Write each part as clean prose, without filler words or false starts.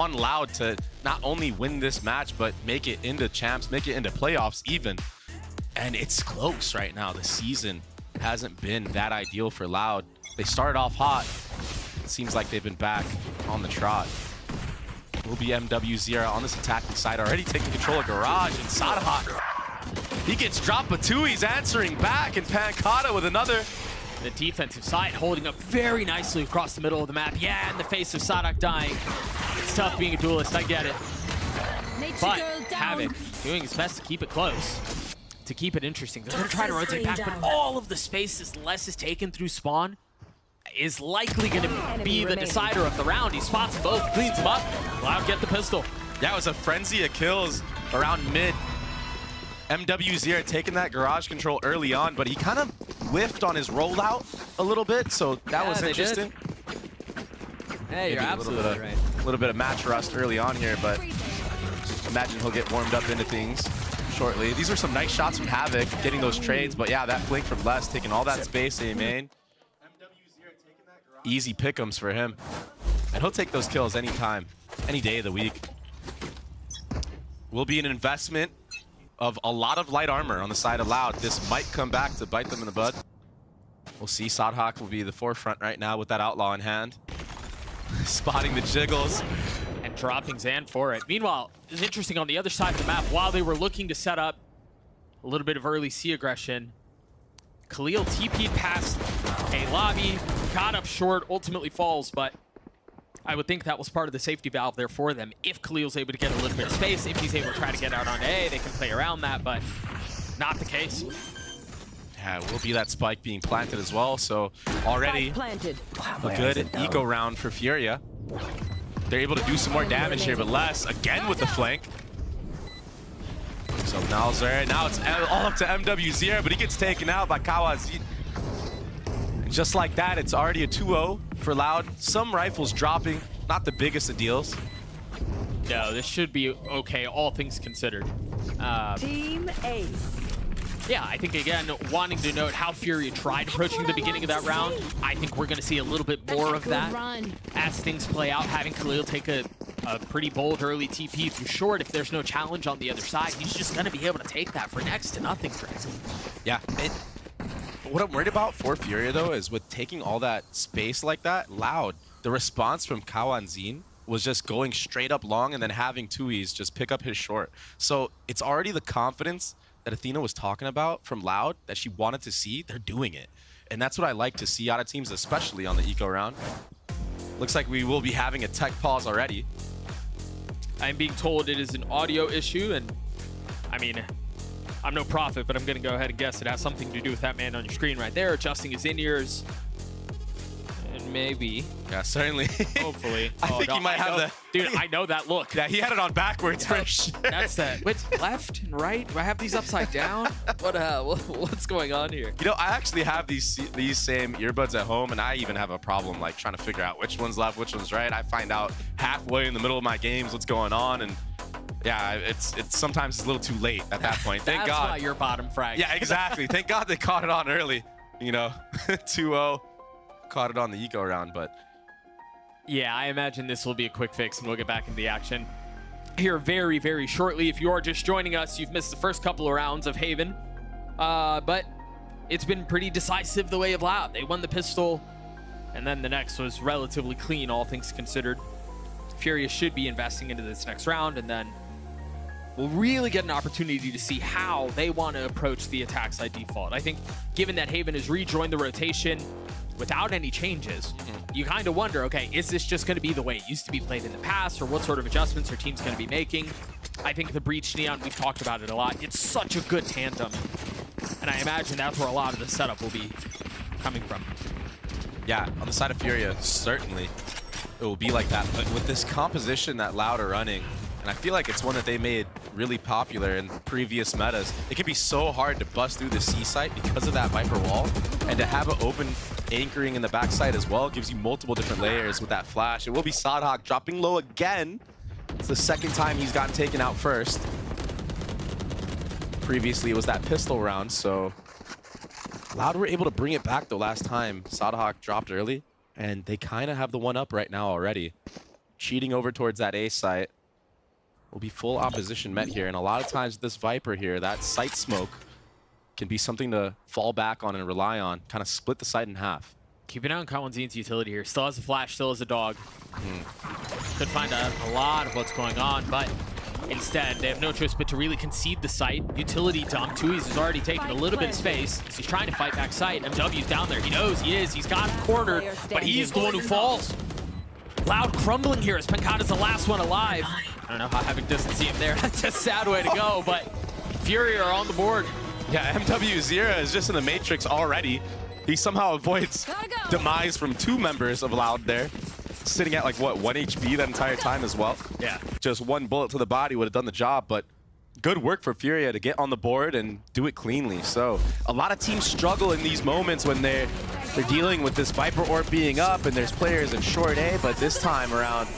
on Loud to not only win this match, but make it into champs, make it into playoffs even. And it's close right now. The season hasn't been that ideal for Loud. They started off hot. It seems like they've been back on the trot. Will be MW0 on this attacking side, already taking control of Garage, and Sadahawk, he gets dropped, but Tui's answering back, and Pancata with another. The defensive side holding up very nicely across the middle of the map. Yeah, in the face of Sadahawk dying. It's tough being a duelist, I get it. But Havoc doing his best to keep it close, to keep it interesting. They're going to try to rotate back, but all of the space as Les is taken through spawn is likely going to be the decider of the round. He spots them both, cleans them up. Loud get the pistol. That was a frenzy of kills around mid. MW0 taking that garage control early on, but he kind of whiffed on his rollout a little bit, so that was interesting. Hey, you're absolutely right. A little bit of match rust early on here, but imagine he'll get warmed up into things shortly. These were some nice shots from Havoc, getting those trades, but yeah, that flank from Les, taking all that space, main. Easy pick'ems for him. And he'll take those kills anytime, any day of the week. Will be an investment of a lot of light armor on the side of Loud. This might come back to bite them in the bud. We'll see. Sadahawk will be the forefront right now with that outlaw in hand. Spotting the jiggles. And dropping Zan for it. Meanwhile, it's interesting on the other side of the map, while they were looking to set up a little bit of early C aggression, Khalil TP'd past a lobby, got up short, ultimately falls, but I would think that was part of the safety valve there for them. If Khalil's able to get a little bit of space, if he's able to try to get out on A, they can play around that, but not the case. Yeah, it will be that spike being planted as well, so already a good eco round for Furia. They're able to do some more damage here, but Les, again with the flank. So now it's all up to MW0, but he gets taken out by Kawazit. Just like that, it's already a 2-0 for Loud. Some rifles dropping, not the biggest of deals. No, this should be okay, all things considered. Team Ace. Yeah, I think, again, wanting to note how Furia tried approaching the beginning of that round. I think we're going to see a little bit more of that as things play out, having Khalil take a pretty bold early TP through short. If there's no challenge on the other side, he's just going to be able to take that for next to nothing, Chris. Yeah, what I'm worried about for Furia, though, is with taking all that space like that, Loud, the response from Kawanzin was just going straight up long and then having Tui's just pick up his short. So it's already the confidence that Athena was talking about from Loud that she wanted to see. They're doing it. And that's what I like to see out of teams, especially on the eco round. Looks like we will be having a tech pause already. I'm being told it is an audio issue, and I mean, I'm no prophet, but I'm going to go ahead and guess it has something to do with that man on your screen right there, adjusting his in-ears. And maybe. Yeah, certainly. Hopefully. I think he might have the... Dude, I know that look. Yeah, he had it on backwards for sure. That's that. Wait, left and right? Do I have these upside down? What's going on here? You know, I actually have these same earbuds at home, and I even have a problem like trying to figure out which one's left, which one's right. I find out halfway in the middle of my games what's going on, and yeah, it's sometimes it's a little too late at that point. Thank God. That's why you're bottom frag. Yeah, exactly. Thank God they caught it on early. You know, 2-0, caught it on the eco round, but yeah, I imagine this will be a quick fix, and we'll get back into the action here very, very shortly. If you are just joining us, you've missed the first couple of rounds of Haven, but it's been pretty decisive the way of Loud. They won the pistol, and then the next was relatively clean, all things considered. Furia should be investing into this next round, and then we'll really get an opportunity to see how they want to approach the attack side default. I think given that Haven has rejoined the rotation without any changes, you kind of wonder, okay, is this just going to be the way it used to be played in the past, or what sort of adjustments are teams going to be making? I think the Breach Neon, we've talked about it a lot. It's such a good tandem, and I imagine that's where a lot of the setup will be coming from. Yeah, on the side of Furia, certainly it will be like that. But with this composition that Loud are running, and I feel like it's one that they made really popular in previous metas, it can be so hard to bust through the C site because of that Viper wall, and to have it open anchoring in the backside as well gives you multiple different layers with that flash. It will be Sadahawk dropping low again. It's the second time he's gotten taken out first. Previously it was that pistol round, so Loud were able to bring it back the last time Sadahawk dropped early, and they kind of have the one up right now already. cheating over towards that A site. Will be full opposition met here, and a lot of times this Viper here, that site smoke can be something to fall back on and rely on, kind of split the site in half. Keep an eye on Kawanzin's utility here. Still has a flash, still has a dog. Could find a lot of what's going on, but instead, they have no choice but to really concede the site. Utility dump. Tui's has already taken a little bit of space. He's trying to fight back site. MW's down there. He knows he is. He's got him cornered, but he's the one who falls. Loud crumbling here as Pankata's the last one alive. I don't know how Havoc doesn't see him there. That's a sad way to go, but Furia are on the board. Yeah, MW Zira is just in the Matrix already. He somehow avoids demise from 2 members of Loud there. Sitting at like, what, 1 HP that entire time as well? Yeah. Just 1 bullet to the body would have done the job, but good work for Furia to get on the board and do it cleanly. So a lot of teams struggle in these moments when they're dealing with this Viper Orb being up and there's players in short A, but this time around,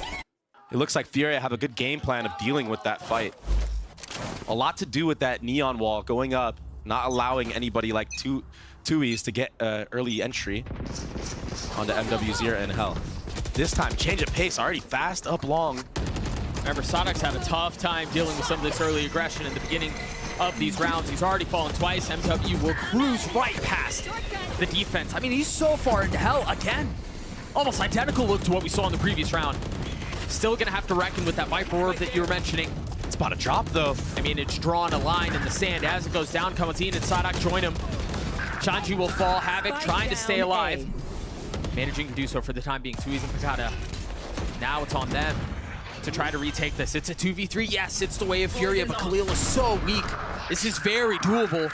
it looks like Furia have a good game plan of dealing with that fight. A lot to do with that Neon wall going up, not allowing anybody like Tui's to get early entry onto MW Zira and Hell. This time, change of pace, already fast up long. Remember, Sonic's had a tough time dealing with some of this early aggression in the beginning of these rounds. He's already fallen twice. MW will cruise right past the defense. I mean, he's so far into Hell again. Almost identical look to what we saw in the previous round. Still gonna have to reckon with that Viper Orb that you were mentioning. It's about to drop though. I mean, it's drawn a line in the sand as it goes down. Kawanzin and Sadak join him. Shanji will fall. Havoc trying to stay alive. Managing to do so for the time being. Tui's and Pankata. Now it's on them to try to retake this. It's a 2v3. Yes, it's the way of Furia, but Khalil is so weak. This is very doable.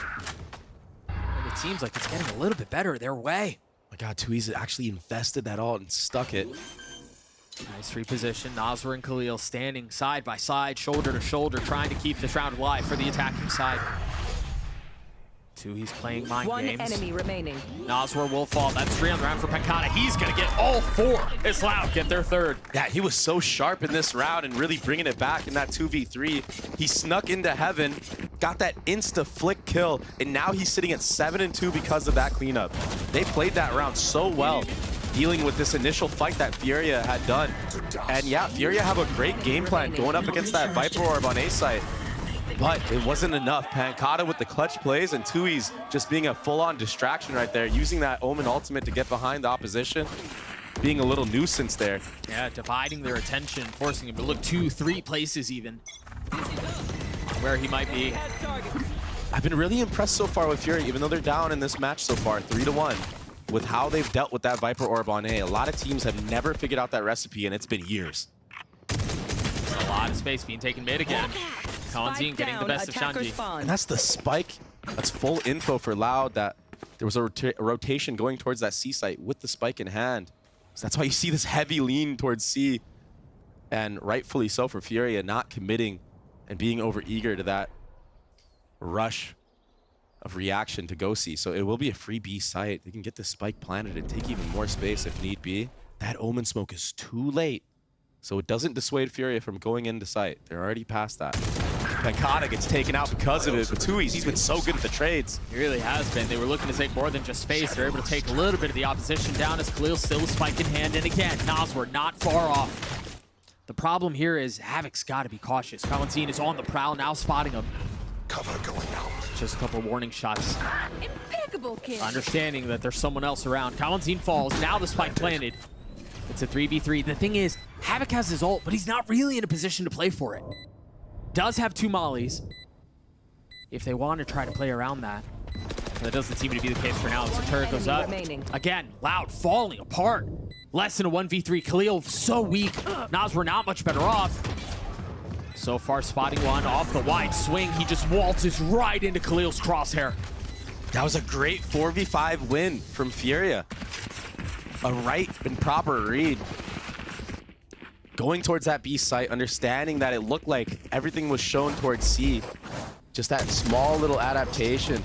And it seems like it's getting a little bit better their way. Oh my God, Tui's actually invested that all and stuck it. Nice reposition. Nasr and Khalil standing side by side, shoulder to shoulder, trying to keep this round alive for the attacking side. He's playing mind games. 1 enemy remaining. Nasr will fall. That's 3 on the round for Pankata. He's going to get all 4. It's Loud get their 3rd. Yeah, he was so sharp in this round and really bringing it back in that 2v3. He snuck into heaven, got that insta-flick kill, and now he's sitting at 7-2 because of that cleanup. They played that round so well, dealing with this initial fight that Furia had done. And yeah, Furia have a great game plan going up against that Viper Orb on A site. But it wasn't enough. Pankata with the clutch plays and Tui's just being a full-on distraction right there, using that Omen ultimate to get behind the opposition, being a little nuisance there. Yeah, dividing their attention, forcing him to look 2, 3 places even where he might be. I've been really impressed so far with Furia, even though they're down in this match so far, 3-1, with how they've dealt with that Viper Orb on A. A lot of teams have never figured out that recipe, and it's been years. There's a lot of space being taken mid again. Kawanzin getting the best of Shanji. And that's the spike. That's full info for Loud that there was a rotation going towards that C site with the spike in hand. So that's why you see this heavy lean towards C. And rightfully so for Furia, not committing and being overeager to that rush of reaction to go C. So it will be a free B site. They can get the spike planted and take even more space if need be. That Omen smoke is too late. So it doesn't dissuade Furia from going into site. They're already past that. Pankata gets taken out because of it, but Tui's, he's been so good at the trades. He really has been. They were looking to take more than just space. They're able to take a little bit of the opposition down as Khalil still a spike in hand. And again, Nasr not far off. The problem here is Havoc's got to be cautious. Kawanzin is on the prowl, now spotting him. Cover going out. Just a couple warning shots. Impeccable kill. Understanding that there's someone else around. Kawanzin falls, now the spike planted. It's a 3v3. The thing is, Havoc has his ult, but he's not really in a position to play for it. Does have 2 mollies. If they want to try to play around that. That doesn't seem to be the case for now. So turret goes up. Again, Loud falling apart. Less than a 1v3. Khalil so weak. Nasr not much better off. So far spotting one off the wide swing. He just waltzes right into Khalil's crosshair. That was a great 4v5 win from Furia. A right and proper read. Going towards that B site, understanding that it looked like everything was shown towards C. Just that small little adaptation,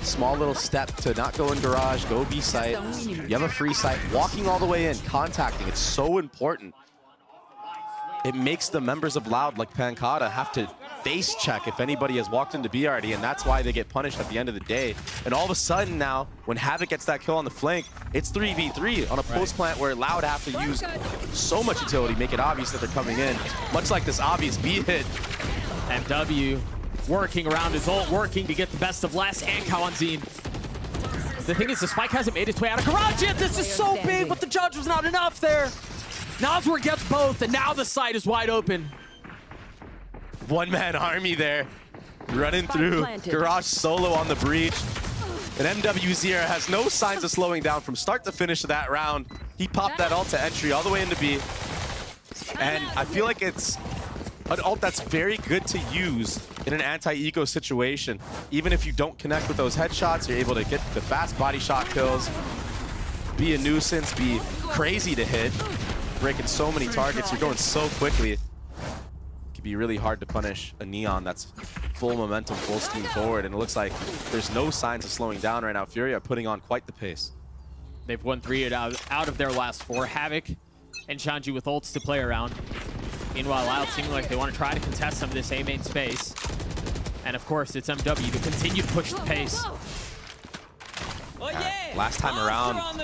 small little step to not go in garage, go B site. You have a free site, walking all the way in, contacting. It's so important. It makes the members of Loud, like Pankata, have to face check if anybody has walked into B already, and that's why they get punished at the end of the day. And all of a sudden now, when Havoc gets that kill on the flank, It's 3v3 on a post plant where Loud have to use so much utility, make it obvious that they're coming in. Much like this obvious B hit. MW working around his ult, working to get the best of less, and Kawanzin. The thing is, the spike hasn't made its way out of garage yet. This is so big, but the judge was not enough there. Nosworth gets both, and now the site is wide open. One-man army there, running through. Garage solo on the breach. And MWZera has no signs of slowing down from start to finish of that round. He popped that ult to entry all the way into B. And I feel like it's an ult that's very good to use in an anti-eco situation. Even if you don't connect with those headshots, you're able to get the fast body shot kills, be a nuisance, be crazy to hit, breaking so many targets. You're going so quickly. It can be really hard to punish a Neon that's full momentum, full steam forward, and it looks like there's no signs of slowing down right now. Furia are putting on quite the pace. They've won 3 out of their last 4. Havoc and Shanji with ults to play around. Meanwhile, Loud seeming like they want to try to contest some of this A main space. And of course, it's MW to continue to push the pace. Last time around,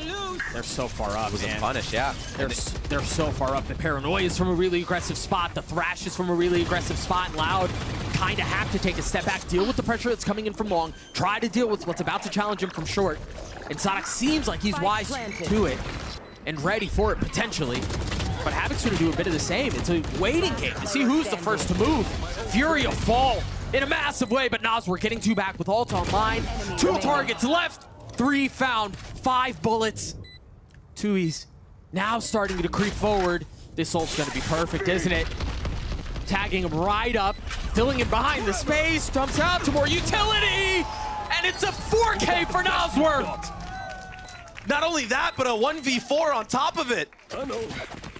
they're so far up, it was man. a punish, yeah. They're so far up. The Paranoia is from a really aggressive spot. The Thrash is from a really aggressive spot. And Loud kind of have to take a step back, deal with the pressure that's coming in from long, try to deal with what's about to challenge him from short. And Sonic seems like he's wise to it and ready for it potentially. But Havoc's going to do a bit of the same. It's a waiting game to see who's the first to move. Furia fall in a massive way, but Nosworth getting 2 back with ult online. 2 targets left, 3 found, 5 bullets. Tui's now starting to creep forward. This ult's going to be perfect, isn't it? Tagging him right up, filling him behind the space, jumps out to more utility, and it's a 4K for Nosworth. Not only that, but a 1v4 on top of it. I know.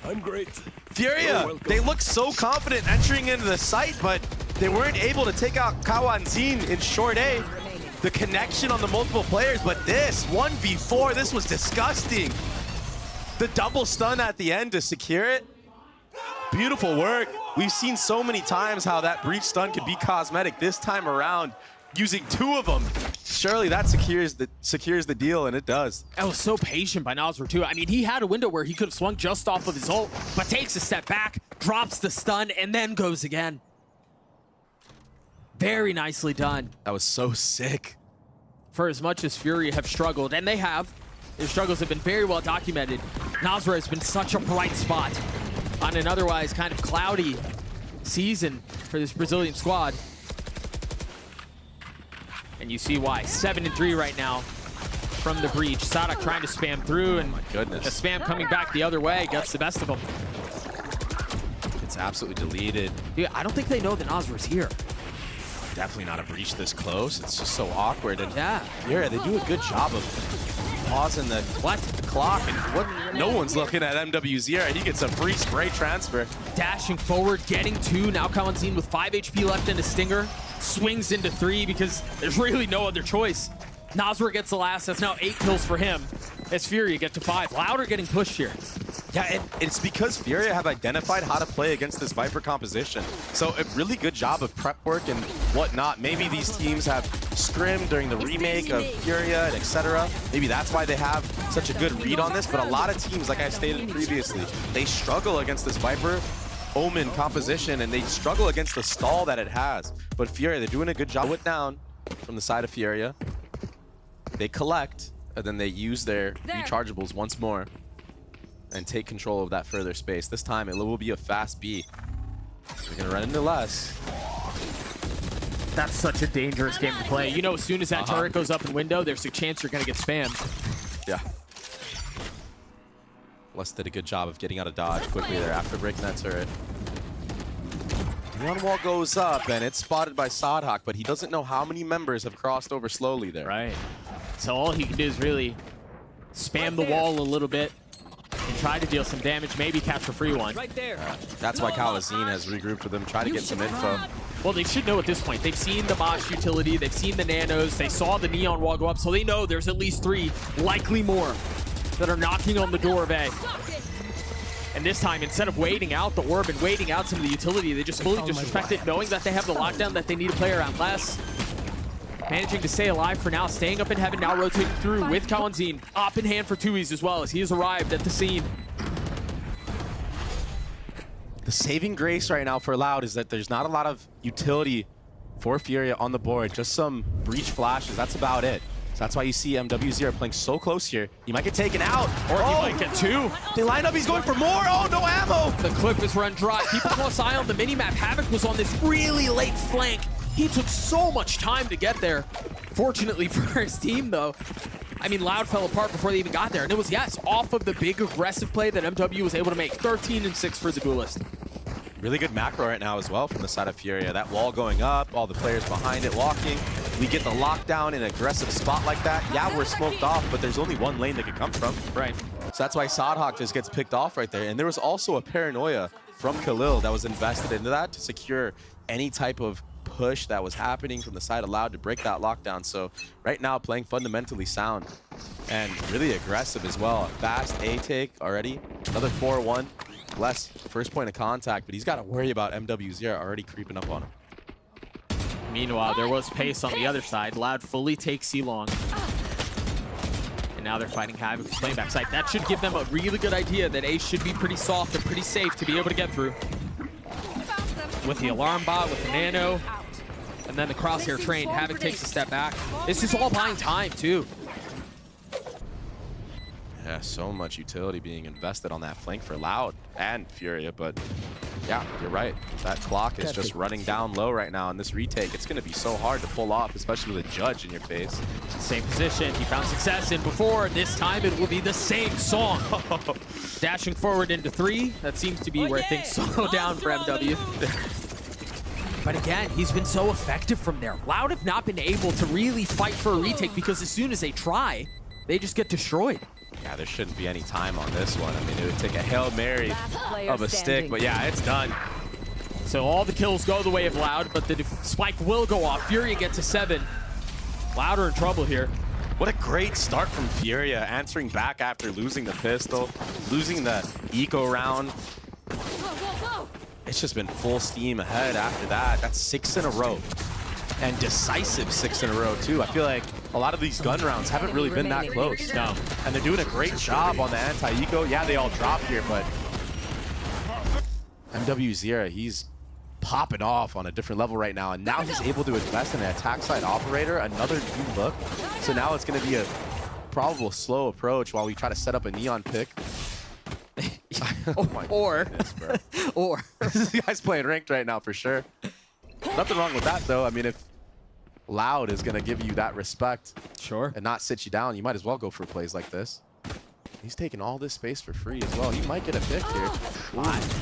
I'm great. Furia, they look so confident entering into the site, but they weren't able to take out Kawanzin in short A. The connection on the multiple players, but this 1v4, this was disgusting. The double stun at the end to secure it. Beautiful work. We've seen so many times how that breach stun could be cosmetic. This time around, using 2 of them, surely that secures the deal, and it does. That was so patient by Nosworth too. I mean, he had a window where he could have swung just off of his ult, but takes a step back, drops the stun, and then goes again. Very nicely done. That was so sick. For as much as Furia have struggled, and they have, their struggles have been very well documented, Nosworth has been such a bright spot on an otherwise kind of cloudy season for this Brazilian squad. And you see why. 7-3 right now from the breach. Sadak trying to spam through, and my goodness, the spam coming back the other way gets the best of him. It's absolutely deleted. Dude, I don't think they know that Nosworth's here. Definitely not a breach this close. It's just so awkward. And yeah, they do a good job of pausing the clock, and no one's looking at MWZera. He gets a free spray transfer. Dashing forward, getting 2. Now Kawanzin with 5 HP left in a Stinger. Swings into 3 because there's really no other choice. Nosworth gets the last. That's now 8 kills for him. As Furia get to 5. Louder getting pushed here. Yeah, and it's because Furia have identified how to play against this Viper composition. So a really good job of prep work and whatnot. Maybe these teams have scrimmed during the remake of Furia and etc. Maybe that's why they have such a good read on this. But a lot of teams, like I stated previously, they struggle against this Viper Omen composition, and they struggle against the stall that it has. But Furia, they're doing a good job. It down from the side of Furia. They collect, and then they use their rechargeables once more and take control of that further space. This time, it will be a fast B. They're going to run into less. That's such a dangerous game to play. You know, as soon as that turret goes up in window, there's a chance you're going to get spammed. Yeah. Les did a good job of getting out of dodge quickly there after breaking that turret. Neon wall goes up, and it's spotted by Sadhak, but he doesn't know how many members have crossed over slowly there. Right. So all he can do is really spam the wall a little bit and try to deal some damage, maybe catch a free one. Right there. That's why Kawanzin has regrouped with them, try to get some info. Well, they should know at this point. They've seen the Mosh utility, they've seen the nanos, they saw the Neon wall go up, so they know there's at least 3, likely more, that are knocking on the door of A. And this time, instead of waiting out the orb and waiting out some of the utility, they just fully disrespect it, knowing that they have the lockdown that they need to play around less. managing to stay alive for now, staying up in heaven, now rotating through with Kawanzin. Op in hand for Tui's as well as he has arrived at the scene. The saving grace right now for Loud is that there's not a lot of utility for Furia on the board. Just some breach flashes. That's about it. So that's why you see MW0 playing so close here. He might get taken out. Or he might get two. They line up. He's going for more. Oh, no ammo. The clip is run dry. Keep a close eye on the minimap. Havoc was on this really late flank. He took so much time to get there. Fortunately for his team, though, I mean, Loud fell apart before they even got there. And it was, yes, off of the big aggressive play that MW was able to make. 13 and 6 for Zagulist. Really good macro right now as well from the side of Furia. That wall going up, all the players behind it walking. We get the lockdown in an aggressive spot like that. Yeah, we're smoked off, but there's only one lane that could come from. Right. So that's why Sadhawk just gets picked off right there. And there was also a paranoia from Khalil that was invested into that to secure any type of push that was happening from the side of Loud to break that lockdown. So right now playing fundamentally sound and really aggressive as well. Fast A take already. Another 4-1. Less first point of contact, but he's got to worry about MW0 already creeping up on him. Meanwhile, there was pace on the other side. Loud fully takes C-Long. And now they're fighting Havoc playing backside. That should give them a really good idea that A should be pretty soft and pretty safe to be able to get through. With the alarm bot, with the nano, and then the crosshair train, Havoc takes a step back. This is all buying time, too. Yeah, so much utility being invested on that flank for Loud and Furia, but yeah, you're right. That clock is just running down low right now in this retake. It's going to be so hard to pull off, especially with a judge in your face. Same position. He found success in before. This time it will be the same song. Dashing forward into 3. That seems to be where things slow down for MW. But again, he's been so effective from there. Loud have not been able to really fight for a retake because as soon as they try, they just get destroyed. Yeah, there shouldn't be any time on this one. I mean, it would take a Hail Mary of a stick, but yeah, it's done. So all the kills go the way of Loud, but the spike will go off. Furia gets to 7. Loud are in trouble here. What a great start from Furia, answering back after losing the pistol, losing the eco round. It's just been full steam ahead after that. That's 6 in a row. And decisive 6 in a row, too. I feel like a lot of these gun rounds haven't really been that close. No. And they're doing a great job on the anti-eco. Yeah, they all dropped here, but MW0, he's popping off on a different level right now. And now he's able to invest in an attack side operator, another new look. So now it's going to be a probable slow approach while we try to set up a neon pick. Oh my goodness, bro. This guy's playing ranked right now for sure. Nothing wrong with that, though. I mean, if Loud is going to give you that respect and not sit you down, you might as well go for plays like this. He's taking all this space for free as well. He might get a pick here.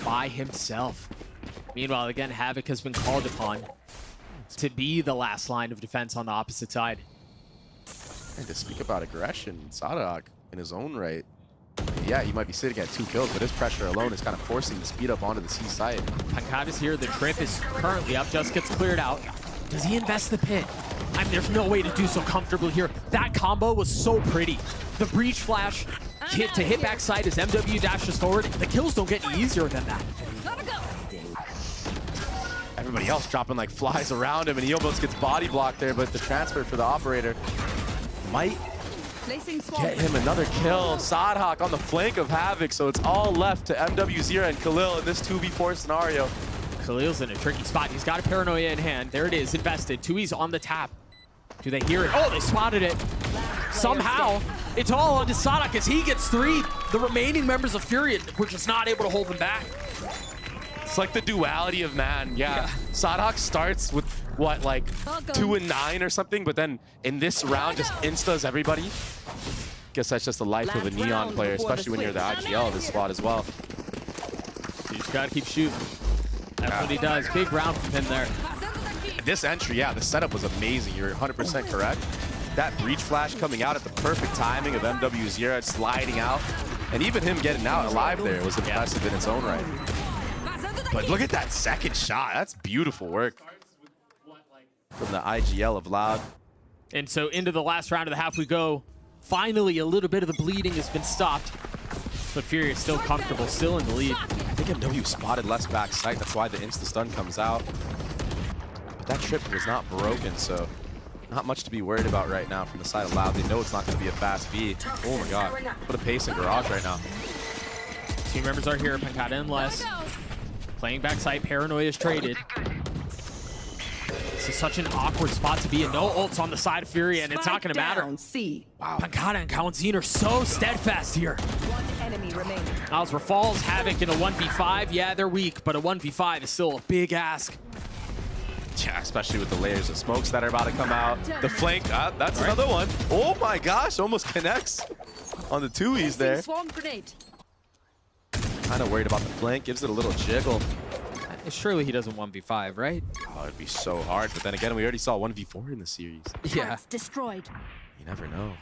By himself. Meanwhile, again, Havoc has been called upon to be the last line of defense on the opposite side. And to speak about aggression, Sadhawk in his own right. Yeah, he might be sitting at 2 kills, but his pressure alone is kind of forcing the speed up onto the C side. Pankada's here. The trip is currently up. Just gets cleared out. Does he invest the pit? I mean, there's no way to do so comfortably here. That combo was so pretty. The breach flash hit to hit backside as MW dashes forward. The kills don't get easier than that. Everybody else dropping like flies around him, and he almost gets body blocked there, but the transfer for the operator might get him another kill. Sadhawk on the flank of Havoc, so it's all left to MW0 and Khalil in this 2v4 scenario. Khalil's in a tricky spot. He's got a paranoia in hand. There it is, invested. Tui's on the tap. Do they hear it? Oh, they spotted it. Somehow, it's all onto Sadhawk as he gets 3. The remaining members of Furia were just not able to hold him back. It's like the duality of man. Yeah. Sadhawk starts with what, like 2 and 9 or something, but then in this round just instas everybody. Guess that's just the life of a Neon player, especially when you're the IGL of this squad as well. You just gotta keep shooting. That's what he does. Big round from him there. This entry, yeah, the setup was amazing. You're 100% correct. That breach flash coming out at the perfect timing of MW0 sliding out, and even him getting out alive there was impressive in its own right. But look at that second shot. That's beautiful work from the IGL of Loud. And so into the last round of the half we go. Finally, a little bit of the bleeding has been stopped. But Furia is still comfortable, still in the lead. I think MW spotted less back sight. That's why the insta-stun comes out. But that trip was not broken, so not much to be worried about right now from the side of Loud. They know it's not going to be a fast B. Oh my god. What a pace in Garage right now. Team members are here. Pancata and Les. Playing backside. Paranoia is traded. This is such an awkward spot to be in. No ults on the side of Furia, and it's not going to matter. Wow. Pancata and Kawanzine are so steadfast here. One enemy remaining. Osler falls. Havoc in a 1v5. Yeah, they're weak, but a 1v5 is still a big ask. Yeah, especially with the layers of smokes that are about to come out. The flank, that's another one. Oh my gosh, almost connects on the 2Es there. Swarm grenade. Kind of worried about the flank, gives it a little jiggle. Surely he doesn't 1v5, right? Oh, it'd be so hard, but then again, we already saw 1v4 in the series. Yeah. Destroyed. You never know.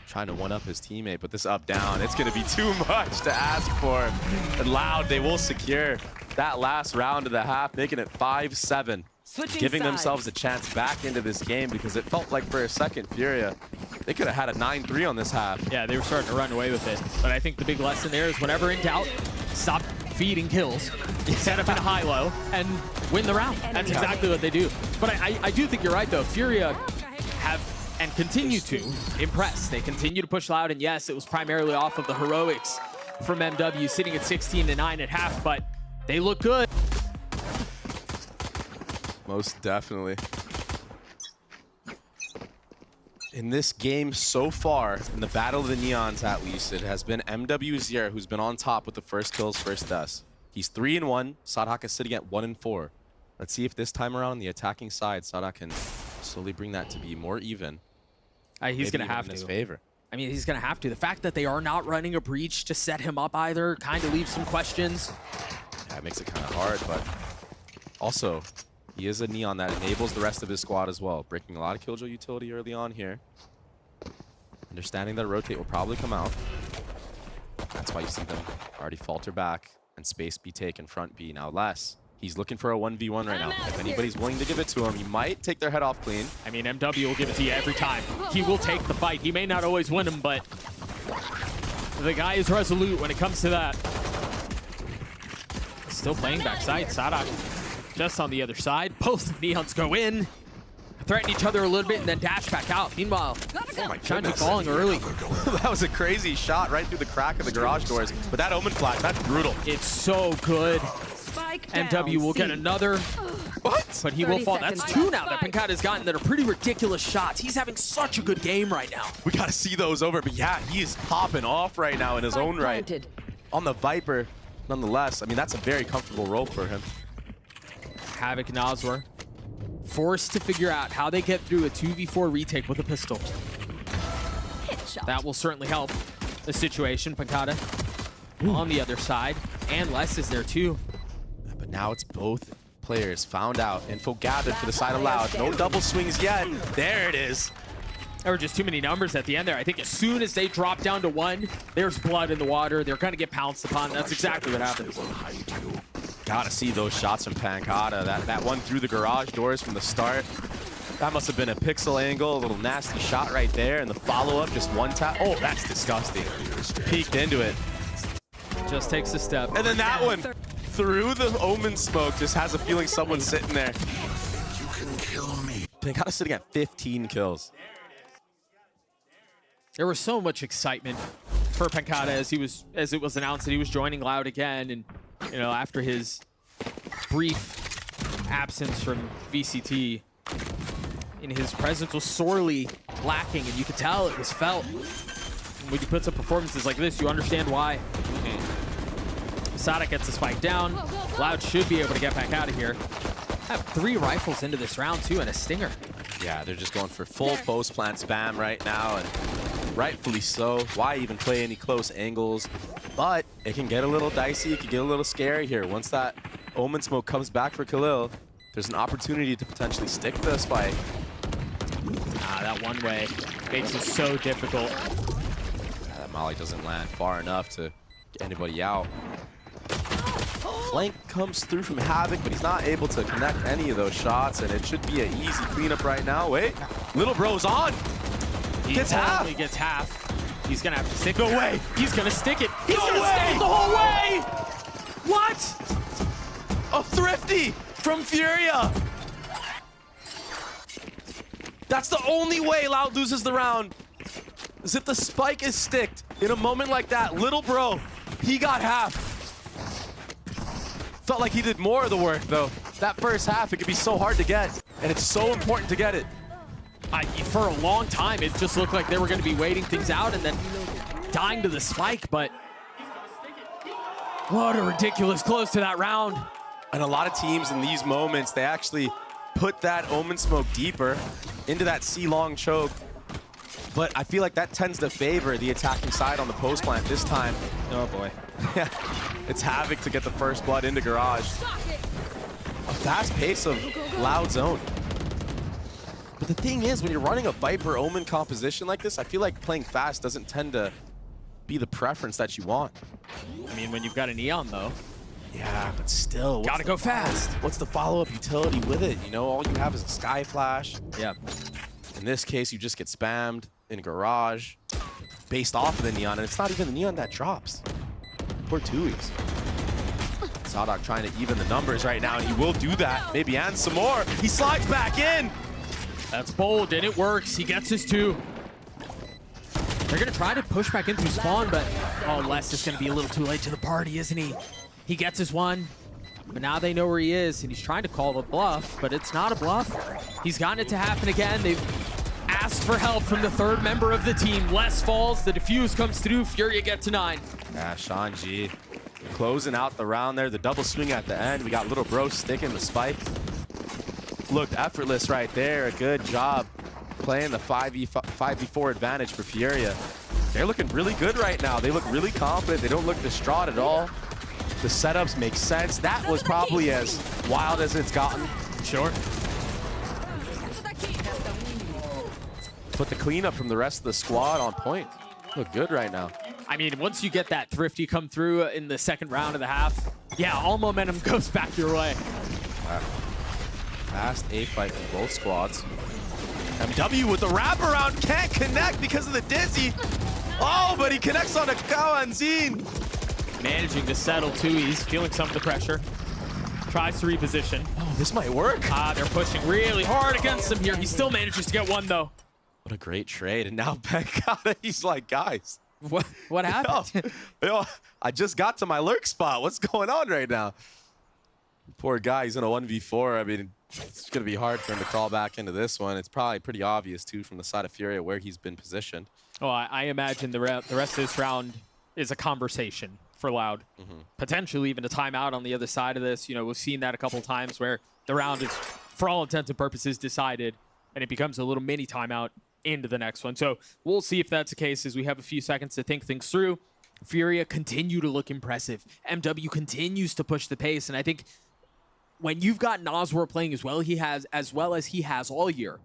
Trying to one-up his teammate, but this up-down, it's going to be too much to ask for. And Loud, they will secure that last round of the half, making it 5-7. Giving themselves a chance back into this game because it felt like for a second, Furia, they could have had a 9-3 on this half. Yeah, they were starting to run away with it. But I think the big lesson there is whenever in doubt, stop feeding kills, set up in a high-low, and win the round. That's exactly what they do. But I do think you're right, though. Furia have and continue to impress. They continue to push Loud, and yes, it was primarily off of the heroics from MW, sitting at 16-9 at half, but they look good. Most definitely. In this game so far, in the Battle of the Neons at least, it has been MWZero who's been on top with the first kills, first deaths. He's 3-1. Sadhak is sitting at 1-4. Let's see if this time around on the attacking side, Sadhak can slowly bring that to be more even. He's going to have to. In his favor. I mean, he's going to have to. The fact that they are not running a breach to set him up either kind of leaves some questions. Yeah, it makes it kind of hard, but also, he is a Neon that enables the rest of his squad as well, breaking a lot of Killjoy utility early on here. Understanding that a rotate will probably come out. That's why you see them already falter back and space be taken front B. Now less. He's looking for a 1v1 right now. If anybody's willing to give it to him, he might take their head off clean. I mean, MW will give it to you every time. He will take the fight. He may not always win him, but the guy is resolute when it comes to that. Still playing backside. Sadhak just on the other side. Both Neons go in, threaten each other a little bit, and then dash back out. Meanwhile, oh my China goodness. falling early. That was a crazy shot right through the crack of the garage doors. But that Omen flash, that's brutal. It's so good. MW will get another. What? But he will fall. That's two now that Pancata's gotten that are pretty ridiculous shots. He's having such a good game right now. We got to see those over. But yeah, he is popping off right now in his own right. On the Viper, nonetheless. I mean, that's a very comfortable role for him. Havoc and Osler forced to figure out how they get through a 2v4 retake with a pistol. That will certainly help the situation. Pancata on the other side, and Les is there too. But now it's both players found out. Info gathered for the side of Loud. No double swings yet. There it is. There were just too many numbers at the end there. I think as soon as they drop down to one, there's blood in the water. They're going to get pounced upon. That's exactly what happens. Gotta see those shots from Pancata. That one through the garage doors from the start. That must have been a pixel angle, a little nasty shot right there. And the follow-up, just one tap. Oh, that's disgusting. Peeked into it. Just takes a step. And then that one through the Omen smoke. Just has a feeling someone's sitting there. You can kill me. Pancata sitting at 15 kills. There was so much excitement for Pancata as it was announced that he was joining Loud again, and you know, after his brief absence from VCT, and his presence was sorely lacking, and you could tell it was felt. And when you put some performances like this, you understand why. Sadhak gets the spike down. Loud should be able to get back out of here. Have 3 rifles into this round too, and a stinger. Yeah, they're just going for full post plant spam right now, and rightfully so. Why even play any close angles? But it can get a little dicey. It can get a little scary here. Once that Omen smoke comes back for Khalil, there's an opportunity to potentially stick the spike. That one way makes it so difficult. That Molly doesn't land far enough to get anybody out. Flank comes through from Havoc, but he's not able to connect any of those shots, and it should be an easy cleanup right now. Wait, Little Bro's on. He gets half. He gets half. He's gonna have to stick it. No way. He's gonna stick it. He's gonna stick it the whole way. What? A thrifty from Furia. That's the only way Loud loses the round. Is if the spike is sticked in a moment like that. Little bro, he got half. Felt like he did more of the work though. That first half, it could be so hard to get, and it's so important to get it. For a long time, it just looked like they were going to be waiting things out and then dying to the spike, but what a ridiculous close to that round. And a lot of teams in these moments, they actually put that Omen smoke deeper into that C-long choke. But I feel like that tends to favor the attacking side on the post plant this time. Oh boy. It's Havoc to get the first blood into Garage. A fast pace of Loud zone. But the thing is, when you're running a Viper Omen composition like this, I feel like playing fast doesn't tend to be the preference that you want. I mean, when you've got a Neon though. Yeah, but still. Gotta go fast. What's the follow-up utility with it? You know, all you have is a Sky Flash. Yeah. In this case, you just get spammed in Garage based off of the Neon, and it's not even the Neon that drops. Poor Tui's. Sadok trying to even the numbers right now, and he will do that. Maybe and some more. He slides back in. That's bold, and it works. He gets his 2. They're gonna try to push back in through spawn, but oh, Les is gonna be a little too late to the party, isn't he? He gets his 1, but now they know where he is, and he's trying to call a bluff, but it's not a bluff. He's gotten it to happen again. They've asked for help from the 3rd member of the team. Les falls, the defuse comes through, Furia gets to 9. Yeah, Sean G closing out the round there. The double swing at the end. We got Little Bro sticking the spike. Looked effortless right there. A good job playing the 5v4 advantage for Furia. They're looking really good right now. They look really confident. They don't look distraught at all. The setups make sense. That was probably as wild as it's gotten. Sure. Put the cleanup from the rest of the squad on point. Look good right now. I mean, once you get that Thrifty come through in the 2nd round of the half, yeah, all momentum goes back your way. Fast A fight from both squads. MW with the wraparound, can't connect because of the dizzy. Oh, but he connects on a Kawanzin. Managing to settle too. He's feeling some of the pressure. Tries to reposition. Oh, this might work. They're pushing really hard against him here. He still manages to get 1 though. What a great trade. And now Pekka, he's like, guys. What happened? Yo, I just got to my lurk spot. What's going on right now? Poor guy, he's in a 1v4. I mean, it's going to be hard for him to crawl back into this one. It's probably pretty obvious, too, from the side of Furia where he's been positioned. Oh, I imagine the rest of this round is a conversation for Loud. Potentially even a timeout on the other side of this. You know, we've seen that a couple times where the round is, for all intents and purposes, decided, and it becomes a little mini timeout into the next one. So we'll see if that's the case as we have a few seconds to think things through. Furia continue to look impressive. MW continues to push the pace, and I think when you've got Nosworld playing as well as he has all year,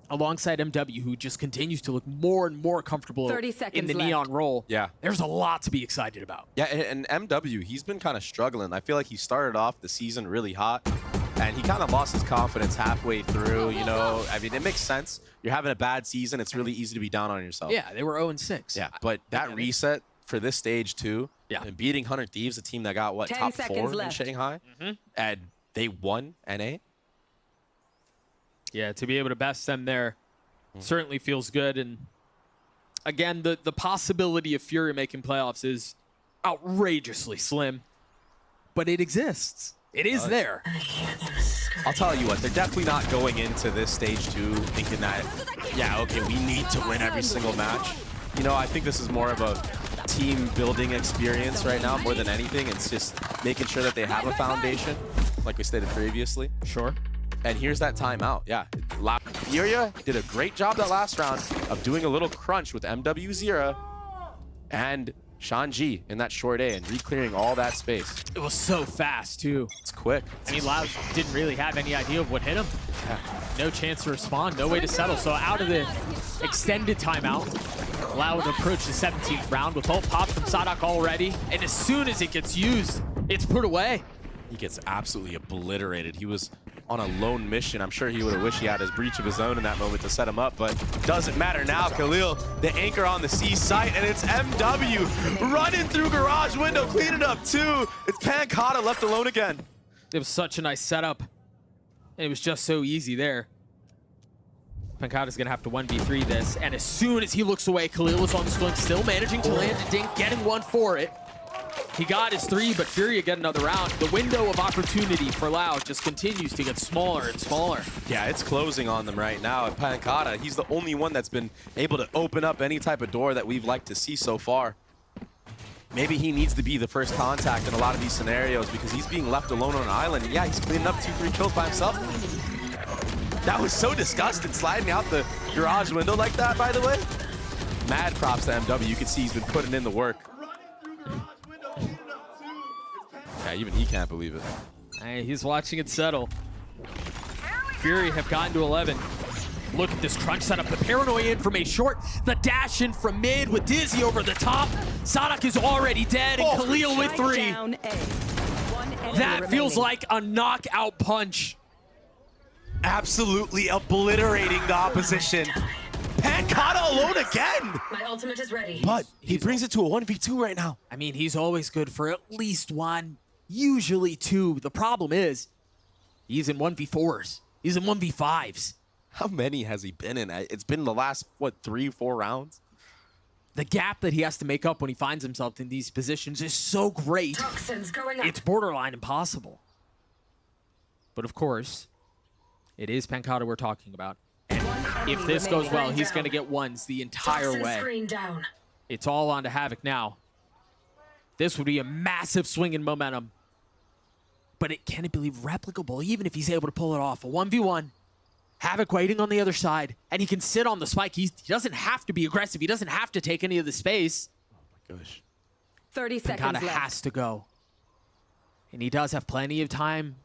alongside MW, who just continues to look more and more comfortable 30 seconds in the left. Neon role, Yeah. there's a lot to be excited about. Yeah, and MW, he's been kind of struggling. I feel like he started off the season really hot, and he kind of lost his confidence halfway through, you know. I mean, it makes sense. You're having a bad season. It's really easy to be down on yourself. Yeah, they were 0-6. Yeah, but that reset for this stage, too, Yeah. and beating 100 Thieves, a team that got, what, 10 top seconds 4 in left. Shanghai, and they won NA. Yeah, to be able to best them there certainly feels good. And again, the possibility of Furia making playoffs is outrageously slim, but it exists. It is there. I'll tell you what, they're definitely not going into this stage 2 thinking that, yeah, okay, we need to win every single match. You know, I think this is more of a team building experience right now more than anything. It's just making sure that they have a foundation, like we stated previously. Sure. And here's that timeout. Yeah, Furia did a great job that last round of doing a little crunch with MW0 and Shanji in that short A and re-clearing all that space. It was so fast, too. It's quick. I mean, Loud didn't really have any idea of what hit him. Yeah. No chance to respond, no way to settle. So out of the extended timeout, Loud would approach the 17th round with ult pop from Sadok already. And as soon as it gets used, it's put away. He gets absolutely obliterated. He was on a lone mission. I'm sure he would have wished he had his breach of his own in that moment to set him up, but doesn't matter now. Khalil, the anchor on the C site, and it's MW running through garage window, cleaning up too. It's Pancata left alone again. It was such a nice setup. And it was just so easy there. Pancada's gonna have to 1v3 this, and as soon as he looks away, Khalil is on the swing, still managing to land a dink, getting one for it. He got his 3, but Furia get another round. The window of opportunity for Loud just continues to get smaller and smaller. Yeah, it's closing on them right now. And Pancada, he's the only one that's been able to open up any type of door that we've liked to see so far. Maybe he needs to be the first contact in a lot of these scenarios because he's being left alone on an island. And yeah, he's cleaning up 2-3 kills by himself. That was so disgusting, sliding out the garage window like that, by the way. Mad props to MW. You can see he's been putting in the work. Yeah, even he can't believe it. Hey, he's watching it settle. Fury have gotten to 11. Look at this crunch setup. The paranoia in from a short. The dash in from mid with Dizzy over the top. Sadak is already dead, and Khalil with 3. Down A. One enemy That feels remaining. like a knockout punch. Absolutely obliterating the opposition. Pancada alone again. My ultimate is ready. But he brings it to a 1v2 right now. I mean, he's always good for at least 1, usually 2. The problem is, he's in 1v4s. He's in 1v5s. How many has he been in? It's been the last, what, 3-4 rounds? The gap that he has to make up when he finds himself in these positions is so great, Toxins going up. it's borderline impossible. But of course, it is Pancada we're talking about. And if this goes well, he's going to get 1s the entire Toxin way. screen down. It's all on to Havoc now. This would be a massive swing in momentum. But can it be replicable, even if he's able to pull it off? A 1v1. Havoc waiting on the other side, and he can sit on the spike. He doesn't have to be aggressive. He doesn't have to take any of the space. Oh my gosh. 30 seconds Pancada left. has to go. And he does have plenty of time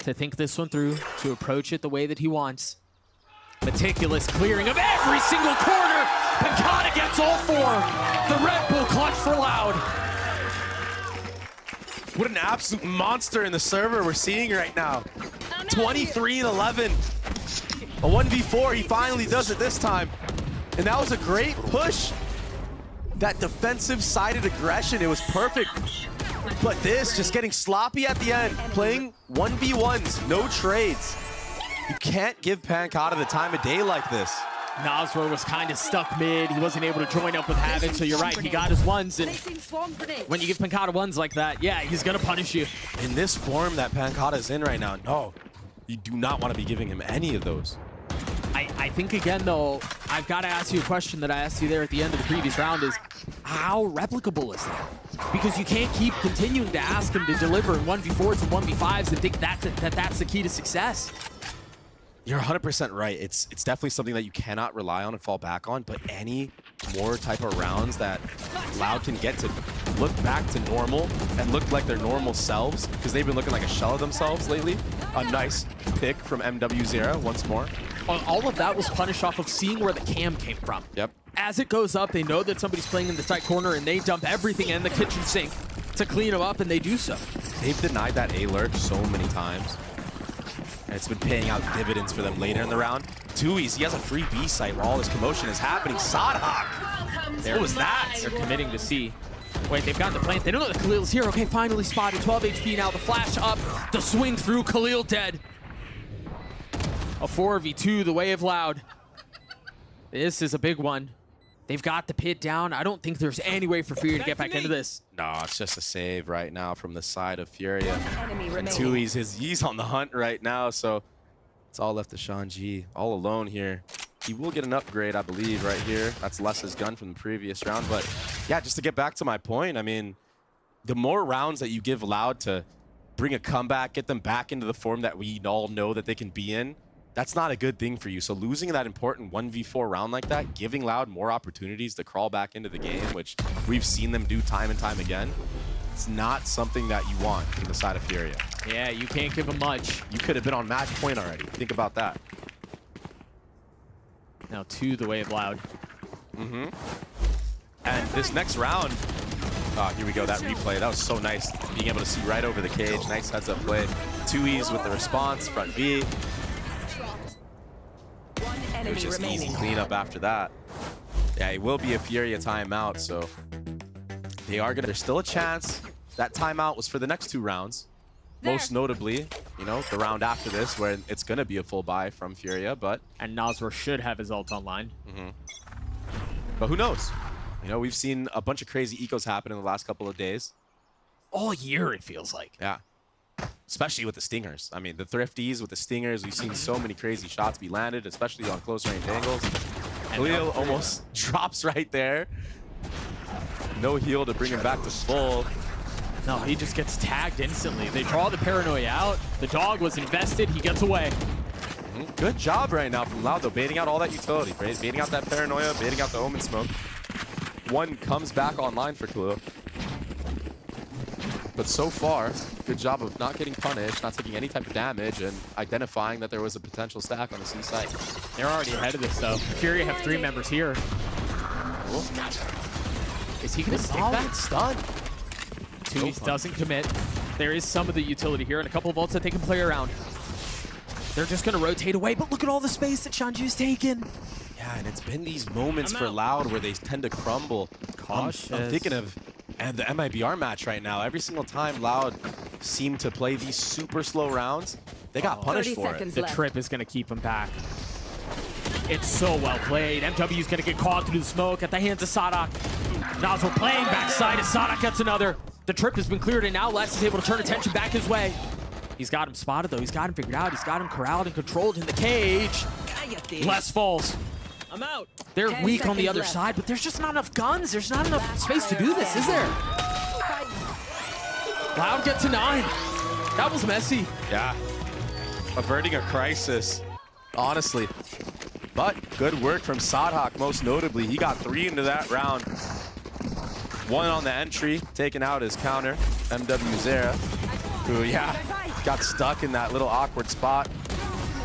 to think this one through, to approach it the way that he wants. Meticulous clearing of every single corner. Pancada gets all 4. The Red Bull clutch for Loud. What an absolute monster in the server we're seeing right now. 23 and 11. A 1v4, he finally does it this time. And that was a great push. That defensive-sided aggression, it was perfect. But this, just getting sloppy at the end. Playing 1v1s, no trades. You can't give Pancada the time of day like this. Nasra was kind of stuck mid. He wasn't able to join up with Havoc, so you're right. He got his 1s, and when you give Pancada 1s like that, yeah, he's going to punish you. In this form that Pancada's in right now, no. You do not want to be giving him any of those. I think, again, though, I've got to ask you a question that I asked you there at the end of the previous round is, how replicable is that? Because you can't keep continuing to ask him to deliver in 1v4s and 1v5s and think that's the key to success. You're 100% right. It's definitely something that you cannot rely on and fall back on, but any more type of rounds that Loud can get to look back to normal and look like their normal selves, because they've been looking like a shell of themselves lately. A nice pick from MW0 once more. All of that was punished off of seeing where the cam came from. Yep. As it goes up, they know that somebody's playing in the tight corner, and they dump everything in the kitchen sink to clean them up, and they do so. They've denied that A lurk so many times. And it's been paying out dividends for them later in the round. Tui's, he has a free B site while all this commotion is happening. Sadhawk! There was that. They're committing to C. Wait, they've gotten the plant. They don't know that Khalil's here. Okay, finally spotted. 12 HP now. The flash up. The swing through. Khalil dead. A 4v2, the way of Loud. This is a big one. They've got the pit down. I don't think there's any way for Furia to get back into this. No, it's just a save right now from the side of Furia. Enemy And remaining. Tui's, he's on the hunt right now, so it's all left to Sean G. All alone here. He will get an upgrade, I believe, right here. That's Les's gun from the previous round. But yeah, just to get back to my point, I mean, the more rounds that you give Loud to bring a comeback, get them back into the form that we all know that they can be in, that's not a good thing for you. So losing that important 1v4 round like that, giving Loud more opportunities to crawl back into the game, which we've seen them do time and time again, it's not something that you want from the side of Furia. Yeah, you can't give him much. You could have been on match point already. Think about that. Now 2, the way of Loud. And this next round, oh, here we go, that replay. That was so nice, being able to see right over the cage. Nice heads-up play. 2Es with the response, front B. One It enemy was just remaining. easy cleanup after that. Yeah, it will be a Furia timeout, so there's still a chance. That timeout was for the next 2 rounds. Most notably, you know, the round after this where it's going to be a full buy from Furia, but... And Nazar should have his ult online. But who knows? You know, we've seen a bunch of crazy ecos happen in the last couple of days. All year, it feels like. Yeah. Especially with the stingers. I mean, the thrifties with the stingers, we've seen so many crazy shots be landed, especially on close range angles. Khalil almost drops right there. No heal to bring him back to full. No, he just gets tagged instantly. They draw the paranoia out. The dog was invested. He gets away. Good job right now from Loud, though, baiting out all that utility. Baiting out that paranoia, baiting out the Omen smoke. One comes back online for Khalil. But so far, good job of not getting punished, not taking any type of damage, and identifying that there was a potential stack on the C site. They're already ahead of this, though. Furia have 3 members here. Cool. Is he going to stick that? Stun. Tunis doesn't commit. There is some of the utility here and a couple of ults that they can play around. They're just going to rotate away, but look at all the space that Shanju's taken. Yeah, and it's been these moments for Loud where they tend to crumble. Cautious. I'm thinking of the MIBR match right now. Every single time Loud seemed to play these super slow rounds, they got punished for it. The trip is going to keep them back. It's so well played. MW is going to get caught through the smoke at the hands of Sadak. Nazar playing backside as Sadak gets another. The trip has been cleared, and now Les is able to turn attention back his way. He's got him spotted, though. He's got him figured out. He's got him corralled and controlled in the cage. Les falls. I'm out. They're weak on the other side, but there's just not enough guns. There's not enough space to do this, is there? Loud gets a 9. That was messy. Yeah. Averting a crisis, honestly. But good work from Sadhak, most notably. He got 3 into that round. 1 on the entry, taking out his counter, MW Zera, who, yeah, got stuck in that little awkward spot.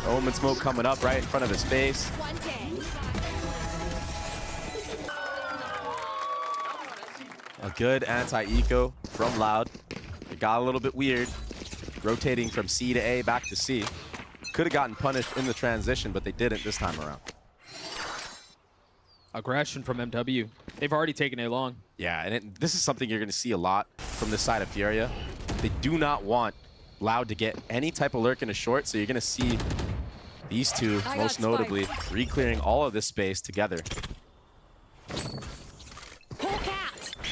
Omen smoke coming up right in front of his face. A good anti-eco from Loud. It got a little bit weird, rotating from C to A back to C. Could have gotten punished in the transition, but they didn't this time around. Aggression from MW. They've already taken A long. Yeah, and this is something you're going to see a lot from this side of Furia. They do not want Loud to get any type of lurk in a short, so you're going to see these two, most notably, re-clearing all of this space together.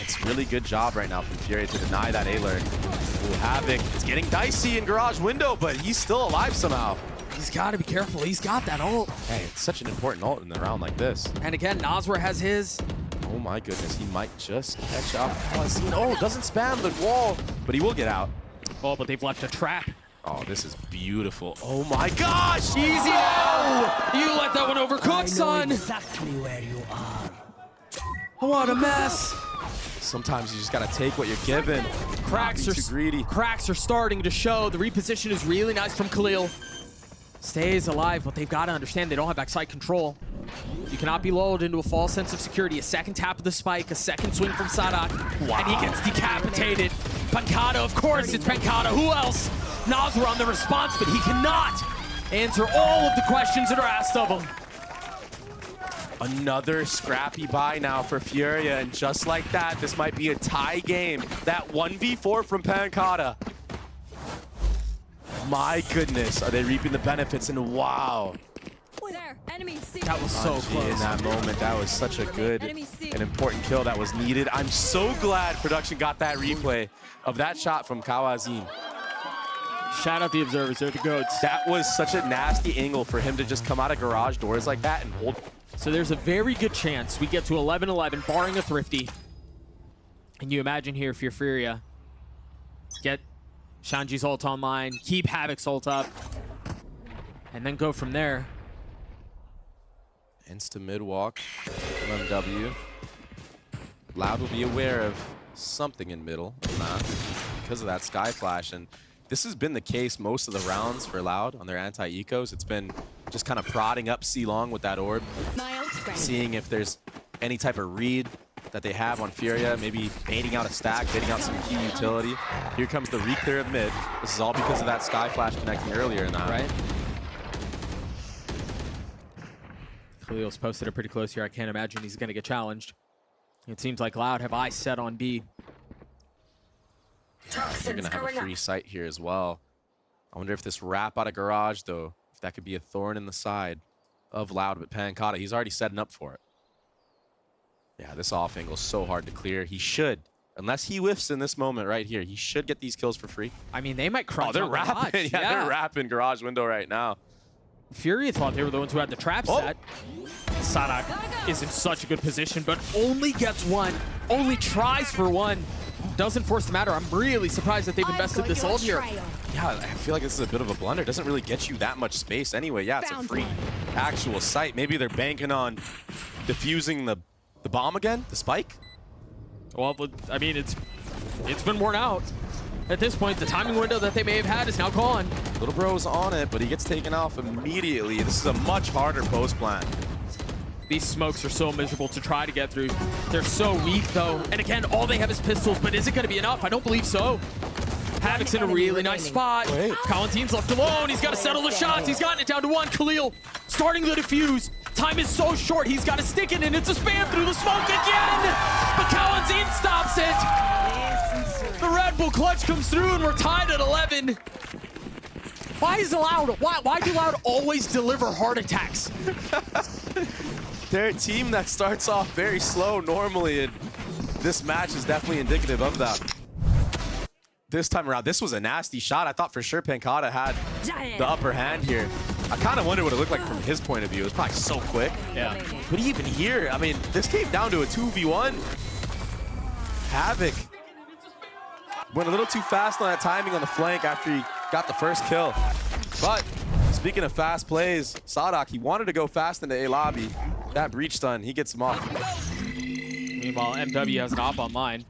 It's really good job right now from Furia to deny that A-lurk. Ooh, Havoc, it's getting dicey in Garage Window, but he's still alive somehow. He's got to be careful. He's got that ult. Hey, it's such an important ult in a round like this. And again, Nazar has his. Oh my goodness, he might just catch out. Oh, doesn't spam the wall, but he will get out. Oh, but they've left a trap. Oh, this is beautiful. Oh my gosh! Easy now! You let that one overcook, son! Exactly where you are. What a mess! Sometimes you just gotta take what you're given. Cracks are too greedy. Cracks are starting to show. The reposition is really nice from Khalil. Stays alive, but they've got to understand they don't have backside control. You cannot be lulled into a false sense of security. A second tap of the spike, a second swing from Sadak, and he gets decapitated. Pancata, of course, it's Pancata. Who else? Nazar on the response, but he cannot answer all of the questions that are asked of him. Another scrappy buy now for Furia, and just like that, this might be a tie game. That 1v4 from Pancata. My goodness, are they reaping the benefits? And wow. There, enemy C. That was so close. In that moment, that was such a good and important kill that was needed. I'm so glad production got that replay of that shot from Kawazin. Shout out the observers, they're the goats. That was such a nasty angle for him to just come out of garage doors like that and hold. So there's a very good chance we get to 11-11, barring a thrifty. And you imagine here if you're Furia, get Shanji's ult online, keep Havoc's ult up, and then go from there. Insta mid walk from MW. Loud will be aware of something in middle, not because of that sky flash. And this has been the case most of the rounds for Loud on their anti-ecos. It's been just kind of prodding up C-Long with that orb, seeing if there's any type of read that they have on Furia, maybe baiting out a stack, baiting out some key utility. Here comes the re-clear of mid. This is all because of that sky flash connecting earlier in that. Right. Khalil's posted it pretty close here. I can't imagine he's going to get challenged. It seems like Loud have eyes set on B. They're going to have a free sight here as well. I wonder if this wrap out of Garage, though, if that could be a thorn in the side of Loud, but Pancata, he's already setting up for it. Yeah, this off angle is so hard to clear. He should, unless he whiffs in this moment right here, he should get these kills for free. I mean, they might crunch. Oh, they're on wrapping. Garage. Yeah, they're wrapping Garage window right now. Furia thought they were the ones who had the trap set. Sadak is in such a good position, but only gets one. Only tries for one. Doesn't force the matter. I'm really surprised that they've invested this ult here. Yeah, I feel like this is a bit of a blunder. It doesn't really get you that much space anyway. Yeah, it's a free actual site. Maybe they're banking on defusing the bomb again, the spike. Well, I mean, it's been worn out. At this point, the timing window that they may have had is now gone. Little bro's on it, but he gets taken off immediately. This is a much harder post plan. These smokes are so miserable to try to get through. They're so weak, though. And again, all they have is pistols, but is it going to be enough? I don't believe so. Havoc's in a really nice spot. Wait. Cowantine's left alone. He's got to settle the shots. He's gotten it down to one. Khalil starting the defuse. Time is so short. He's got to stick it, and it's a spam through the smoke again. But Cowantine stops it. The Red Bull clutch comes through, and we're tied at 11. Why is Loud? Why do Loud always deliver heart attacks? They're a team that starts off very slow normally, and this match is definitely indicative of that. This time around, this was a nasty shot. I thought for sure Pancata had the upper hand here. I kind of wonder what it looked like from his point of view. It was probably so quick. Yeah. But even here, I mean, this came down to a 2v1. Havoc went a little too fast on that timing on the flank after he got the first kill. But speaking of fast plays, Sadak, he wanted to go fast into A lobby. That breach stun, he gets him off. Meanwhile, MW has an op online.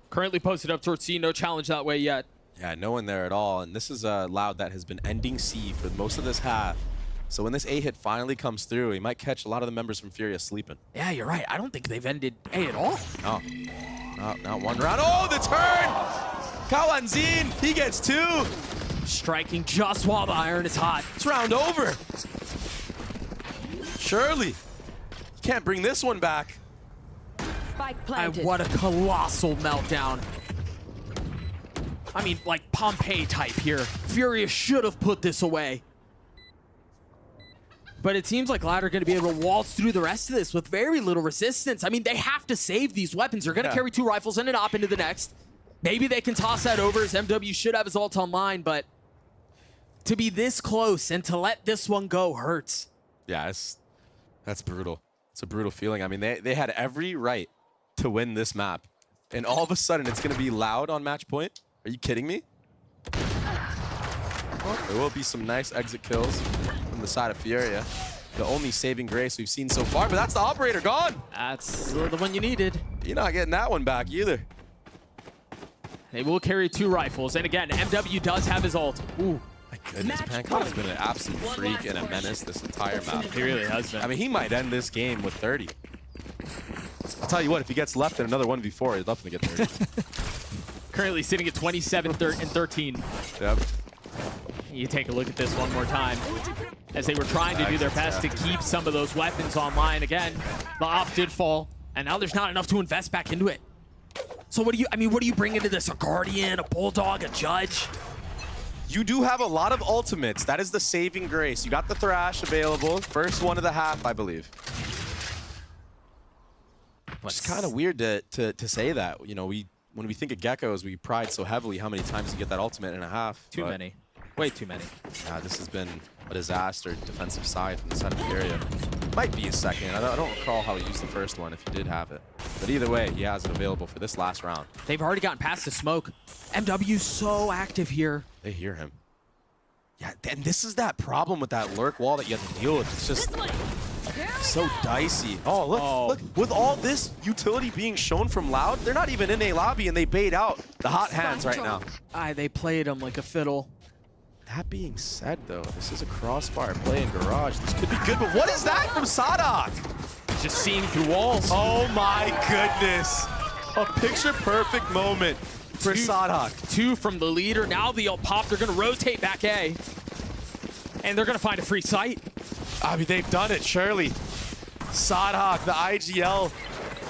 Currently posted up towards C, no challenge that way yet. Yeah, no one there at all. And this is Loud that has been ending C for most of this half. So when this A hit finally comes through, he might catch a lot of the members from Furia sleeping. Yeah, you're right. I don't think they've ended A at all. No, not one round. Oh, the turn! Kawanzin, he gets two. Striking just while the iron is hot. It's round over. Surely, you can't bring this one back. Spike And planted. what a colossal meltdown. I mean, like Pompeii type here. Furia should have put this away. But it seems like Loud are going to be able to waltz through the rest of this with very little resistance. I mean, they have to save these weapons. They're going to carry two rifles and an op into the next. Maybe they can toss that over as MW should have his ult online, but to be this close and to let this one go hurts. Yeah, that's brutal. It's a brutal feeling. I mean, they had every right to win this map. And all of a sudden, it's going to be Loud on match point? Are you kidding me? Well, there will be some nice exit kills from the side of Furia. The only saving grace we've seen so far, but that's the operator gone. That's the one you needed. You're not getting that one back either. They will carry two rifles. And again, MW does have his ult. Ooh. My goodness, Pancata's been an absolute freak and a menace this entire map. He really has been. I mean, he might end this game with 30. I'll tell you what, if he gets left in another 1v4, he'd definitely get 30. Currently sitting at 27 and 13. Yep. You take a look at this one more time. As they were trying to do their best to keep some of those weapons online. Again, the op did fall, and now there's not enough to invest back into it. So what do you bring into this? A Guardian, a Bulldog, a Judge? You do have a lot of ultimates. That is the saving grace. You got the Thrash available. First one of the half, I believe. It's kind of weird to say that. You know, when we think of Geckos, we pride so heavily how many times you get that ultimate in a half. Too many. Way too many. Yeah, this has been a disaster defensive side from the side of Furia. Might be a second. I don't recall how he used the first one if he did have it. But either way, he has it available for this last round. They've already gotten past the smoke. MW's so active here. They hear him. Yeah, and this is that problem with that lurk wall that you have to deal with. It's just so dicey. Oh, look. With all this utility being shown from Loud, they're not even in a lobby and they bait out the hot hands right now. They played him like a fiddle. That being said, though, this is a crossfire play in Garage. This could be good, but what is that from Sadak? Just seeing through walls. Oh my goodness. A picture-perfect moment for Sadak. Two from the leader. Now the ult pop. They're going to rotate back A. And they're going to find a free site. I mean, they've done it, surely. Sadak, the IGL,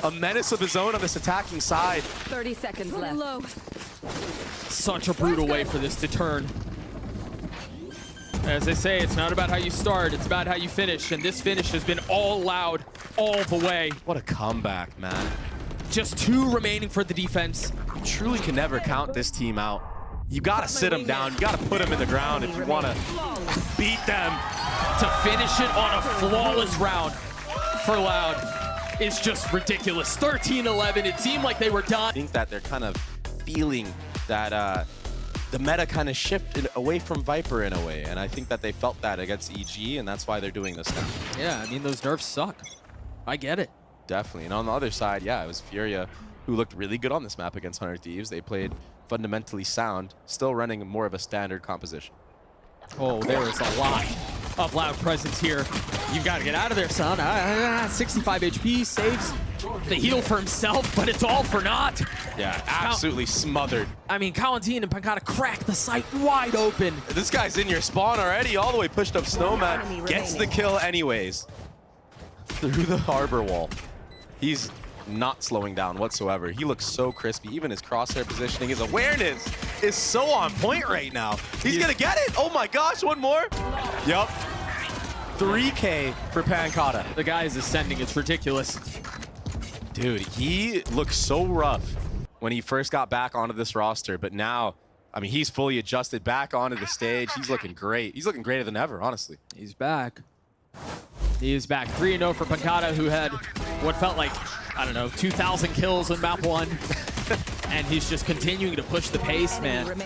a menace of his own on this attacking side. 30 seconds left. Low. Such a brutal way for this to turn. As they say, it's not about how you start, it's about how you finish. And this finish has been all Loud all the way. What a comeback, man. Just 2 remaining for the defense. You truly can never count this team out. You gotta sit them down. You gotta put them in the ground if you wanna beat them. To finish it on a flawless round for Loud is just ridiculous. 13-11, it seemed like they were done. I think that they're kind of feeling that the meta kind of shifted away from Viper in a way, and I think that they felt that against EG, and that's why they're doing this now. Yeah, I mean, those nerfs suck. I get it. Definitely. And on the other side, yeah, it was Furia who looked really good on this map against 100 Thieves. They played fundamentally sound, still running more of a standard composition. Oh, there is a lot of Loud presence here. You've got to get out of there, son. 65 HP, saves the heal for himself, but it's all for naught. Yeah, absolutely smothered. I mean, Kalantine and Pancata cracked the site wide open. This guy's in your spawn already, all the way pushed up Snowman. Gets the kill anyways. Through the harbor wall. He's not slowing down whatsoever. He looks so crispy. Even his crosshair positioning, his awareness is so on point right now. He's gonna get it. Oh my gosh, one more. Yup. 3K for Pancata. The guy is ascending. It's ridiculous. Dude, he looked so rough when he first got back onto this roster, but now, I mean, he's fully adjusted back onto the stage. He's looking great. He's looking greater than ever, honestly. He's back. He is back. 3-0 for Pancata, who had what felt like, I don't know, 2,000 kills in map 1. And he's just continuing to push the pace, man.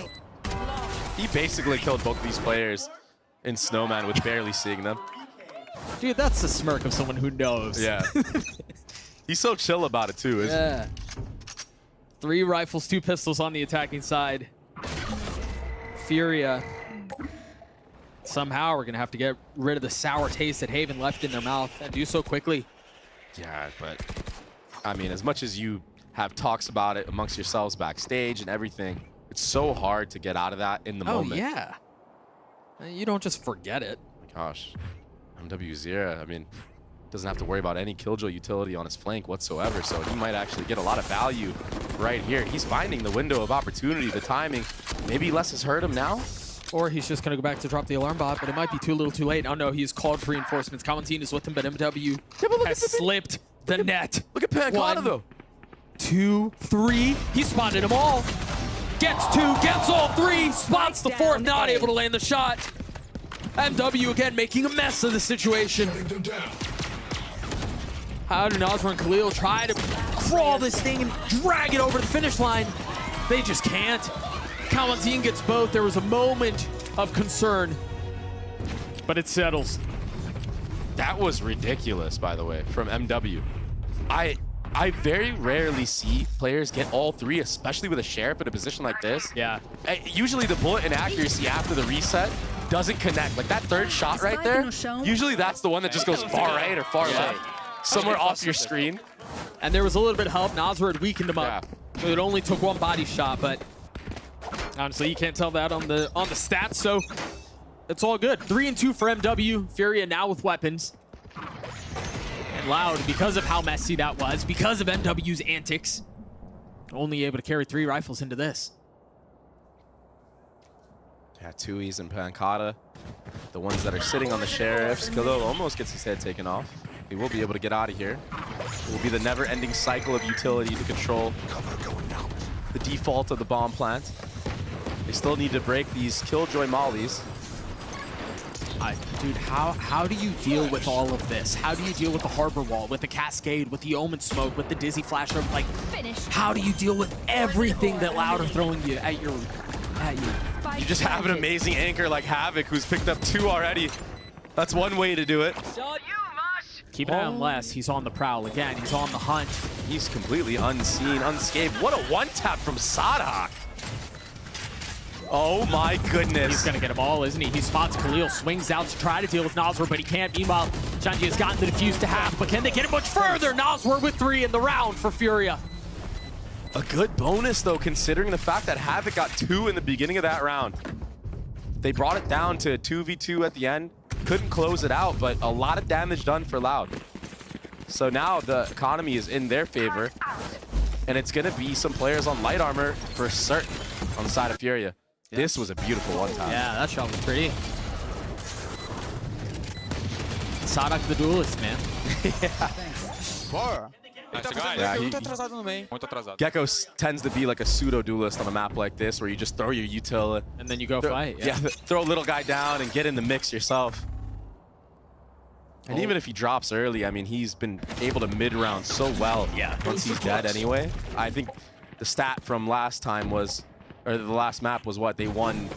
He basically killed both of these players in Snowman with barely seeing them. Dude, that's the smirk of someone who knows. Yeah. He's so chill about it too, isn't he? 3 rifles, 2 pistols on the attacking side. Furia. Somehow we're going to have to get rid of the sour taste that Haven left in their mouth and do so quickly. Yeah, but I mean, as much as you have talks about it amongst yourselves backstage and everything, it's so hard to get out of that in the moment. Oh, yeah. You don't just forget it. Gosh, MW Zira, I mean, doesn't have to worry about any killjoy utility on his flank whatsoever, so he might actually get a lot of value right here. He's finding the window of opportunity, the timing. Maybe Les has heard him now? Or he's just going to go back to drop the alarm bot, but it might be too little too late. Oh no, he's called for reinforcements. Kalantine is with him, but MW has slipped the net. Look at Pancata though. 2, 3. He spotted them all. Gets 2, gets all 3, spots the 4th, not able to land the shot. MW again making a mess of the situation. How do Nazar and Khalil try to crawl this thing and drag it over the finish line? They just can't. Kalantine gets both. There was a moment of concern, but it settles. That was ridiculous, by the way, from MW. I very rarely see players get all 3, especially with a sheriff in a position like this. Yeah. Usually the bullet inaccuracy after the reset doesn't connect. Like that 3rd shot right there, usually that's the one that just goes far right or far left, somewhere off your screen. And there was a little bit of help. Nazar had weakened him up. It only took 1 body shot, but honestly, you can't tell that on the stats, so it's all good. 3 and 2 for MW. Furia now with weapons. And Loud, because of how messy that was, because of MW's antics, only able to carry 3 rifles into this. Yeah, 2Es and Pancata, the ones that are sitting on the sheriffs. Khalil almost gets his head taken off. He will be able to get out of here. It will be the never-ending cycle of utility to control the default of the bomb plant. They still need to break these killjoy mollies. Dude, how do you deal with all of this? How do you deal with the harbor wall, with the cascade, with the omen smoke, with the dizzy flash? Like, how do you deal with everything that Loud are throwing you at you? You just have an amazing anchor like Havoc, who's picked up 2 already. That's one way to do it. Keep an eye on Les. He's on the prowl again. He's on the hunt. He's completely unseen, unscathed. What a one-tap from Sadhak. Oh my goodness. He's gonna get them all, isn't he? He spots Khalil, swings out to try to deal with Nazar, but he can't. Meanwhile, Shanji has gotten the defuse to half, but can they get it much further? Nazar with 3 in the round for Furia. A good bonus, though, considering the fact that Havoc got 2 in the beginning of that round. They brought it down to 2v2 at the end. Couldn't close it out, but a lot of damage done for Loud. So now the economy is in their favor, and it's going to be some players on light armor for certain on the side of Furia. This was a beautiful one-time. Yeah, that shot was pretty. Sadak the duelist, man. Bora. Yeah, Muito atrasado no main. Muito atrasado. Gecko tends to be like a pseudo duelist on a map like this, where you just throw your util, And then you go fight. yeah, throw a little guy down and get in the mix yourself. And even if he drops early, I mean, he's been able to mid-round so well. Yeah. Once he's dead anyway. I think the stat from last time was, or the last map was what? They won,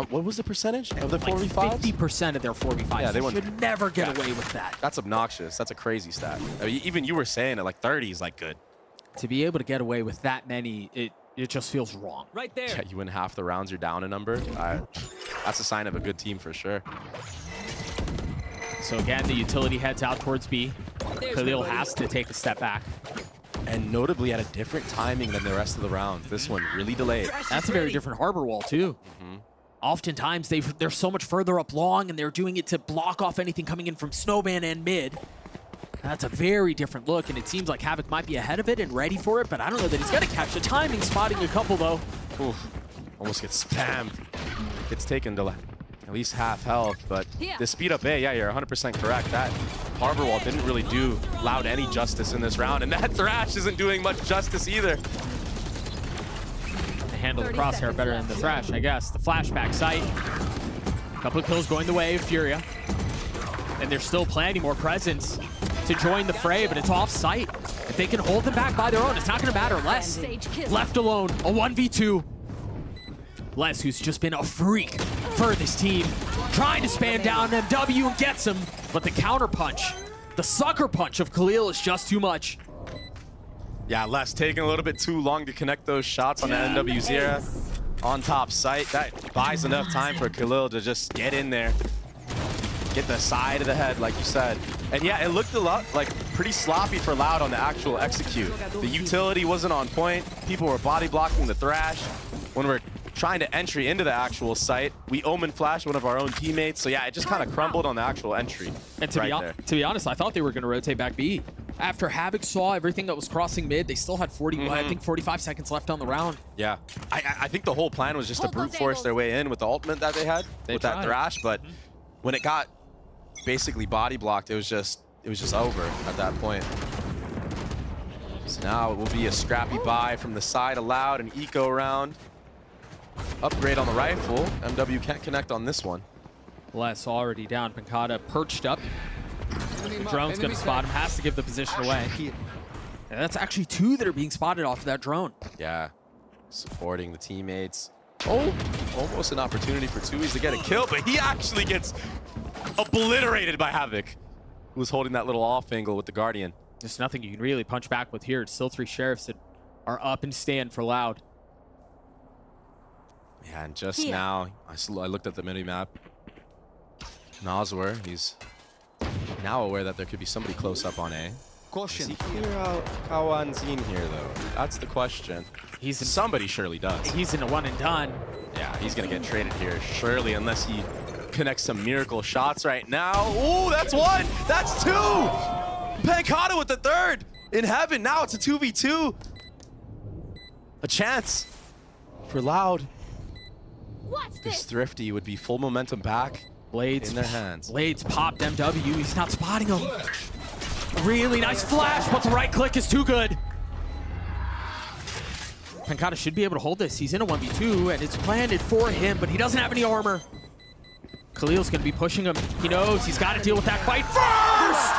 what was the percentage of the 4v5s? 50% of their 4v5s. Yeah, they You won. should never get away with that. That's obnoxious. That's a crazy stat. I mean, even you were saying it, like 30 is like good. To be able to get away with that many, it just feels wrong. Right there. Yeah, you win half the rounds, you're down a number. That's a sign of a good team for sure. So again, the utility heads out towards B. Khalil has to take a step back. And notably at a different timing than the rest of the rounds. This one really delayed. That's a very different harbor wall too. Oftentimes they're so much further up long, and they're doing it to block off anything coming in from Snowman and mid. That's a very different look, and it seems like Havoc might be ahead of it and ready for it, but I don't know that he's gonna catch the timing, spotting a couple though. Oof. Almost gets spammed. Gets taken to at least half health, but the speed up A, yeah, you're 100% correct. That harbor wall didn't really do Loud any justice in this round, and that Thrash isn't doing much justice either. They handle the crosshair better than the Thrash, I guess. The flashback sight. A couple of kills going the way of Furia. And there's still plenty more presence to join the fray, but it's off site. If they can hold them back by their own, it's not going to matter. Les, left alone, a 1v2. Les, who's just been a freak for this team, trying to spam down MW and gets him, but the counter punch, the sucker punch of Khalil is just too much. Yeah, Les taking a little bit too long to connect those shots on the NW Zera on top site. That buys enough time for Khalil to just get in there, get the side of the head, like you said. And yeah, it looked a lot like pretty sloppy for Loud on the actual execute. The utility wasn't on point. People were body blocking the Thrash. When we're trying to entry into the actual site, we omen flash one of our own teammates. So yeah, it just kind of crumbled on the actual entry. And to be honest, I thought they were going to rotate back B. After Havoc saw everything that was crossing mid, they still had 45 seconds left on the round. Yeah, I think the whole plan was just to brute force their way in with the ultimate that they had with that Thrash, but when it got basically body blocked, it was just over at that point. So now it will be a scrappy buy from the side, allowed an eco round. Upgrade on the rifle. MW can't connect on this one. Les already down. Pancata perched up. The drone's going to spot him. Has to give the position away. And that's actually two that are being spotted off of that drone. Yeah, supporting the teammates. Oh, almost an opportunity for Tui's to get a kill, but he actually gets obliterated by Havoc, who was holding that little off angle with the Guardian. There's nothing you can really punch back with here. It's still three sheriffs that are up and stand for Loud. Yeah, and just now, I looked at the mini-map. Nazwar, he's now aware that there could be somebody close up on A. Does he clear out Kawanzin here, though? That's the question. Somebody surely does. He's in a one and done. Yeah, he's going to get traded here, surely, unless he connects some miracle shots right now. Ooh, that's one! That's two! Pancata with the third! In heaven, now it's a 2v2. A chance for Loud. This Thrifty would be full momentum back. Blades in their hands. Blades popped MW. He's not spotting him. Really nice flash, but the right click is too good. Pancata should be able to hold this. He's in a 1v2, and it's planted for him, but he doesn't have any armor. Khalil's going to be pushing him. He knows he's got to deal with that fight first!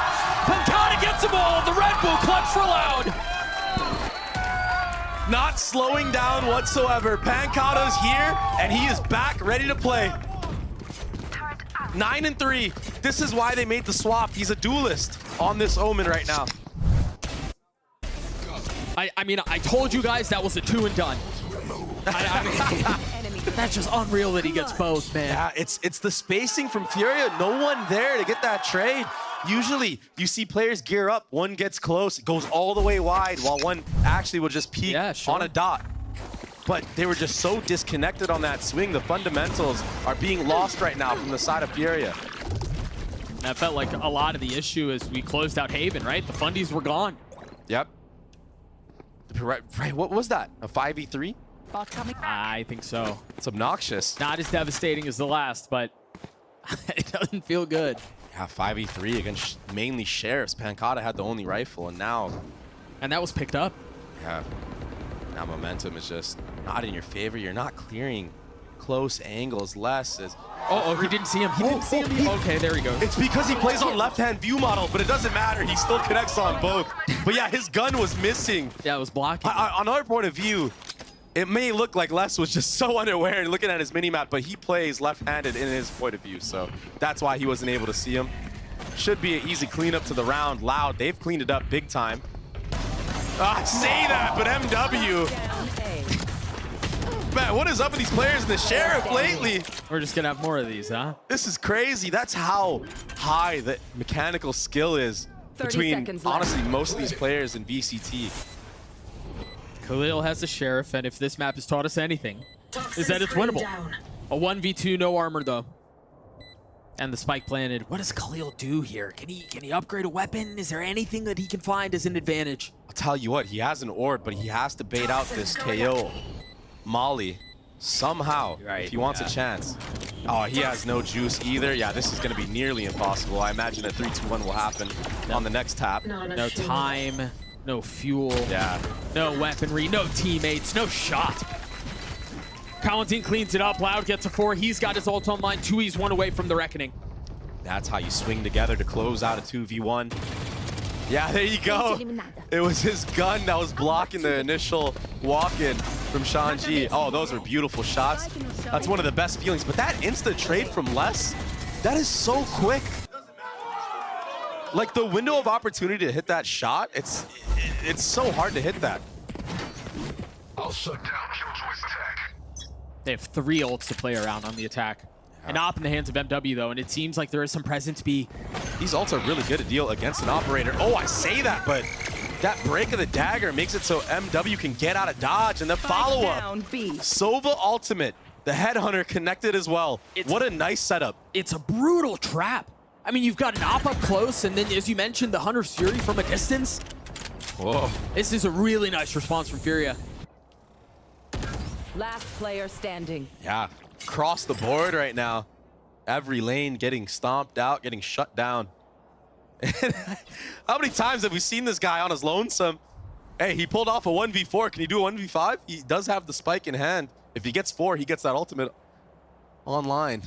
Pancata gets them all. The Red Bull clutch for Loud. Not slowing down whatsoever. Pancata's here, and he is back, ready to play. 9 and 3. This is why they made the swap. He's a duelist on this Omen right now. I mean, I told you guys that was a 2 and done. That's just unreal that he gets both, man. Yeah, it's the spacing from Furia. No one there to get that trade. Usually, you see players gear up, one gets close, goes all the way wide, while one actually will just peek on a dot. But they were just so disconnected on that swing. The fundamentals are being lost right now from the side of Furia. That felt like a lot of the issue as we closed out Haven, right? The fundies were gone. Yep. Right, what was that? A 5v3? I think so. It's obnoxious. Not as devastating as the last, but it doesn't feel good. Yeah, 5v3 against mainly sheriffs. Pancata had the only rifle, and now, And that was picked up. yeah, now momentum is just not in your favor. You're not clearing close angles. Less is. Oh, he didn't see him. He didn't see him. Okay, there he goes. It's because he plays on left-hand view model, but it doesn't matter. He still connects on both. But yeah, his gun was missing. Yeah, it was blocking. On our point of view, it may look like Les was just so unaware and looking at his mini-map, but he plays left-handed in his point of view, so that's why he wasn't able to see him. Should be an easy cleanup to the round. Loud, they've cleaned it up big time. I say that, but MW. Man, what is up with these players in the Sheriff lately? We're just gonna have more of these, huh? This is crazy. That's how high the mechanical skill is 30 between, seconds left. honestly, most of these players in VCT. Khalil has the Sheriff, and if this map has taught us anything, is that it's winnable. A 1v2, no armor though. And the spike planted. What does Khalil do here? Can he upgrade a weapon? Is there anything that he can find as an advantage? I'll tell you what, he has an orb, but he has to bait out this KO Molly somehow if he wants a chance. Oh, he has no juice either. Yeah, this is going to be nearly impossible. I imagine a 3-2-1 will happen on the next tap. No time, no fuel, Yeah. no weaponry, no teammates, no shot. Colantine cleans it up. Loud gets a 4. He's got his ult online. 2E's 1 away from the reckoning. That's how you swing together to close out a 2v1. Yeah, there you go. It was his gun that was blocking the initial walk-in from Shanji. Oh, those are beautiful shots. That's one of the best feelings. But that insta trade from Les, that is so quick. Like the window of opportunity to hit that shot, it's so hard to hit that. I'll shut down Killjoy's attack. They have 3 ults to play around on the attack. An op in the hands of MW though, and it seems like there is some presence B. These ults are really good to deal against an operator. Oh, I say that, but that break of the dagger makes it so MW can get out of dodge, and the follow-up. Sova ultimate, the headhunter connected as well. What a nice setup. It's a brutal trap. I mean, you've got an op up close, and then as you mentioned, the Hunter's Fury from a distance. Whoa. This is a really nice response from Furia. Last player standing. Yeah, across the board right now. Every lane getting stomped out, getting shut down. How many times have we seen this guy on his lonesome? Hey, he pulled off a 1v4. Can he do a 1v5? He does have the spike in hand. If he gets 4, he gets that ultimate online.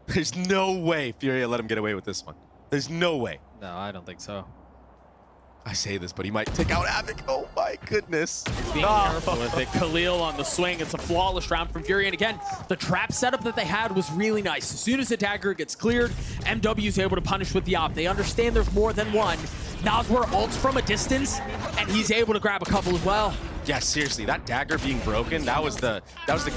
There's no way Furia let him get away with this one. There's no way. No, I don't think so. I say this, but he might take out Havoc. Oh my goodness. Being careful with it. Khalil on the swing. It's a flawless round from Fury. And again, the trap setup that they had was really nice. As soon as the dagger gets cleared, MW is able to punish with the op. They understand there's more than one. Nazwar ults from a distance, and he's able to grab a couple as well. Yeah, seriously, that dagger being broken, that was the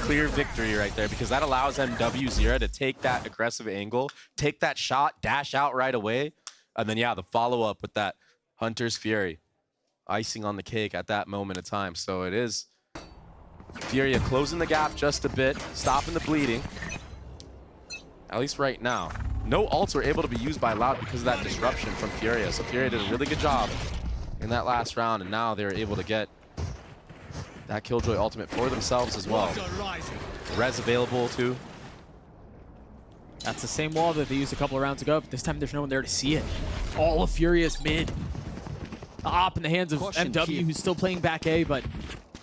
clear victory right there, because that allows MW0 to take that aggressive angle, take that shot, dash out right away, and then yeah, the follow-up with that Hunter's Fury. Icing on the cake at that moment in time. So it is Furia closing the gap just a bit, stopping the bleeding. At least right now. No ults were able to be used by Loud because of that disruption from Furia. So Furia did a really good job in that last round, and now they're able to get that Killjoy ultimate for themselves as well. Res available too. That's the same wall that they used a couple of rounds ago, but this time there's no one there to see it. All of Furia's mid. The op in the hands of MW, who's still playing back A, but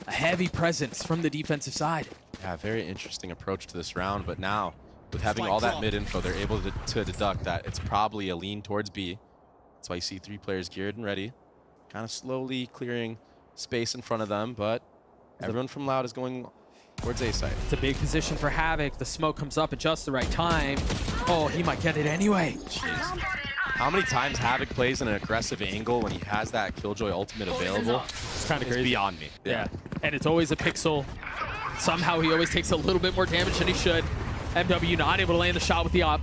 a heavy presence from the defensive side. Yeah, very interesting approach to this round, but now with having all that mid info, they're able to deduct that it's probably a lean towards B. That's why you see 3 players geared and ready, kind of slowly clearing space in front of them, but everyone from Loud is going towards A side. It's a big position for Havoc. The smoke comes up at just the right time. Oh, he might get it anyway. Jeez. How many times Havoc plays in an aggressive angle when he has that Killjoy ultimate available? It's kind of crazy. Beyond me. Yeah, and it's always a pixel. Somehow he always takes a little bit more damage than he should. MW not able to land the shot with the op.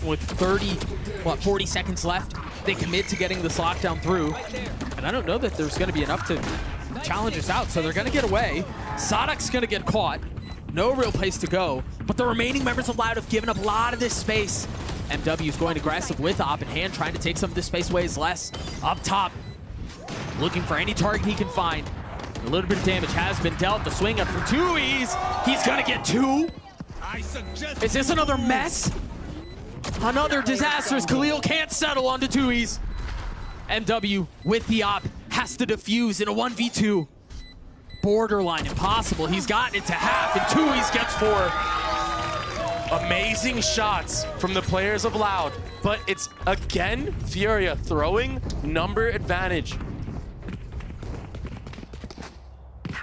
With 40 seconds left, they commit to getting this lockdown through. And I don't know that there's going to be enough to challenge us out, so they're going to get away. Sadok's going to get caught. No real place to go. But the remaining members of Loud have given up a lot of this space. MW is going aggressive with op in hand, trying to take some of this space away as less. Up top, looking for any target he can find. A little bit of damage has been dealt. The swing up for 2Es. He's going to get 2. Is this another mess? Another disaster as Khalil can't settle onto Tui's. MW with the op has to defuse in a 1v2. Borderline impossible. He's gotten it to half, and Tui's gets 4. Amazing shots from the players of Loud, but it's again Furia throwing number advantage.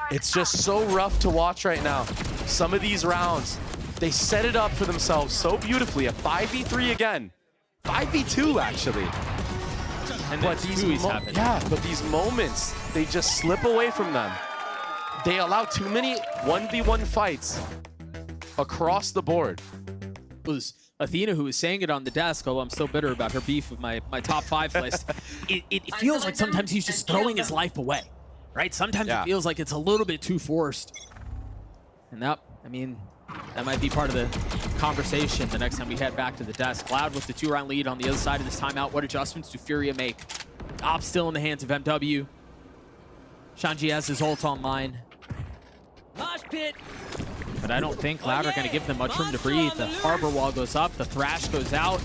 It's just so rough to watch right now. Some of these rounds, they set it up for themselves so beautifully. A 5v3 again. 5v2 actually. And But then these Tui's happen. yeah, but these moments, they just slip away from them. They allow too many 1v1 fights across the board. It was Athena who was saying it on the desk, although I'm still bitter about her beef with my top 5 list. It feels like sometimes he's just throwing his life away, right? Sometimes Yeah. it feels like it's a little bit too forced. And that, I mean, that might be part of the conversation the next time we head back to the desk. Loud with the 2-round lead on the other side of this timeout. What adjustments do Furia make? Op still in the hands of MW. Shanji has his ult online. Mosh pit. But I don't think Loud are going to give them much room to breathe. The harbor wall goes up, the thrash goes out.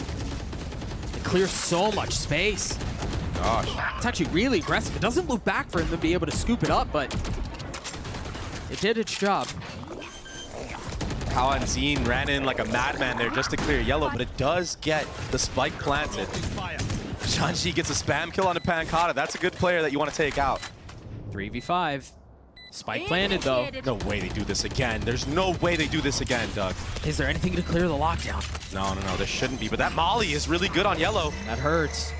It clears so much space. Gosh. It's actually really aggressive. It doesn't look back for him to be able to scoop it up, but it did its job. Kawa and Zine ran in like a madman there just to clear yellow, but it does get the spike planted. Shanji gets a spam kill on the Pancata. That's a good player that you want to take out. 3v5. Spike planted, though. No way they do this again. There's no way they do this again, Doug. Is there anything to clear the lockdown? No, there shouldn't be. But that Molly is really good on yellow. That hurts.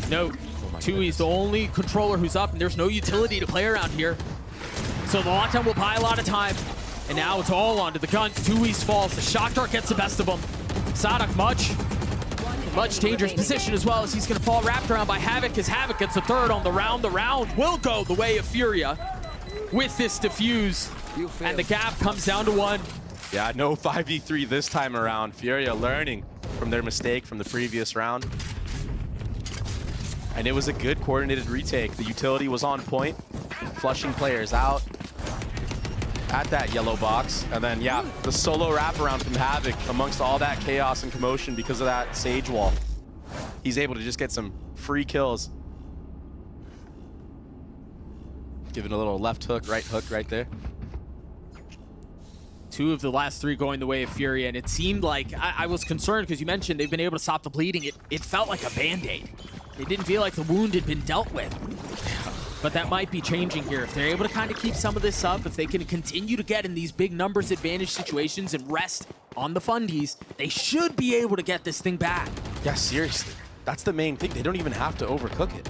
No, my Tui's the only controller who's up, and there's no utility to play around here. So the lockdown will buy a lot of time. And now it's all onto the guns. Tui's falls. The shock dart gets the best of him. Sadak much dangerous position as well, as he's going to fall wrapped around by Havoc, as Havoc gets a third on the round. The round will go the way of Furia with this defuse, and the gap comes down to 1. Yeah, no 5v3 this time around. Furia learning from their mistake from the previous round. And it was a good coordinated retake. The utility was on point, flushing players out at that yellow box. And then, yeah, the solo wraparound from Havoc amongst all that chaos and commotion because of that Sage wall. He's able to just get some free kills. Giving a little left hook, right hook right there. 2 of the last 3 going the way of Furia, and it seemed like, I was concerned because you mentioned they've been able to stop the bleeding. It felt like a Band-Aid. It didn't feel like the wound had been dealt with. But that might be changing here. If they're able to kind of keep some of this up, if they can continue to get in these big numbers advantage situations and rest on the fundies, they should be able to get this thing back. Yeah, seriously. That's the main thing. They don't even have to overcook it.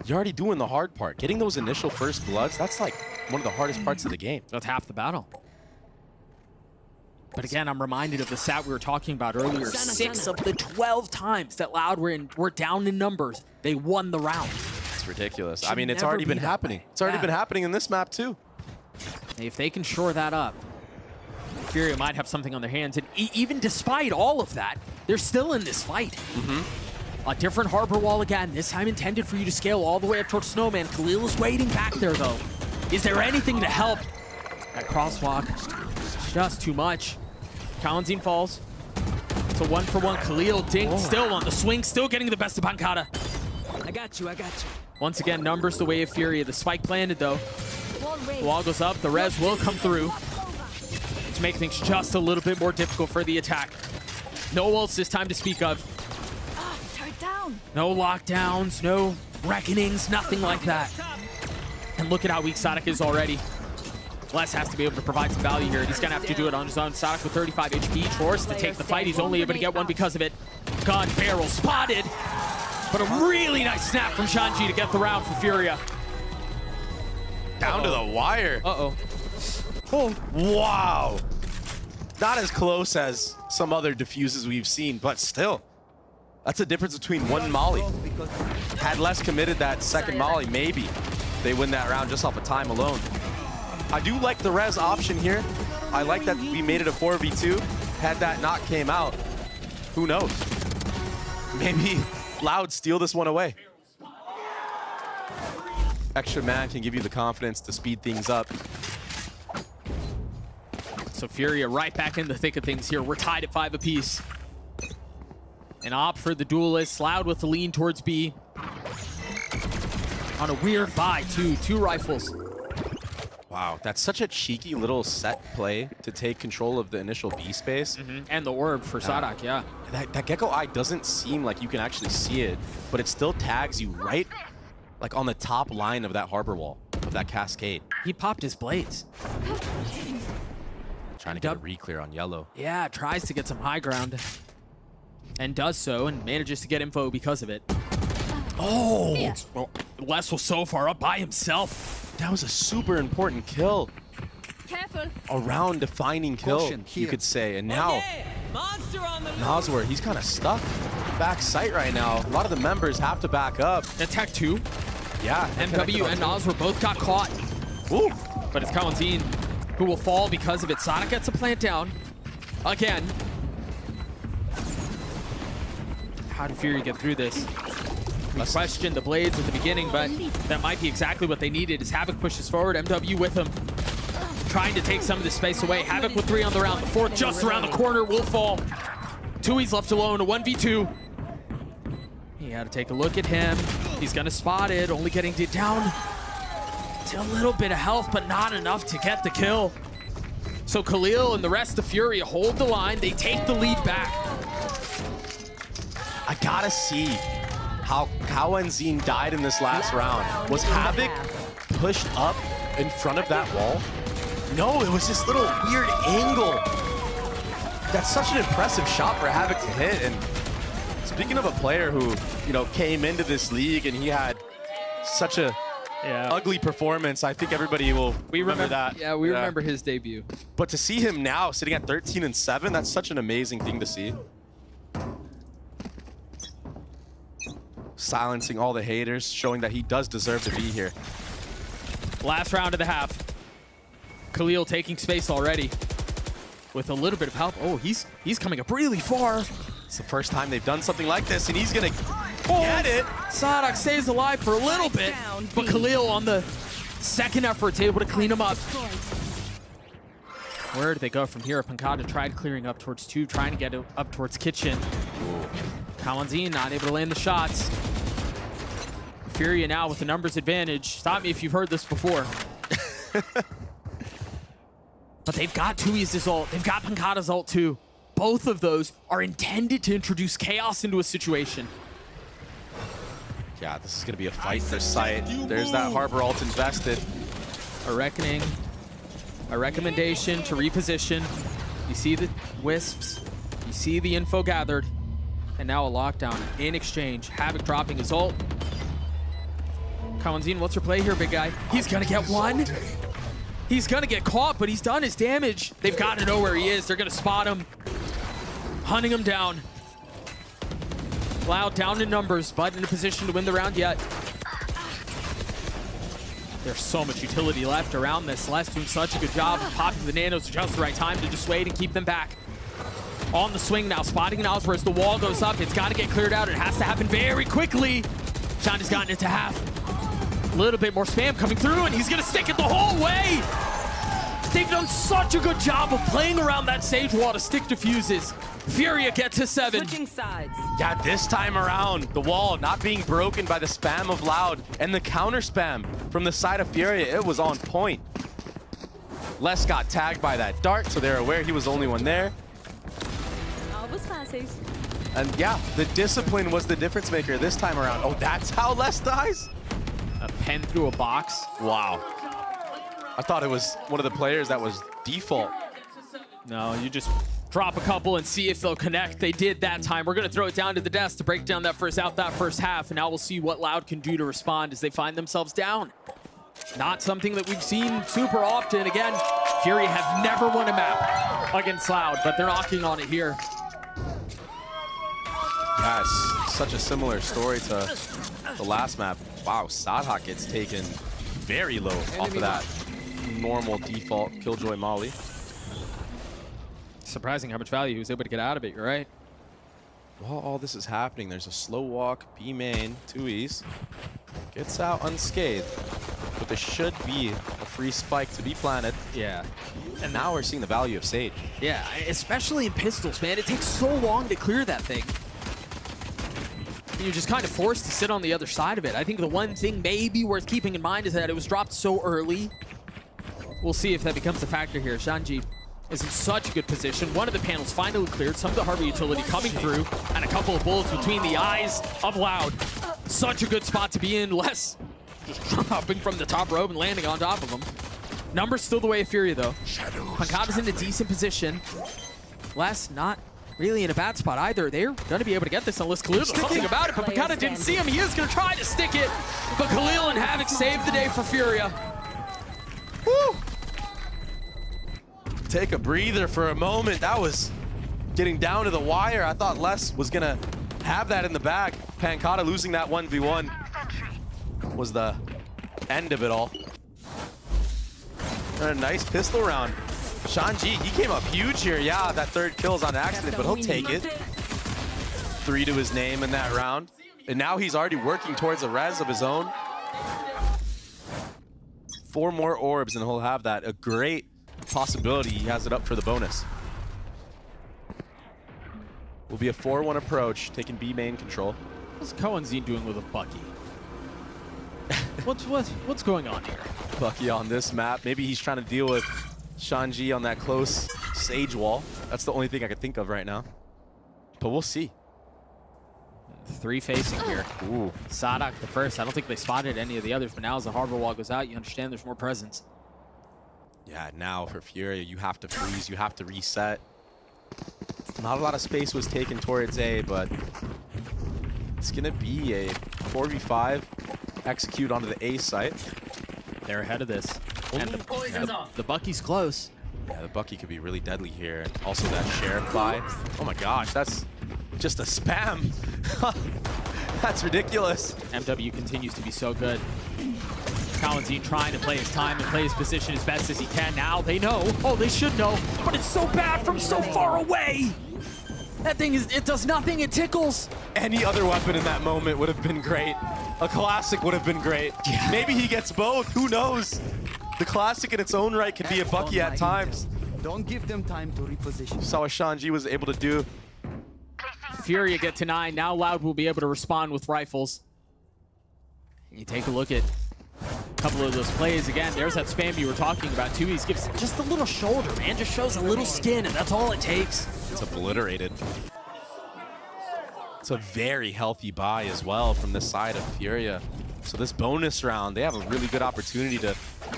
You're already doing the hard part. Getting those initial first bloods, that's like one of the hardest parts of the game. That's half the battle. But again, I'm reminded of the stat we were talking about earlier. 6 of the 12 times that Loud were down in numbers, they won the round. It's ridiculous. I Should mean, it's never already be been that happening. way. It's already Yeah. been happening in this map too. If they can shore that up, Furia might have something on their hands. And even despite all of that, they're still in this fight. A different harbor wall again, this time intended for you to scale all the way up towards Snowman. Khalil is waiting back there, though. Is there anything to help? That crosswalk, just too much. Kalanzine falls. It's a 1-for-1. Khalil dinged, still on the swing, still getting the best of Pancata. I got you. Once again, numbers the way of Furia. The spike planted, though. The wall goes up, the res will come through to make things just a little bit more difficult for the attack. No ults this time to speak of. Turret down. No lockdowns, no reckonings, nothing like that. And look at how weak Sadak is already. Les has to be able to provide some value here. He's going to have to do it on his own. Sadak with 35 HP, forced to take the fight. He's only able to get one because of it. Gun barrel spotted. But a really nice snap from Shanji to get the round for Furia. Down to the wire. Uh-oh. Oh, wow. Not as close as some other diffuses we've seen, but still. That's a difference between one Molly. Had Les committed that second Molly, maybe they win that round just off of time alone. I do like the res option here. I like that we made it a 4v2. Had that not came out, who knows? Maybe Loud steal this one away. Extra man can give you the confidence to speed things up. So Furia right back in the thick of things here. We're tied at 5 apiece. An op for the duelist. Loud with the lean towards B. On a weird buy, too. 2 rifles. Wow, that's such a cheeky little set play to take control of the initial B space. And the orb for Sadak, yeah. That Gecko Eye doesn't seem like you can actually see it, but it still tags you right like on the top line of that harbor wall, of that cascade. He popped his blades. Trying to get a re-clear on yellow. Yeah, tries to get some high ground. And does so, and manages to get info because of it. Oh! Yeah. Well, Les was so far up by himself. That was a super important kill. Careful. A round defining kill, Caution you here. could say. And now, Yeah, monster on the loose. Noswar, he's kind of stuck back sight right now. A lot of the members have to back up. Attack 2. Yeah. MW and Noswar both got caught. Ooh. But it's Kawanzin who will fall because of it. Sonic gets a plant down. Again. How did Fury get through this? We questioned the blades at the beginning, but that might be exactly what they needed as Havoc pushes forward. MW with him. Trying to take some of the space away. Havoc with 3 on the round. The 4th just around the corner will fall. Tui's left alone, a 1v2. You gotta take a look at him. He's gonna spot it, only getting it down to a little bit of health, but not enough to get the kill. So Khalil and the rest of Furia hold the line. They take the lead back. I gotta see how Kawanzin died in this last round. Was Havoc pushed up in front of that wall? No, it was this little weird angle. That's such an impressive shot for Havoc to hit. And speaking of a player who, you know, came into this league and he had such a ugly performance, I think everybody will remember that. Yeah, we remember his debut. But to see him now sitting at 13-7, that's such an amazing thing to see. Silencing all the haters, showing that he does deserve to be here. Last round of the half. Khalil taking space already with a little bit of help. Oh, he's coming up really far. It's the first time they've done something like this, and he's gonna get it. Sadak stays alive for a little bit, but Khalil on the second effort is able to clean him up. Where do they go from here? Pankata tried clearing up towards 2, trying to get it up towards kitchen. Kawanzin not able to land the shots. Furia now with the numbers advantage. Stop me if you've heard this before. But they've got Tui's ult. They've got Pankata's ult too. Both of those are intended to introduce chaos into a situation. Yeah, this is gonna be a fight for sight. There's that Harbor ult invested. A reckoning. A recommendation to reposition. You see the wisps. You see the info gathered. And now a lockdown in exchange. Havoc dropping his ult. Kawanzin, what's your play here, big guy? He's gonna get one. He's gonna get caught, but he's done his damage. They've got to know where he is. They're gonna spot him. Hunting him down. Loud down in numbers, but in a position to win the round yet. There's so much utility left around this. Les doing such a good job of popping the nanos at just the right time to dissuade and keep them back. On the swing now, spotting Noswar as the wall goes up. It's got to get cleared out. It has to happen very quickly. Sean has gotten it to half. A little bit more spam coming through, and he's going to stick it the whole way. They've done such a good job of playing around that sage wall to stick defuses. Furia gets to 7. Switching sides. Yeah, this time around, the wall not being broken by the spam of Loud and the counter spam from the side of Furia, it was on point. Les got tagged by that dart, so they're aware he was the only one there. Always fancy. And yeah, the discipline was the difference maker this time around. Oh, that's how Les dies? A pen through a box. Wow. I thought it was one of the players that was default. No, you just drop a couple and see if they'll connect. They did that time. We're going to throw it down to the desk to break down that first half, and now we'll see what Loud can do to respond as they find themselves down. Not something that we've seen super often. Again, Fury have never won a map against Loud, but they're knocking on it here. Yes, such a similar story to the last map. Wow, Sadak gets taken very low off of that normal default Killjoy Molly. Surprising how much value he was able to get out of it, you're right. While all this is happening, there's a slow walk, B main, 2Es. Gets out unscathed, but there should be a free spike to be planted. Yeah. And now we're seeing the value of Sage. Yeah, especially in pistols, man. It takes so long to clear that thing. you're just kind of forced to sit on the other side of it. I think the one thing maybe worth keeping in mind is that it was dropped so early. We'll see if that becomes a factor here. Shanji is in such a good position. One of the panels finally cleared. Some of the harbor utility coming through, and a couple of bullets between the eyes of Loud. Such a good spot to be in. Less just dropping from the top rope and landing on top of him. Numbers still the way of Furia, though. Pancada's in a decent position. Less not really in a bad spot either. They're going to be able to get this unless Khalil does something about it, but Pancada didn't see him. He is going to try to stick it, but Khalil and Havoc saved the day for Furia. Woo! Take a breather for a moment. That was getting down to the wire. I thought Les was going to have that in the bag. Pancada losing that 1v1 was the end of it all. And a nice pistol round. Shanji, he came up huge here. Yeah, that third kill's on accident, but he'll take it. 3 to his name in that round. And now he's already working towards a res of his own. 4 more orbs and he'll have that. A great possibility he has it up for the bonus. Will be a 4-1 approach, taking B main control. What's Cohen's doing with a Bucky? What's going on here? Bucky on this map. Maybe he's trying to deal with Shanji on that close Sage wall. That's the only thing I could think of right now. But we'll see. 3 facing here. Ooh. Sadak the first. I don't think they spotted any of the others, but now as the harbor wall goes out, you understand there's more presence. Yeah, now for Furia, you have to freeze, you have to reset. Not a lot of space was taken towards A, but it's gonna be a 4v5 execute onto the A site. They're ahead of this. And the Bucky's close. Yeah, the Bucky could be really deadly here. And also that Sheriff buy. Oh my gosh, that's just a spam. That's ridiculous. MW continues to be so good. Kalanzine trying to play his time and play his position as best as he can. Now they know. Oh, they should know. But it's so bad from so far away. That thing it does nothing. It tickles. Any other weapon in that moment would have been great. A classic would have been great. Yeah. Maybe he gets both. Who knows? The classic in its own right can be a Bucky at times. Don't give them time to reposition. Saw what Shanji was able to do. Furia get to 9. Now Loud will be able to respond with rifles. And you take a look at a couple of those plays. Again, there's that spam you were talking about. Tui's gives just a little shoulder, man. Just shows a little skin, and that's all it takes. It's obliterated. It's a very healthy buy as well from this side of Furia. So this bonus round, they have a really good opportunity to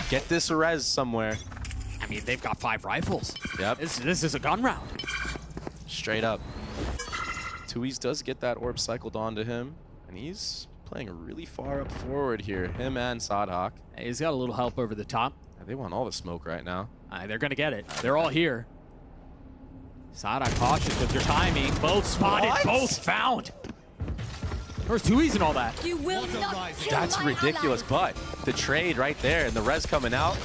get this res somewhere. I mean, they've got 5 rifles. Yep. This is a gun round. Straight up. Tui's does get that orb cycled onto him, and he's playing really far up forward here. Him and Sadhak. Hey, he's got a little help over the top. They want all the smoke right now. They're going to get it. They're all here. Sadak cautious with their timing. Both spotted, What? both found. Where's Tui's and all that? You will not kill That's my ridiculous, ally. but the trade right there and the res coming out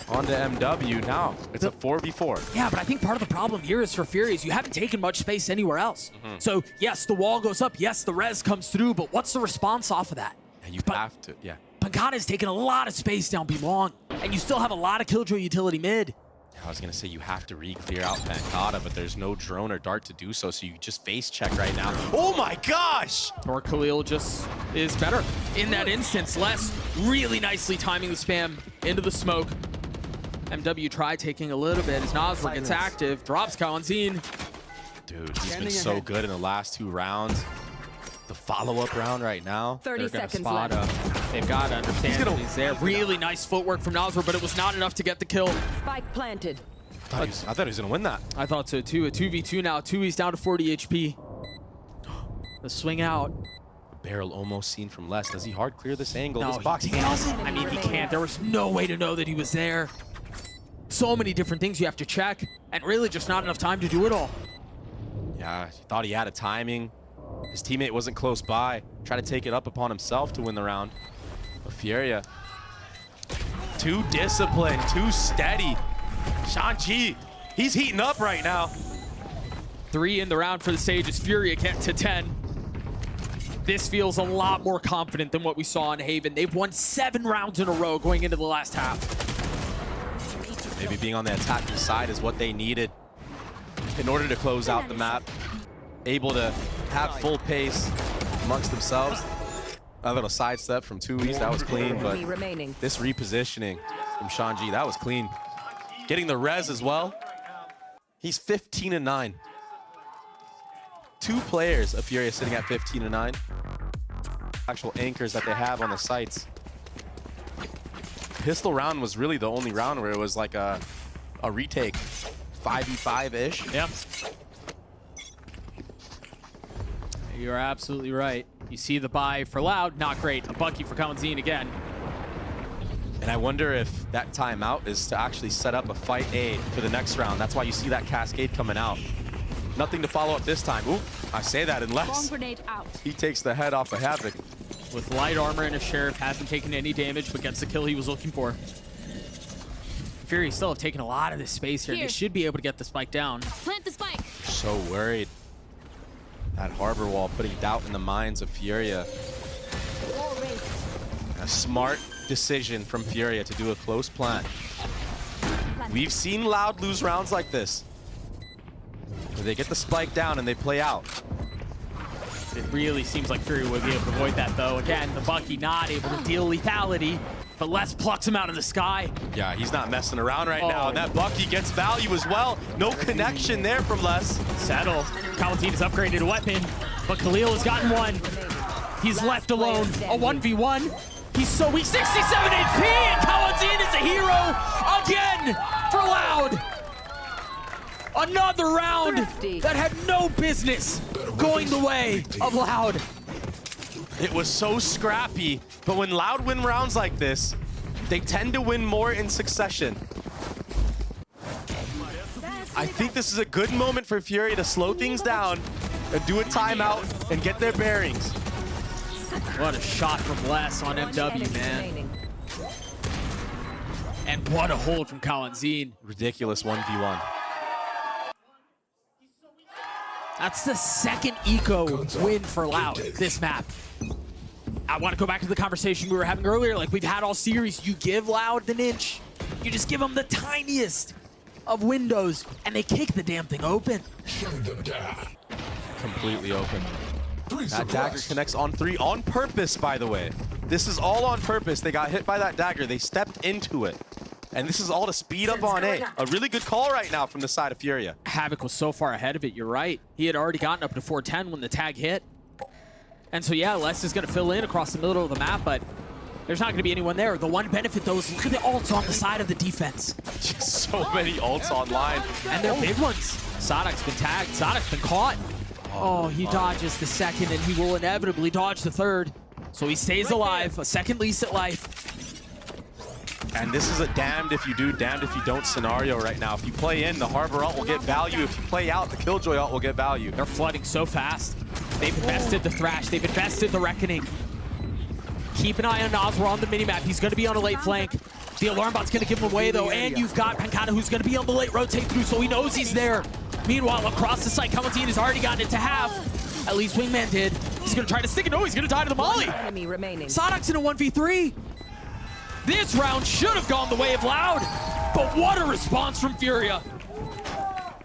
onto MW. Now it's a 4v4. Yeah, but I think part of the problem here is for Fury is you haven't taken much space anywhere else. So, yes, the wall goes up. Yes, the res comes through, but what's the response off of that? And you have to, yeah. Pancada's taken a lot of space down B long, and you still have a lot of Killjoy utility mid. I was going to say you have to re-clear out Pancada, but there's no drone or dart to do so, so you just face check right now. Oh my gosh! Or Khalil just is better in that instance. Les really nicely timing the spam into the smoke. MW tried taking a little bit as Nasr gets active, drops Kalanzine. Dude, he's been so good in the last 2 rounds. The follow-up round right now. 30 They're gonna seconds spot left. him. They've got to understand that he's there. Really nice footwork from Nasr, but it was not enough to get the kill. Spike planted. I thought he was going to win that. I thought so too. A 2v2 now. Tui's down to 40 HP. The swing out. Barrel almost seen from Les. Does he hard clear this angle? No, This box he doesn't. I mean, he can't. There was no way to know that he was there. So many different things you have to check, and really just not enough time to do it all. Yeah, he thought he had a timing. His teammate wasn't close by. Tried to take it up upon himself to win the round. But Furia, too disciplined, too steady. Shanji, he's heating up right now. 3 in the round for the Sage as Furia get to 10. This feels a lot more confident than what we saw in Haven. They've won 7 rounds in a row going into the last half. Maybe being on the attacking side is what they needed in order to close out the map. Able to have full pace, amongst themselves. A little sidestep from Tui's, that was clean, but Enemy remaining. this repositioning from Shanji, that was clean. Getting the res as well. He's 15-9. 2 players of Furia sitting at 15-9. Actual anchors that they have on the sites. Pistol round was really the only round where it was like a retake, 5v5-ish. Yep. You're absolutely right. You see the buy for Loud, not great. A Bucky for Kalanzine again. And I wonder if that timeout is to actually set up a fight A for the next round. That's why you see that cascade coming out. Nothing to follow up this time. Ooh, I say that Bomb unless grenade out. he takes the head off of Havoc. With light armor and a Sheriff, hasn't taken any damage, but gets the kill he was looking for. Fury still have taken a lot of this space here. Here. They should be able to get the spike down. Plant the spike. So worried. That harbor wall putting doubt in the minds of Furia. Wall raised. A smart decision from Furia to do a close plant. We've seen Loud lose rounds like this, where they get the spike down and they play out. It really seems like Fury would be able to avoid that, though. Again, the Bucky not able to deal lethality, but Les plucks him out of the sky. Yeah, he's not messing around right now, and that Bucky gets value as well. No connection there from Les. Settle. Kalanzine has upgraded a weapon, but Khalil has gotten one. He's left alone. A 1v1. He's so weak. 67 HP, and Kalanzine is a hero again for Loud. Another round that had no business going the way of Loud. It was so scrappy, but when Loud win rounds like this, they tend to win more in succession. I think this is a good moment for Fury to slow things down and do a timeout and get their bearings. What a shot from Les on MW, man. Remaining. And what a hold from Kalanzine. Ridiculous 1v1. That's the second eco win for Loud this map. I want to go back to the conversation we were having earlier. Like we've had all series, you give Loud an inch, you just give them the tiniest of windows, and they kick the damn thing open. Shut them down. Completely open. That Suppressed. dagger connects on 3 on purpose, by the way. This is all on purpose. They got hit by that dagger. They stepped into it. And this is all to speed up on A. A really good call right now from the side of Furia. Havoc was so far ahead of it, you're right. He had already gotten up to 410 when the tag hit. And so yeah, Les is going to fill in across the middle of the map, but there's not going to be anyone there. The one benefit though is look at the ults on the side of the defense. Just so many ults online. And they're big ones. Sadok's been tagged, Sadok's been caught. Oh, he dodges the second and he will inevitably dodge the third. So he stays alive, a second lease at life. And this is a damned if you do, damned if you don't scenario right now. If you play in, the Harbor ult will get value. If you play out, the Killjoy ult will get value. They're flooding so fast. They've invested the Thrash, they've invested the Reckoning. Keep an eye on Noswer on the minimap. He's going to be on a late flank. The alarm bot's going to give him away though, and you've got Pancata who's going to be on the late rotate through, so he knows he's there. Meanwhile, across the site, Kalanzine has already gotten it to half. At least Wingman did. He's going to try to stick it. No, he's going to die to the molly. Enemy remaining. Sadok's in a 1v3. This round should have gone the way of Loud, but what a response from Furia.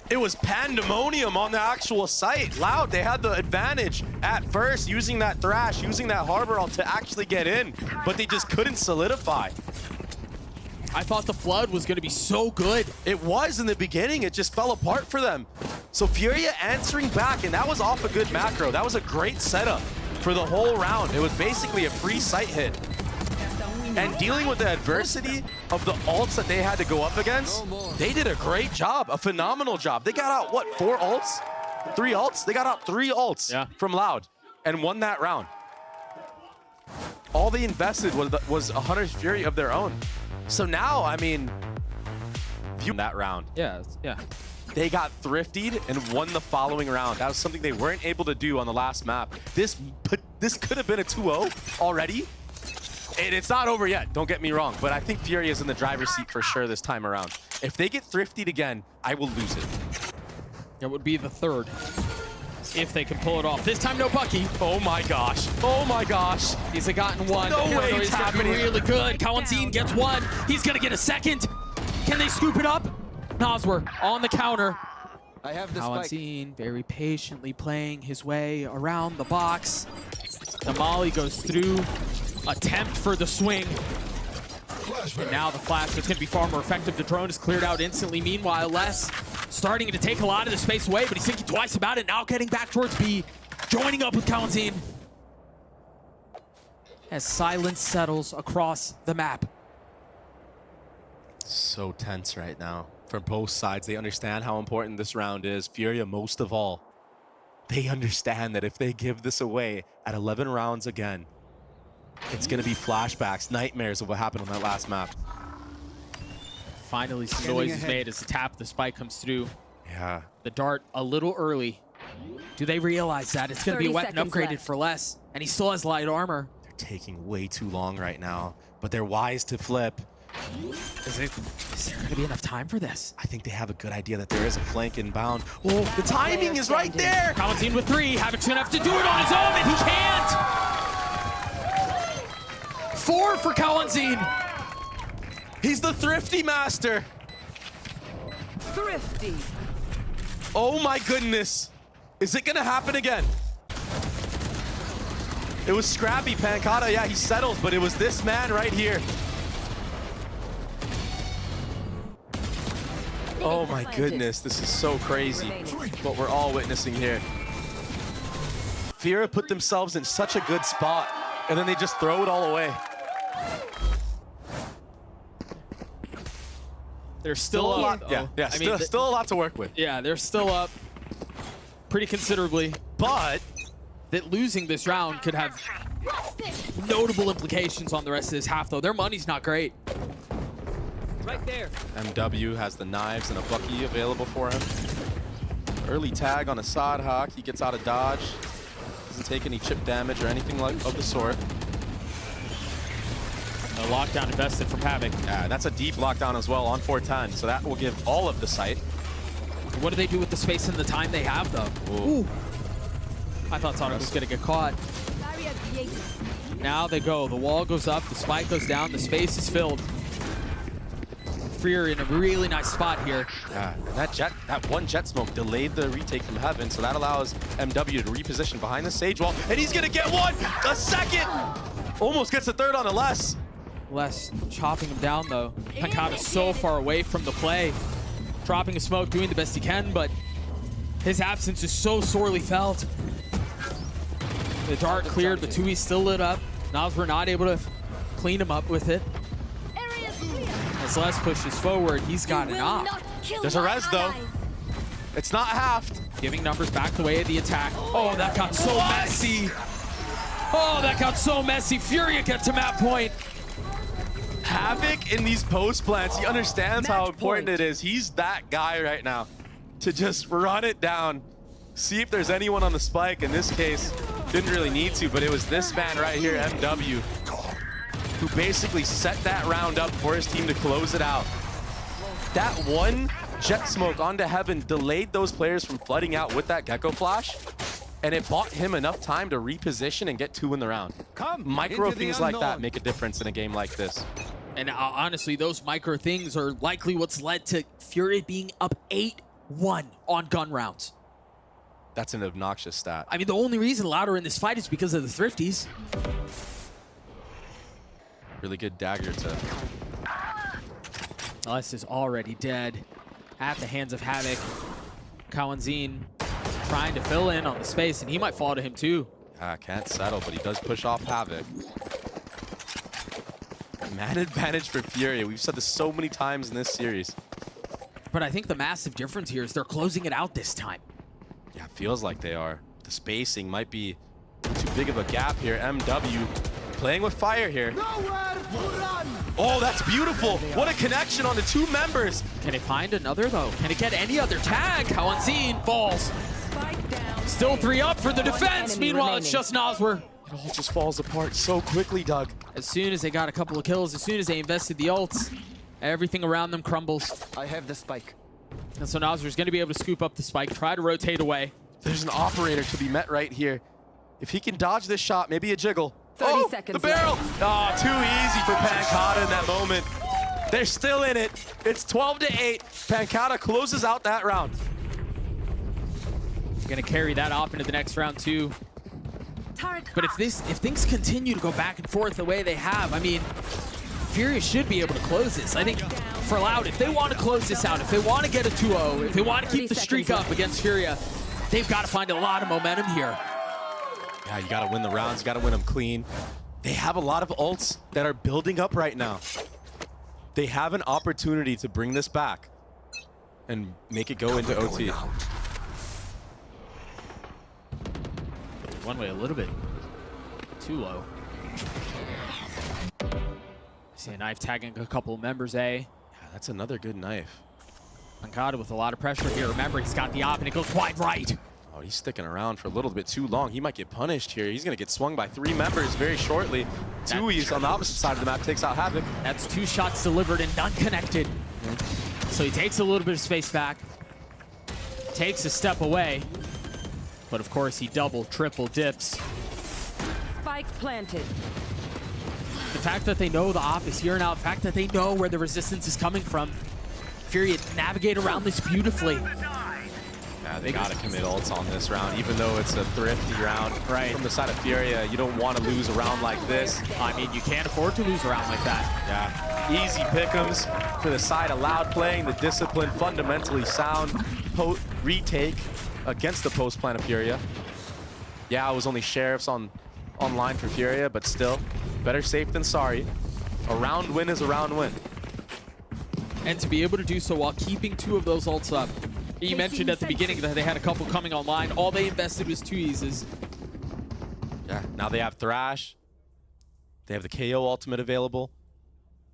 It was pandemonium on the actual site. Loud, they had the advantage at first using that Thrash, using that Harbor ult to actually get in, but they just couldn't solidify. I thought the flood was going to be so good. It was in the beginning, it just fell apart for them. So Furia answering back, and that was off a good macro. That was a great setup for the whole round. It was basically a free site hit. And dealing with the adversity of the ults that they had to go up against, they did a great job, a phenomenal job. They got out, what, 4 ults? 3 ults? They got out 3 ults from Loud and won that round. All they invested was a Hunter's Fury of their own. So now, I mean, that round. Yeah. They got thriftied and won the following round. That was something they weren't able to do on the last map. This could have been a 2-0 already. And it's not over yet, don't get me wrong, but I think Furia is in the driver's seat for sure this time around. If they get thriftied again, I will lose it. It would be the third, if they can pull it off. This time, no Bucky. Oh my gosh. Oh my gosh. He's gotten one. No way it's happening. Really good. Kalanzine gets one. He's going to get a second. Can they scoop it up? Noswer on the counter. I have the spike. Kalanzine very patiently playing his way around the box. The molly goes through. Attempt for the swing. And now the flash is going to be far more effective. The drone is cleared out instantly. Meanwhile, Les starting to take a lot of the space away, but he's thinking twice about it. Now getting back towards B. Joining up with Kalanzin. As silence settles across the map. So tense right now for both sides. They understand how important this round is. Furia, most of all, they understand that if they give this away at 11 rounds again, it's going to be flashbacks, nightmares of what happened on that last map. Finally, some noise is made as the tap of the spike comes through. Yeah. The dart a little early. Do they realize that? It's going to be a weapon upgraded left. for less, and he still has light armor. They're taking way too long right now, but they're wise to flip. Is there going to be enough time for this? I think they have a good idea that there is a flank inbound. Oh, the timing is right there! Kalanzin with 3. Havoc's going to have to do it on his own, and he can't! 4 for Kalanzin. He's the thrifty master. Thrifty. Oh my goodness. Is it gonna happen again? It was scrappy, Pancata. Yeah, he settles, but it was this man right here. Oh my goodness, this is so crazy what we're all witnessing here. Furia put themselves in such a good spot, and then they just throw it all away. They're still up. Yeah, I mean, still a lot to work with. Yeah, they're still up pretty considerably. But That losing this round could have notable implications on the rest of this half, though. Their money's not great. Right there. MW has the knives and a Bucky available for him. Early tag on a side hawk. He gets out of dodge. Doesn't take any chip damage or anything like of the sort. A lockdown invested from Havoc. Yeah, that's a deep lockdown as well on 410, so that will give all of the site. What do they do with the space and the time they have, though? Ooh. I thought Sonic was going to get caught. Barrier created. Now they go. The wall goes up, the spike goes down, the space is filled. Furia in a really nice spot here. Yeah, that one jet smoke delayed the retake from Heaven, so that allows MW to reposition behind the sage wall, and he's gonna get one, a second! Almost gets a third on a Les. Les chopping him down, though. Pancata's so far away from the play. Dropping a smoke, doing the best he can, but his absence is so sorely felt. The dart cleared, the 2E still lit up. Nas were not able to clean him up with it. Area's clear. As Les pushes forward, he's got an op. There's a res, though. It's not halved. Giving numbers back the way of the attack. Oh, that got so messy. Oh, that got so messy. Furia gets to map point. Havoc in these post plants, he understands how important it is. He's that guy right now to just run it down. See if there's anyone on the spike. In this case, didn't really need to, but it was this man right here, MW, who basically set that round up for his team to close it out. That one jet smoke onto Heaven delayed those players from flooding out with that Gecko flash, and it bought him enough time to reposition and get 2 in the round. Micro things like that make a difference in a game like this. And honestly, those micro things are likely what's led to Furia being up 8-1 on gun rounds. That's an obnoxious stat. I mean, the only reason Loud are in this fight is because of the Thrifties. Really good dagger to... Les is already dead at the hands of Havoc. Kalanzin trying to fill in on the space, and he might fall to him too. Can't settle, but he does push off Havoc. Man advantage for Furia. We've said this so many times in this series. But I think the massive difference here is they're closing it out this time. Yeah, it feels like they are. The spacing might be too big of a gap here. MW playing with fire here. Oh, that's beautiful. What a connection on the 2 members. Can it find another, though? Can it get any other tag? Kalanzin falls. Spike down. Still 3 up for the defense. enemy Meanwhile, it's remaining. just Noswer. It all just falls apart so quickly, Doug. As soon as they got a couple of kills, as soon as they invested the ults, everything around them crumbles. I have the spike. And so Noswer's going to be able to scoop up the spike, try to rotate away. There's an operator to be met right here. If he can dodge this shot, maybe a jiggle. 30 seconds the barrel. left. Oh, too easy for Pancata in that moment. They're still in it. It's 12-8. Pancata closes out that round. Going to carry that off into the next round, too. But if things continue to go back and forth the way they have, I mean, Furia should be able to close this. I think for Loud, if they want to close this out, if they want to get a 2-0, if they want to keep the streak up against Furia, they've got to find a lot of momentum here. Yeah, you got to win the rounds. You got to win them clean. They have a lot of ults that are building up right now. They have an opportunity to bring this back and make it go into OT. One way a little bit too low. See a knife tagging a couple of members, eh? Yeah, that's another good knife. Pancada with a lot of pressure here. Remember, he's got the op and it goes wide right. Oh, he's sticking around for a little bit too long. He might get punished here. He's going to get swung by 3 members very shortly. Tui's on the opposite side of the map, takes out Havoc. That's 2 shots delivered and none connected. So he takes a little bit of space back, takes a step away, but of course he double, triple dips. Spike planted. The fact that they know the op is here now, the fact that they know where the resistance is coming from, Furia navigate around this beautifully. Yeah, they got to commit ults on this round, even though it's a thrifty round. Right. From the side of Furia, you don't want to lose a round like this. I mean, you can't afford to lose a round like that. Yeah, easy pick'ems for the side of Loud playing. The discipline fundamentally sound. Retake against the post plan of Furia. Yeah, it was only sheriffs online for Furia, but still, better safe than sorry. A round win is a round win. And to be able to do so while keeping 2 of those ults up. You mentioned at the beginning that they had a couple coming online. All they invested was 2 Eases. Yeah, now they have Thrash. They have the KO ultimate available.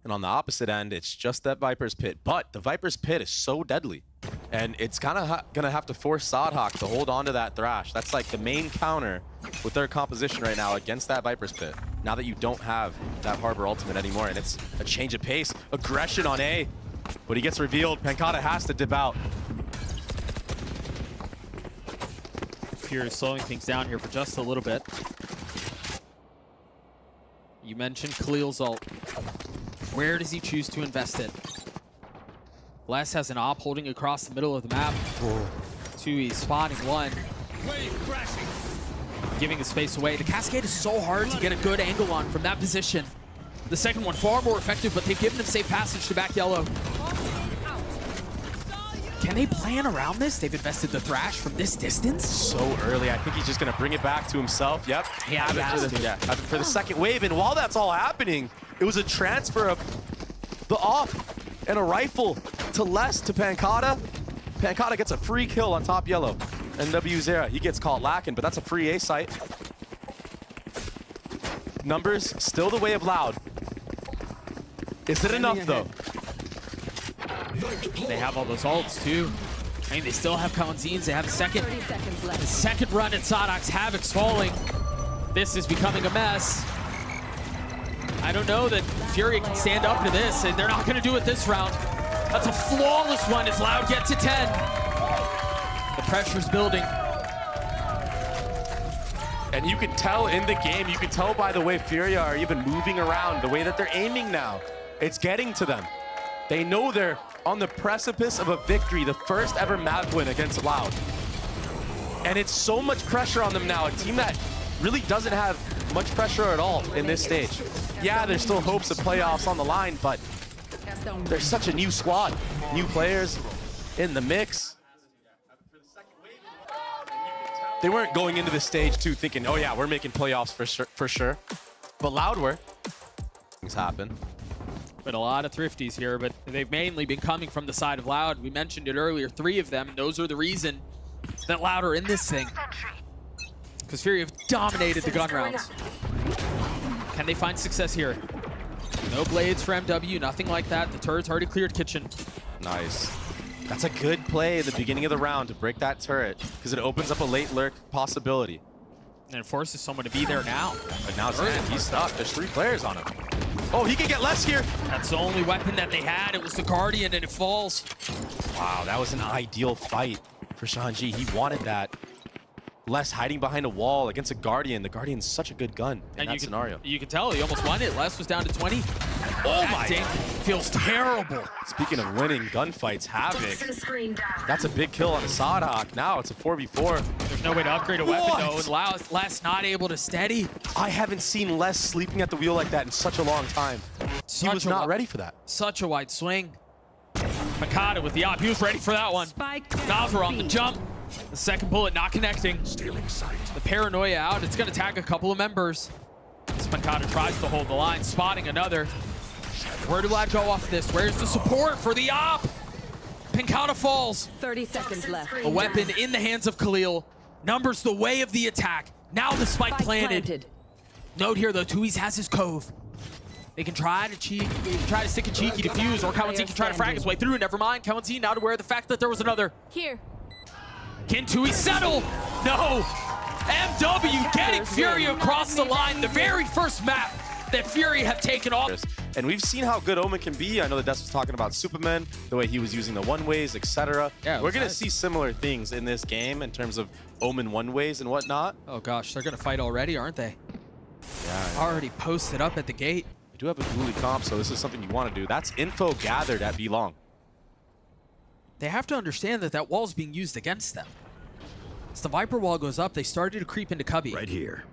And on the opposite end, it's just that Viper's Pit. But the Viper's Pit is so deadly. And it's kind of going to have to force Sadhak to hold on to that Thrash. That's like the main counter with their composition right now against that Viper's Pit. Now that you don't have that Harbor ultimate anymore. And it's a change of pace. Aggression on A. But he gets revealed. Pancada has to dip out. Furia slowing things down here for just a little bit. You mentioned Khalil's ult. Where does he choose to invest it? Les has an op holding across the middle of the map. Tui spotting 1. Giving the space away. The Cascade is so hard to get a good angle on from that position. The second one far more effective, but they've given him safe passage to back yellow. Can they plan around this? They've invested the Thrash from this distance? So early. I think he's just going to bring it back to himself. Yep. Yeah, have it for the second wave. And while that's all happening, it was a transfer of the op and a rifle to Les to Pancada. Pancada gets a free kill on top yellow. NW Zera, he gets caught lacking, but that's a free A site. Numbers still the way of Loud. Is it enough though? They have all those ults too. I mean, they still have Kalanzines. They have a second. 30 seconds left. The second run at Sadok's. Havoc's falling. This is becoming a mess. I don't know that Furia can stand up to this, and they're not going to do it this round. That's a flawless one as Loud gets to 10. The pressure's building. And you can tell in the game, you can tell by the way Furia are even moving around, the way that they're aiming now. It's getting to them. They know they're on the precipice of a victory, the first ever map win against Loud. And it's so much pressure on them now, a team that really doesn't have much pressure at all in this stage. Yeah, there's still hopes of playoffs on the line, but there's such a new squad, new players in the mix. They weren't going into this stage too thinking, oh yeah, we're making playoffs for sure. But Loud were. Things happen. But a lot of thrifties here, but they've mainly been coming from the side of Loud. We mentioned it earlier, 3 of them, and those are the reason that Loud are in this thing. Because Furia have dominated the gun rounds. Can they find success here? No blades for MW, nothing like that. The turret's already cleared kitchen. Nice. That's a good play at the beginning of the round to break that turret, because it opens up a late lurk possibility. And it forces someone to be there now. But now he's stuck. There's 3 players on him. Oh, he can get less here. That's the only weapon that they had. It was the Guardian, and it falls. Wow, that was an ideal fight for Shanji. He wanted that. Les hiding behind a wall against a Guardian. The Guardian's such a good gun in that scenario. You can tell he almost won it. Les was down to 20. Oh my! Dink feels terrible. Speaking of winning gunfights, Havoc. That's a big kill on a Sadhawk. Now it's a 4v4. There's no way to upgrade a weapon, What? though. And Last not able to steady. I haven't seen Les sleeping at the wheel like that in such a long time. He was not ready for that. Such a wide swing. Makata with the op. He was ready for that one. Spike Nazar on the B. jump. The second bullet not connecting. Stealing sight. The paranoia out. It's going to tag a couple of members. Makata tries to hold the line, spotting another. Where do I go off this? Where's the support for the op? Pinkata falls. 30 seconds left. A weapon in the hands of Khalil. Numbers the way of the attack. Now the spike planted. Note here though, Tui's has his cove. They can try to stick a cheeky defuse, or Kawanzi can try to frag his way through. Never mind, Kawanzi not aware of the fact that there was another. Here. Can Tui settle? No! MW getting Furia across the line. The very first map that Fury have taken off. And we've seen how good Omen can be. I know that Des was talking about Superman, the way he was using the one-ways, etc. Yeah, we're going to see similar things in this game in terms of Omen one-ways and whatnot. Oh gosh, they're going to fight already, aren't they? Yeah. Already posted up at the gate. We do have a dually comp, so this is something you want to do. That's info gathered at B-Long. They have to understand that that wall is being used against them. As the Viper wall goes up, they started to creep into Cubby. Right here.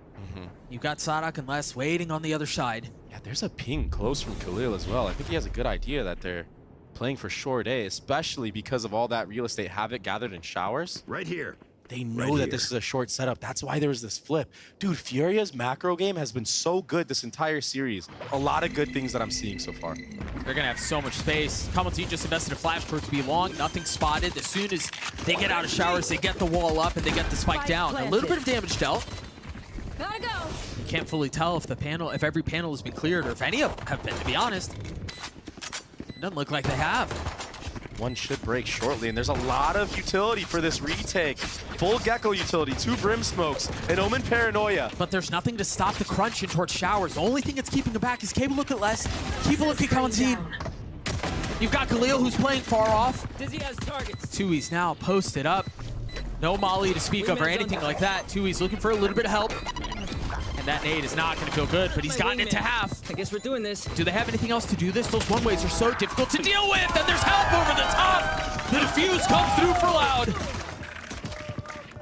You've got Sadak and Les waiting on the other side. Yeah, there's a ping close from Khalil as well. I think he has a good idea that they're playing for short A, especially because of all that real estate Havoc gathered in showers. Right here. They know that this is a short setup. That's why there was this flip. Dude, Furia's macro game has been so good this entire series. A lot of good things that I'm seeing so far. They're going to have so much space. Kamalti just invested a flash for it to be long. Nothing spotted. As soon as they get out of showers, they get the wall up and they get the spike down. A little bit of damage dealt. Gotta go. You can't fully tell if every panel has been cleared or if any of them have been, to be honest. It doesn't look like they have. One should break shortly, and there's a lot of utility for this retake. Full Gecko utility, 2 Brim Smokes, an Omen Paranoia. But there's nothing to stop the crunch in towards showers. The only thing that's keeping him back is keep a look at Les, keep a look at Kawanzi. You've got Khalil who's playing far off. Dizzy has targets. Tui's now posted up. No Molly to speak of or anything like that. Tui's looking for a little bit of help. And that nade is not going to feel good, but he's gotten it to half. I guess we're doing this. Do they have anything else to do this? Those one-ways are so difficult to deal with, and there's help over the top. The defuse comes through for Loud.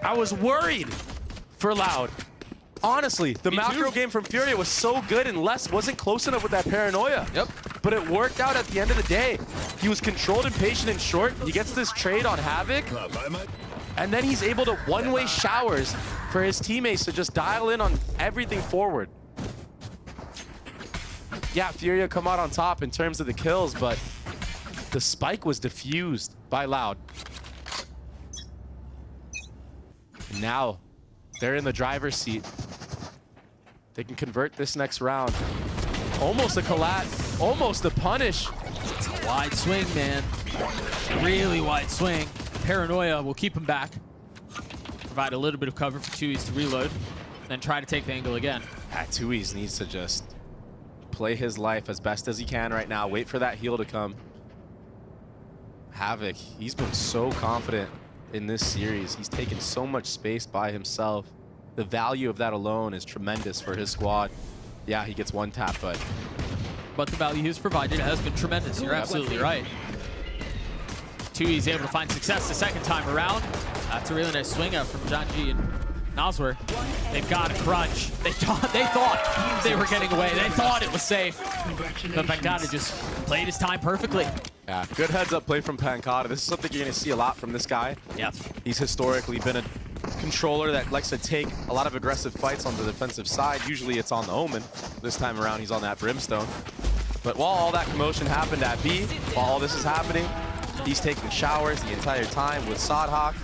I was worried for Loud. Honestly, the macro game from Furia was so good, and Les wasn't close enough with that Paranoia. Yep. But it worked out at the end of the day. He was controlled and patient and short. He gets this trade on Havoc. And then he's able to one-way showers for his teammates to just dial in on everything forward. Yeah, Furia come out on top in terms of the kills, but the spike was diffused by Loud. And now they're in the driver's seat. They can convert this next round. Almost a collat, almost a punish. It's a wide swing, man. Really wide swing. Paranoia will keep him back. Provide a little bit of cover for Tui's to reload, then try to take the angle again. Tui's needs to just play his life as best as he can right now. Wait for that heal to come. Havoc, he's been so confident in this series. He's taken so much space by himself. The value of that alone is tremendous for his squad. Yeah, he gets one tap, but the value he's provided has been tremendous. You're absolutely right. Tui's able to find success the second time around. That's a really nice swing out from Janji and Nazwer. They've got a crunch. They thought they were getting away. They thought it was safe. But Pankata just played his time perfectly. yeah, good heads up play from Pankata. This is something you're gonna see a lot from this guy. Yeah. He's historically been a controller that likes to take a lot of aggressive fights on the defensive side. Usually it's on the Omen. This time around he's on that Brimstone. But while all that commotion happened at B, while all this is happening, he's taking showers the entire time with Sadhawk.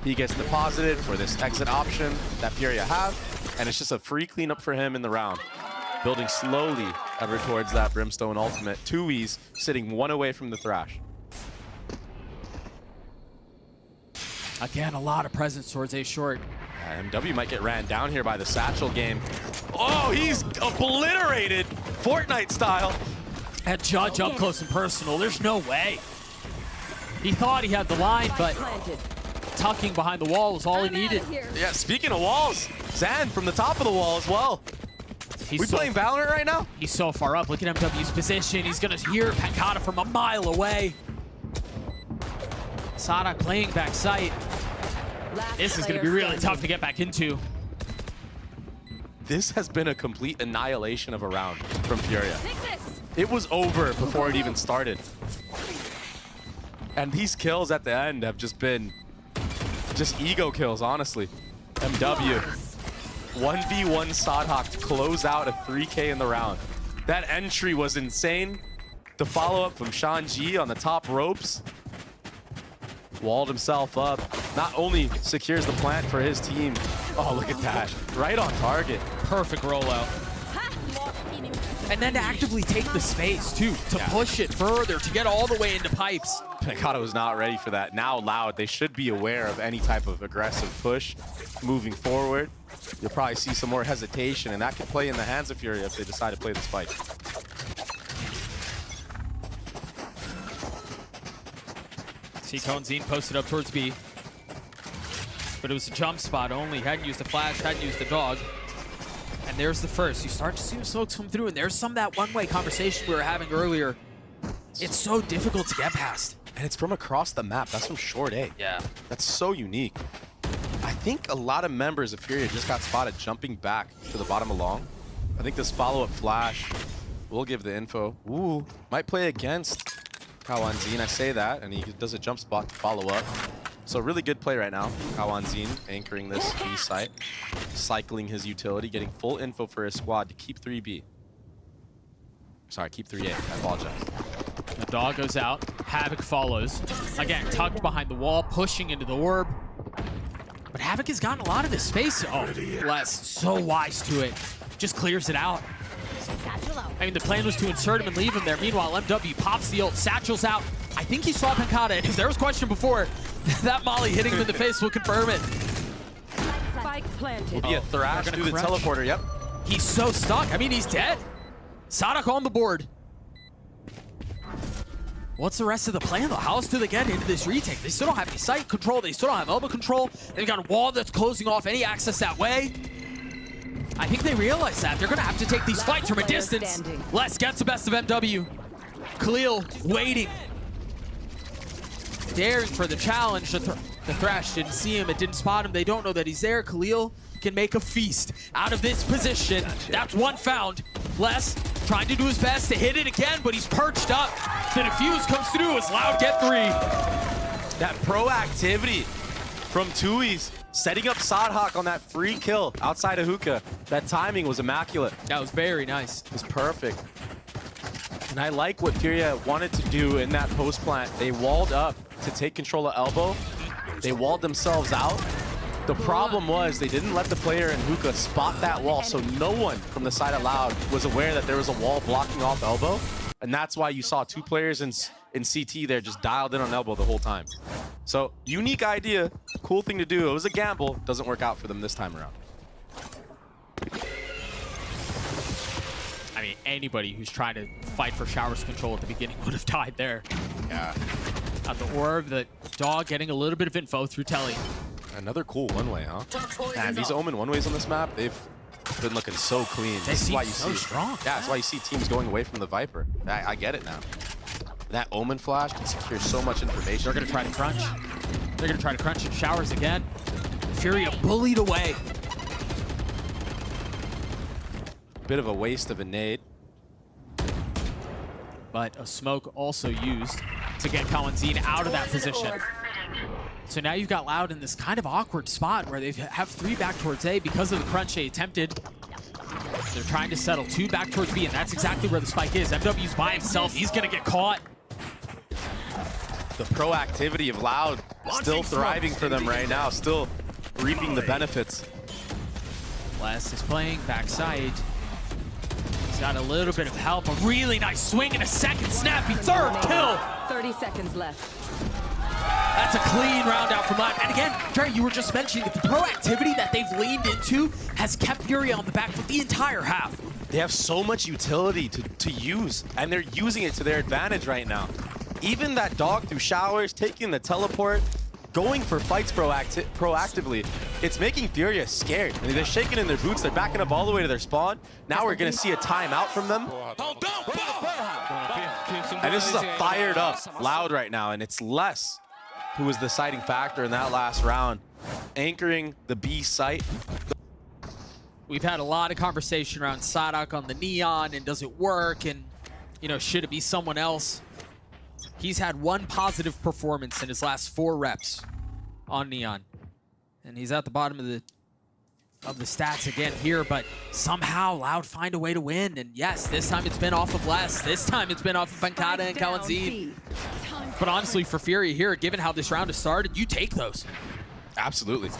He gets deposited for this exit option that Furia have, and it's just a free cleanup for him in the round. Building slowly ever towards that Brimstone ultimate. Tui's sitting one away from the Thrash. Again, a lot of presence towards A short. MW might get ran down here by the Satchel game. Oh, he's obliterated Fortnite style. At Judge up close and personal, there's no way. He thought he had the line, but tucking behind the wall was all he needed. Yeah, speaking of walls, Zan from the top of the wall as well. We playing Valorant right now? He's so far up. Look at MW's position. He's going to hear Pancata from a mile away. Sadak playing back sight. This is going to be really tough to get back into. This has been a complete annihilation of a round from Furia. It was over before it even started. And these kills at the end have just been ego kills, honestly. MW. 1v1 Sadhawk to close out a 3K in the round. That entry was insane. The follow-up from Sean G on the top ropes. Walled himself up. Not only secures the plant for his team. Oh, look at that. Right on target. Perfect rollout. And then to actively take the space, too. To push it further, to get all the way into pipes. Pancata was not ready for that. Now Loud, they should be aware of any type of aggressive push moving forward. You'll probably see some more hesitation, and that could play in the hands of Furia if they decide to play this fight. See Conzine posted up towards B. But it was a jump spot only. Hadn't used the flash, hadn't used the dog. And there's the first. You start to see the smokes come through, and there's some of that one-way conversation we were having earlier. It's so difficult to get past. And it's from across the map. That's from short A. Yeah. That's so unique. I think a lot of members of Furia just got spotted jumping back to the bottom of long. I think this follow-up flash will give the info. Ooh, might play against Kawanzine. I say that, and he does a jump spot to follow up. So really good play right now. Kawanzine anchoring this B site, cycling his utility, getting full info for his squad to keep 3B. Sorry, keep 3A. I apologize. The dog goes out. Havoc follows. Again, tucked behind the wall, pushing into the orb. But Havoc has gotten a lot of his space. Oh, Les, so wise to it. Just clears it out. I mean, the plan was to insert him and leave him there. Meanwhile, MW pops the ult, satchels out. I think he saw Pancata, and if there was a question before, that Molly hitting him in the face will confirm it. Spike planted. Will be a thrash through the teleporter, yep. He's so stuck. I mean, he's dead. Sadak on the board. What's the rest of the plan, though? How else do they get into this retake? They still don't have any sight control. They still don't have elbow control. They've got a wall that's closing off any access that way. I think they realize that. They're going to have to take these fights from a distance. Les gets the best of MW. Khalil waiting. Daring for the challenge. The Thrash didn't see him. It didn't spot him. They don't know that he's there. Khalil can make a feast out of this position. That's one found. Les trying to do his best to hit it again, but he's perched up. The defuse comes through as Loud get 3. That proactivity from Tui's, setting up Sadhawk on that free kill outside of hookah. That timing was immaculate. That was very nice. It was perfect. And I like what Furia wanted to do in that post plant. They walled up to take control of elbow. They walled themselves out. The problem was they didn't let the player in hookah spot that wall, so no one from the side of Loud was aware that there was a wall blocking off elbow. And that's why you saw 2 players in CT there just dialed in on elbow the whole time. So, unique idea, cool thing to do. It was a gamble, doesn't work out for them this time around. I mean, anybody who's trying to fight for Shower's control at the beginning would have died there. Yeah. At the orb, the dog getting a little bit of info through Telly. Another cool one-way, huh? Man, these Omen one-ways on this map, they've been looking so clean. This is why you see strong. Yeah, that's why you see teams going away from the Viper. I get it now. That Omen flash can secure so much information. They're going to try to crunch. They're going to try to crunch Showers again. Furia bullied away. Bit of a waste of a nade. But a smoke also used to get Kawanzine out of that position. So now you've got Loud in this kind of awkward spot where they have 3 back towards A because of the crunch they attempted. They're trying to settle 2 back towards B, and that's exactly where the spike is. MW's by himself. He's going to get caught. The proactivity of Loud still thriving for them right now, still reaping the benefits. Les is playing backside. He's got a little bit of help. A really nice swing and a second snappy third kill. 30 seconds left. That's a clean round out from Loud. And again, Trey, you were just mentioning that the proactivity that they've leaned into has kept Furia on the back for the entire half. They have so much utility to use, and they're using it to their advantage right now. Even that dog through Showers, taking the teleport, going for fights proactively. It's making Furia scared. I mean, they're shaking in their boots. They're backing up all the way to their spawn. Now we're going to see a timeout from them. And this is a fired up Loud right now, and it's Les who was the deciding factor in that last round, anchoring the B site. We've had a lot of conversation around Sadak on the Neon, and does it work, and you know, should it be someone else? He's had one positive performance in his last 4 reps on Neon, and he's at the bottom of the stats again here, but somehow Loud find a way to win. And yes, this time it's been off of Les. This time it's been off of Pancada and Kalanzid. But honestly, for Furia here, given how this round has started, you take those. Absolutely.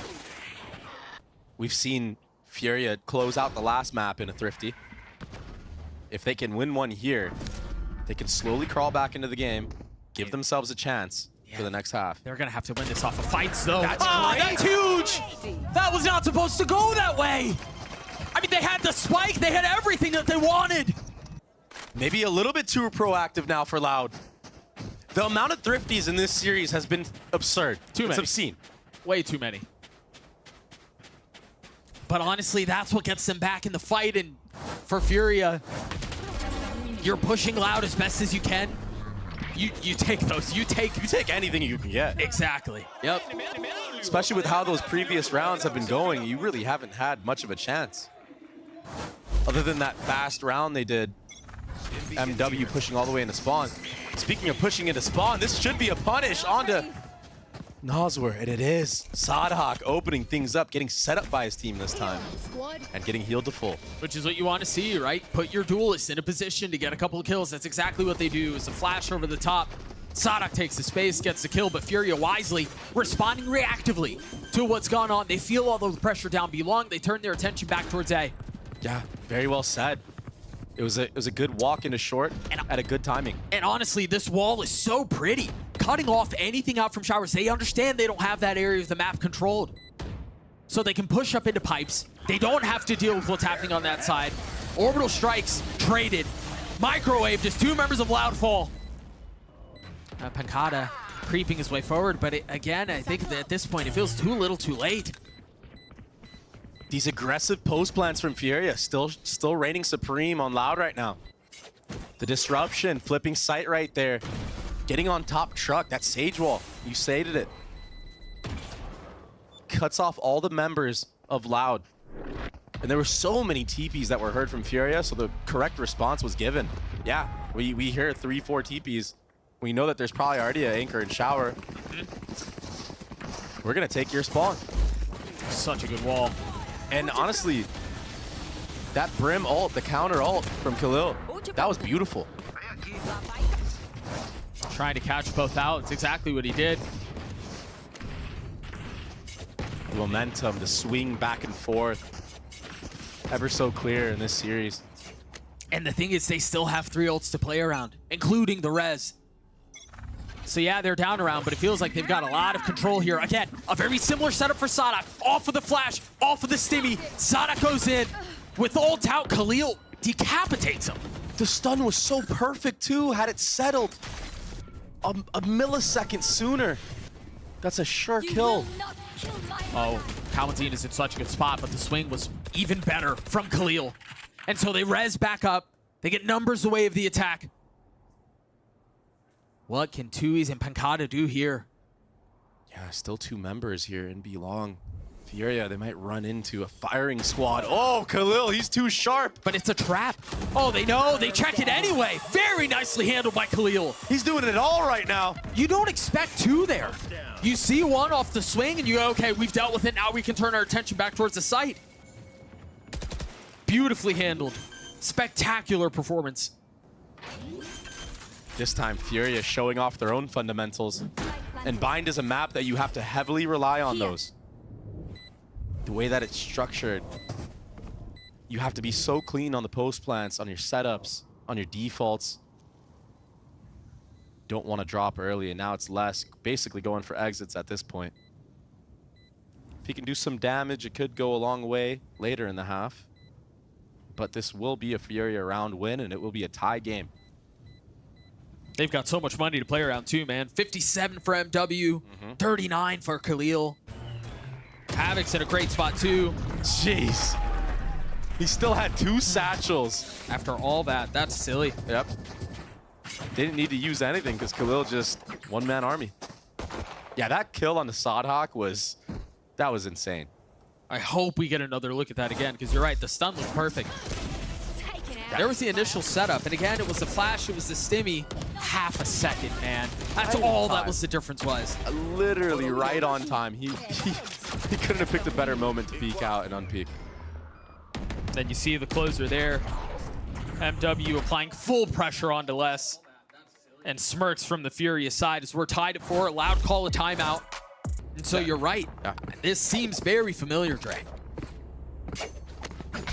We've seen Furia close out the last map in a Thrifty. If they can win one here, they can slowly crawl back into the game, give themselves a chance for the next half. They're gonna have to win this off of fights, though. That's That's huge! That was not supposed to go that way! I mean, they had the spike, they had everything that they wanted! Maybe a little bit too proactive now for Loud. The amount of Thrifties in this series has been absurd. Too many. It's obscene. Way too many. But honestly, that's what gets them back in the fight, and for Furia, you're pushing Loud as best as you can. You take those. You take anything you can get. Exactly. Yep. Especially with how those previous rounds have been going, you really haven't had much of a chance. Other than that fast round they did, MW pushing all the way into spawn. Speaking of pushing into spawn, this should be a punish onto Noswer, and it is. Sadhawk opening things up, getting set up by his team this time, and getting healed to full. Which is what you want to see, right? Put your duelists in a position to get a couple of kills. That's exactly what they do. It's a flash over the top. Sadhawk takes the space, gets the kill, but Furia wisely responding reactively to what's gone on. They feel all the pressure down B long. They turn their attention back towards A. Yeah, very well said. It was a good walk into short at a good timing. And honestly, this wall is so pretty. Cutting off anything out from showers. They understand they don't have that area of the map controlled. So they can push up into pipes. They don't have to deal with what's happening on that side. Orbital strikes traded. Microwaved as 2 members of Loud fall. Pancada creeping his way forward, but again, I think that at this point, it feels too little too late. These aggressive post plants from Furia still reigning supreme on Loud right now. The disruption, flipping sight right there. Getting on top truck, that Sage Wall, you stated it. Cuts off all the members of Loud. And there were so many TPs that were heard from Furia, so the correct response was given. Yeah, we hear 3-4 TPs. We know that there's probably already an anchor and shower. We're gonna take your spawn. Such a good wall. And honestly, that Brim ult, the counter ult from Khalil, that was beautiful. Trying to catch both out. It's exactly what he did. The momentum, the swing back and forth. Ever so clear in this series. And the thing is, they still have 3 ults to play around, including the res. So yeah, they're down around, but it feels like they've got a lot of control here. Again, a very similar setup for Sadak. Off of the flash, off of the stimmy. Sadak goes in. With ult out, Khalil decapitates him. The stun was so perfect too, had it settled a millisecond sooner. That's a sure kill. Oh, Kalanzid is in such a good spot, but the swing was even better from Khalil. And so they res back up. They get numbers away of the attack. What can Tui's and Pancada do here? Yeah, still 2 members here in B long. Furia, they might run into a firing squad. Oh, Khalil, he's too sharp. But it's a trap. Oh, they know. They check it anyway. Very nicely handled by Khalil. He's doing it all right now. You don't expect 2 there. You see 1 off the swing and you go, okay, we've dealt with it. Now we can turn our attention back towards the site. Beautifully handled. Spectacular performance. This time, Furia showing off their own fundamentals. And Bind is a map that you have to heavily rely on those. The way that it's structured, you have to be so clean on the post plants, on your setups, on your defaults. Don't want to drop early, and now it's less. Basically going for exits at this point. If he can do some damage, it could go a long way later in the half. But this will be a Furia round win, and it will be a tie game. They've got so much money to play around too, man. 57 for MW, 39 for Khalil. Havoc's in a great spot too. Jeez. He still had 2 satchels. After all that, that's silly. Yep. They didn't need to use anything because Khalil just one-man army. Yeah, that kill on the Sodhawk was insane. I hope we get another look at that again, because you're right, the stun looked perfect. There was the initial setup, and again, it was the flash, it was the stimmy. Half a second, man. That's all that was the difference was. Literally right on time. He couldn't have picked a better moment to peek out and unpeak. Then you see the closer there. MW applying full pressure onto Les. And smirks from the Furia side as we're tied at 4. Loud call a timeout. And so you're right. Yeah. This seems very familiar, Dre.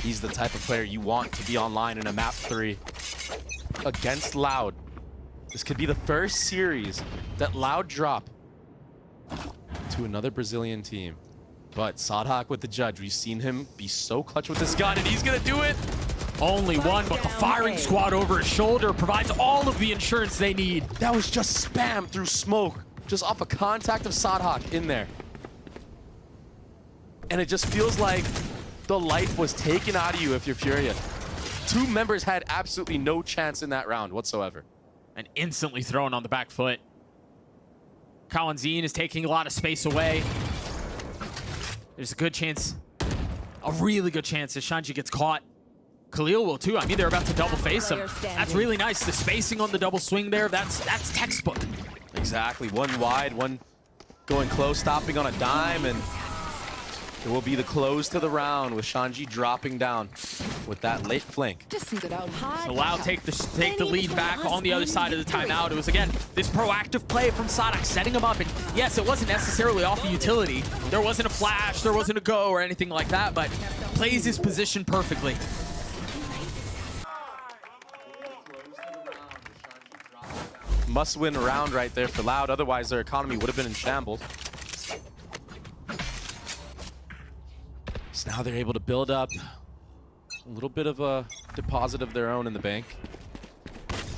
He's the type of player you want to be online in a map 3 against Loud. This could be the first series that Loud drop to another Brazilian team. But Sodhawk with the judge, we've seen him be so clutch with this gun, and he's gonna do it. Only one, but the firing squad over his shoulder provides all of the insurance they need. That was just spam through smoke, just off a contact of Sodhawk in there. And it just feels like the life was taken out of you if you're Furia. 2 members had absolutely no chance in that round whatsoever. And instantly thrown on the back foot. Kawanzine is taking a lot of space away. There's a good chance, a really good chance that Shanji gets caught. Khalil will too. I mean, they're about to double face him. That's really nice. The spacing on the double swing there, that's textbook. Exactly. 1 wide, 1 going close, stopping on a dime, and it will be the close to the round with Shanji dropping down with that late flank. So Loud take the lead back on the other side of the timeout. It was, again, this proactive play from Sodhawk, setting him up. And yes, it wasn't necessarily off the utility. There wasn't a flash, there wasn't a go or anything like that, but plays his position perfectly. Must-win round right there for Loud, otherwise their economy would have been in shambles. So now they're able to build up a little bit of a deposit of their own in the bank.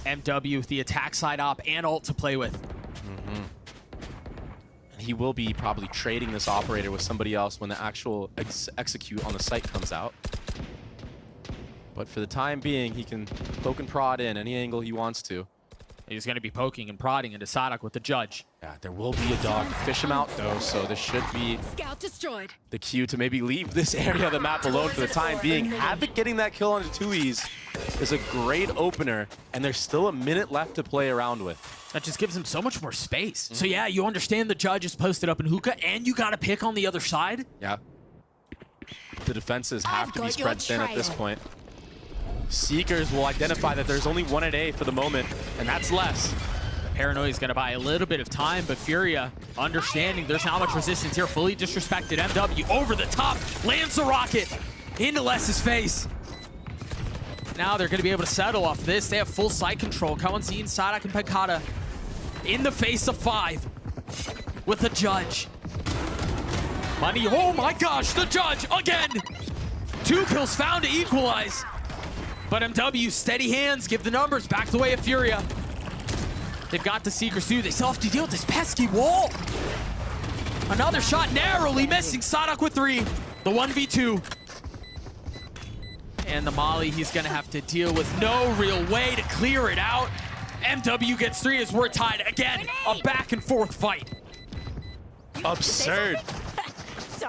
MW with the attack side op and ult to play with. And he will be probably trading this operator with somebody else when the actual execute on the site comes out. But for the time being, he can poke and prod in any angle he wants to. He's going to be poking and prodding into Sodhawk with the judge. Yeah, there will be a dog to fish him out, though, so this should be the cue to maybe leave this area of the map alone for the time being. Havoc getting that kill onto 2Es is a great opener, and there's still a minute left to play around with. That just gives him so much more space. So yeah, you understand the judge is posted up in hookah, and you got to pick on the other side. Yeah. The defenses have to be spread thin at this point. Seekers will identify that there's only 1 at A for the moment, and that's less. Paranoia is going to buy a little bit of time, but Furia, understanding there's not much resistance here, fully disrespected. MW over the top, lands the rocket into Les's face. Now they're going to be able to settle off this. They have full site control. Kawanzine, Sodhawk, and Pekata in the face of 5 with the judge. Money, oh my gosh, the judge again. 2 kills found to equalize. But MW, steady hands, give the numbers back the way of Furia. They've got the Seekers too. They still have to deal with this pesky wall. Another shot narrowly missing. Sodhawk with 3. The 1v2. And the Molly, he's going to have to deal with no real way to clear it out. MW gets 3 as we're tied again. A back and forth fight. Absurd.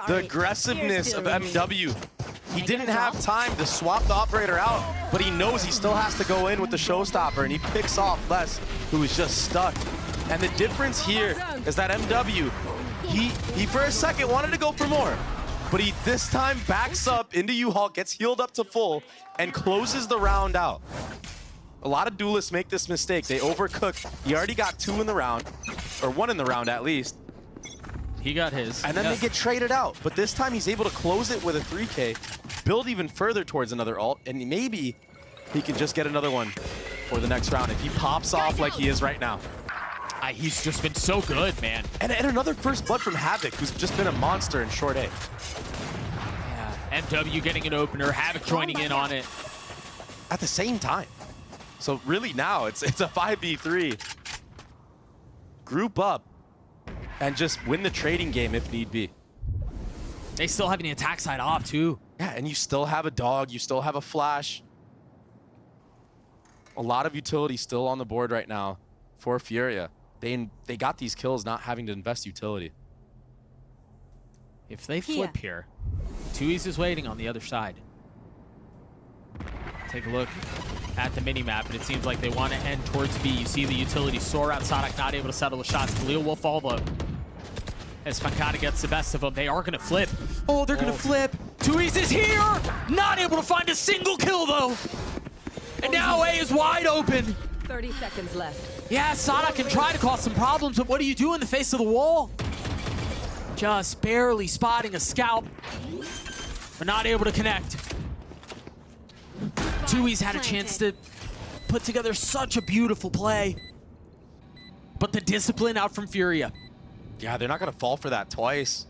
The aggressiveness of MW. He didn't have time to swap the operator out, but he knows he still has to go in with the showstopper, and he picks off Les, who is just stuck. And the difference here is that MW, he for a second wanted to go for more, but he this time backs up into U-Haul, gets healed up to full, and closes the round out. A lot of duelists make this mistake. They overcook. He already got 2 in the round, or 1 in the round at least. He got his. And then they get traded out. But this time he's able to close it with a 3K, build even further towards another ult, and maybe he can just get another one for the next round if he pops off like he is right now. He's just been so good, man. And another first blood from Havoc, who's just been a monster in short A. Yeah, MW getting an opener, Havoc joining in on it. At the same time. So really now it's a 5v3. Group up and just win the trading game if need be. They still have the attack side off too. Yeah, and you still have a dog, you still have a flash. A lot of utility still on the board right now for Furia. They got these kills not having to invest utility. If they flip here, Tui's is waiting on the other side. Take a look at the mini-map, and it seems like they want to end towards B. You see the utility soar out. Sonic not able to settle the shots. Khalil will fall, though. As Pancada gets the best of them, they are going to flip. Oh, they're going to flip. Tui's is here! Not able to find a single kill, though. And now A is wide open. 30 seconds left. Yeah, Sonic can try to cause some problems, but what do you do in the face of the wall? Just barely spotting a scalp, but not able to connect. Tui's had a chance to put together such a beautiful play, but the discipline out from Furia. Yeah, they're not going to fall for that twice.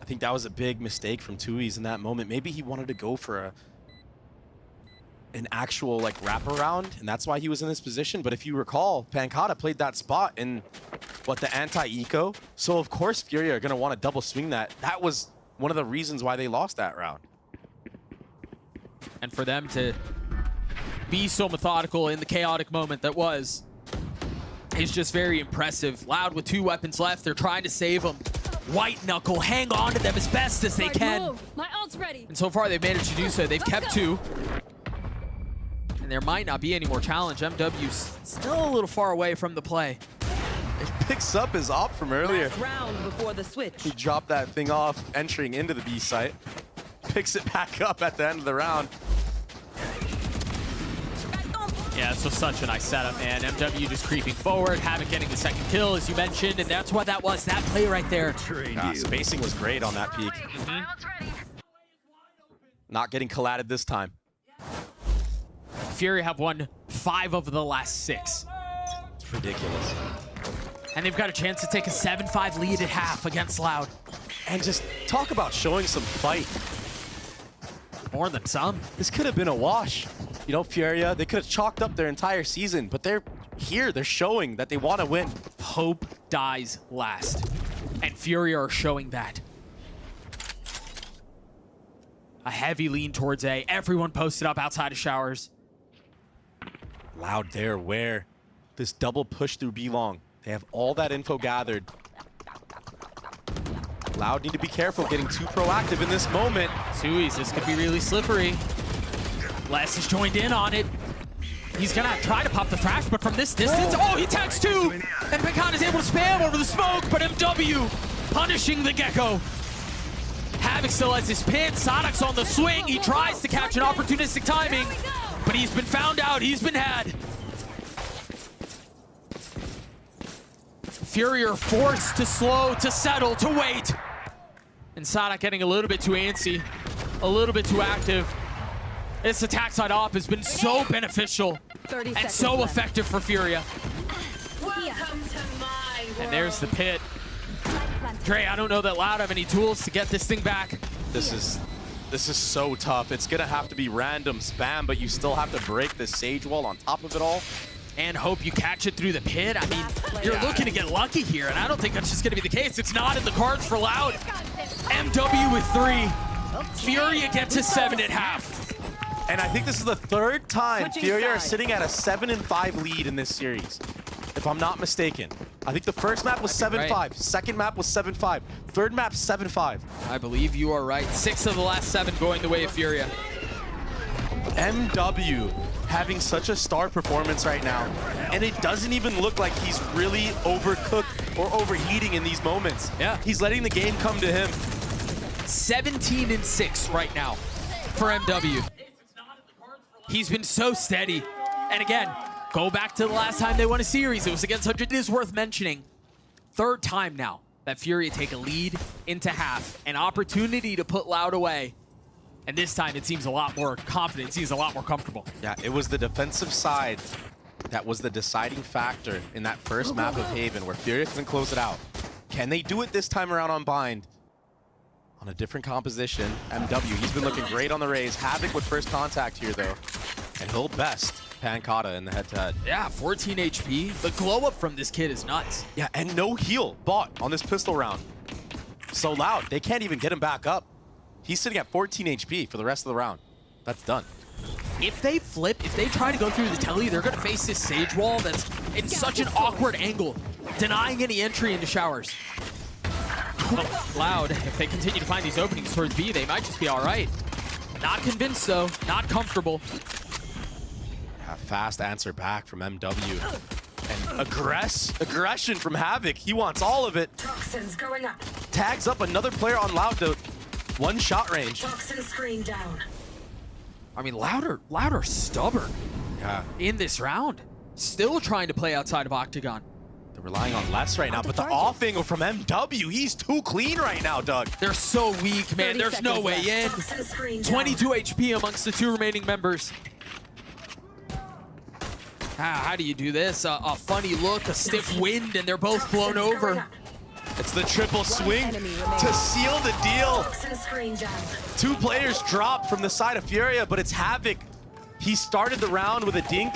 I think that was a big mistake from Tui's in that moment. Maybe he wanted to go for an actual like wraparound, and that's why he was in this position. But if you recall, Pancada played that spot in what, the anti-eco. So of course Furia are going to want to double swing that. That was one of the reasons why they lost that round. And for them to be so methodical in the chaotic moment that was, is just very impressive. Loud with 2 weapons left. They're trying to save them. White Knuckle hang on to them as best as they can. My ult's ready. And so far they've managed to do so. They've kept 2. And there might not be any more challenge. MW's still a little far away from the play. It picks up his op from earlier. Last round before the switch. He dropped that thing off entering into the B site. Picks it back up at the end of the round. Yeah, this was such a nice setup, man. MW just creeping forward, Havoc getting the second kill, as you mentioned, and that's what that was, that play right there. Spacing was great on that peak. Not getting collided this time. Fury have won 5 of the last 6. It's ridiculous. And they've got a chance to take a 7-5 lead at half against Loud. And just talk about showing some fight. More than some. This could have been a wash. You know, Furia, they could have chalked up their entire season, but they're here. They're showing that they want to win. Hope dies last. And Furia are showing that. A heavy lean towards A. Everyone posted up outside of showers. Loud there, where this double push through B long. They have all that info gathered. Loud need to be careful getting too proactive in this moment. Tui's, this could be really slippery. Les is joined in on it. He's gonna try to pop the thrash, but from this distance, oh, he tags 2! And Pecan is able to spam over the smoke, but MW punishing the Gecko. Havoc still has his pin, Sonic's on the swing. He tries to catch an opportunistic timing, but he's been found out, he's been had. Fury are forced to slow, to settle, to wait. And Sonic getting a little bit too antsy, a little bit too active. This attack side op has been so beneficial and so effective for Furia. And there's the pit. Dre, I don't know that Loud have any tools to get this thing back. This is so tough. It's gonna have to be random spam, but you still have to break the Sage wall on top of it all. And hope you catch it through the pit. I mean, you're looking to get lucky here, and I don't think that's just gonna be the case. It's not in the cards for Loud. MW with 3. Furia gets to 7 at half. And I think this is the 3rd time Furia are sitting at a 7-5 lead in this series, if I'm not mistaken. I think the first map was 7-5, second map was 7-5, third map 7-5. I believe you are right. 6 of the last 7 going the way of Furia. MW having such a star performance right now, and it doesn't even look like he's really overcooked or overheating in these moments. Yeah. He's letting the game come to him. 17-6 right now for MW. He's been so steady. And again, go back to the last time they won a series. It was against 100. It is worth mentioning. 3rd time now that Furia take a lead into half. An opportunity to put Loud away. And this time it seems a lot more confident. It seems a lot more comfortable. Yeah, it was the defensive side that was the deciding factor in that first map of Haven where Furia couldn't close it out. Can they do it this time around on Bind? On a different composition, MW, he's been looking great on the raise. Havoc with first contact here though, and he'll best. Pancata in the head-to-head. Yeah, 14 HP. The glow up from this kid is nuts. Yeah, and no heal bought on this pistol round. So Loud, they can't even get him back up. He's sitting at 14 HP for the rest of the round. That's done. If they flip, if they try to go through the telly, they're going to face this Sage wall that's in such an awkward angle, denying any entry into showers. But Loud, if they continue to find these openings towards B, they might just be all right. Not convinced, though. Not comfortable. A fast answer back from MW. And aggression from Havoc. He wants all of it. Toxins going up. Tags up another player on Loud to one shot range. Toxin screen down. I mean, Loud are stubborn in this round. Still trying to play outside of Octagon. They're relying on less right now, but the off angle from MW, he's too clean right now, Doug. They're so weak, man. There's no way in. 22 HP amongst the two remaining members. How do you do this? A funny look, a stiff wind, and they're both blown over. It's the triple swing to seal the deal. Two players dropped from the side of Furia, but it's Havoc. He started the round with a dink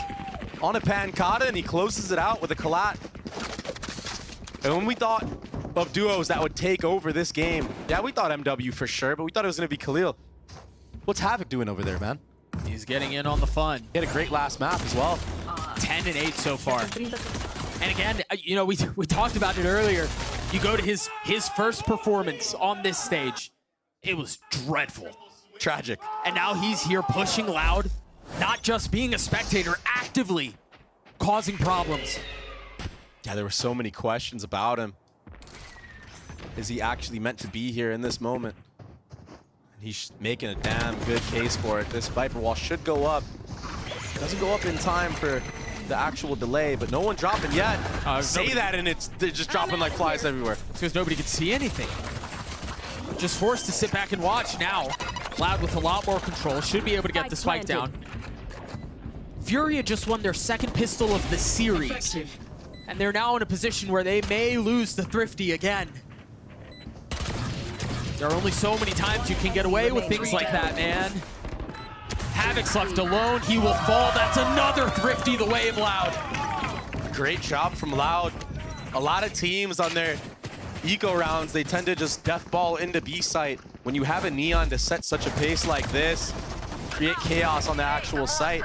on a Pancata, and he closes it out with a collat. And when we thought of duos that would take over this game, yeah, we thought MW for sure, but we thought it was going to be Khalil. What's Havoc doing over there, man? He's getting in on the fun. He had a great last map as well. 10 and 8 so far. And again, you know, we talked about it earlier. You go to his first performance on this stage. It was dreadful. Tragic. And now he's here pushing Loud, not just being a spectator, actively causing problems. Yeah, there were so many questions about him. Is he actually meant to be here in this moment? He's making a damn good case for it. This Viper wall should go up. Doesn't go up in time for the actual delay, but no one dropping yet. Say that and they're just dropping like flies everywhere. It's because nobody can see anything. Just forced to sit back and watch now. Loud with a lot more control, should be able to get the spike down. Furia just won their second pistol of the series. And they're now in a position where they may lose the Thrifty again. There are only so many times you can get away with things like that, man. Havoc's left alone. He will fall. That's another Thrifty the way of Loud. Great job from Loud. A lot of teams on their eco rounds, they tend to just death ball into B site. When you have a Neon to set such a pace like this, create chaos on the actual site,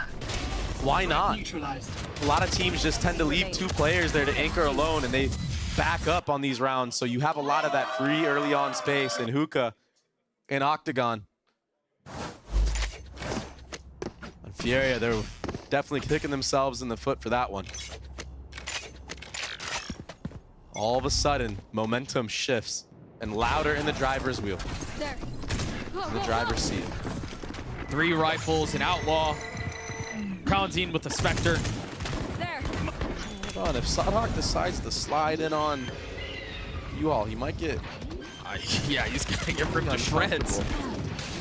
why not? A lot of teams just tend to leave two players there to anchor alone, and they back up on these rounds. So you have a lot of that free early on space in Hookah and Octagon. And Furia, they're definitely kicking themselves in the foot for that one. All of a sudden, momentum shifts and Louder in the driver's wheel. There. In the driver's seat. 3 rifles, an Outlaw. Khanzine with the Spectre. There. Hold on, if Sadhak decides to slide in on you all, he might get... Yeah, he's gonna get ripped to shreds.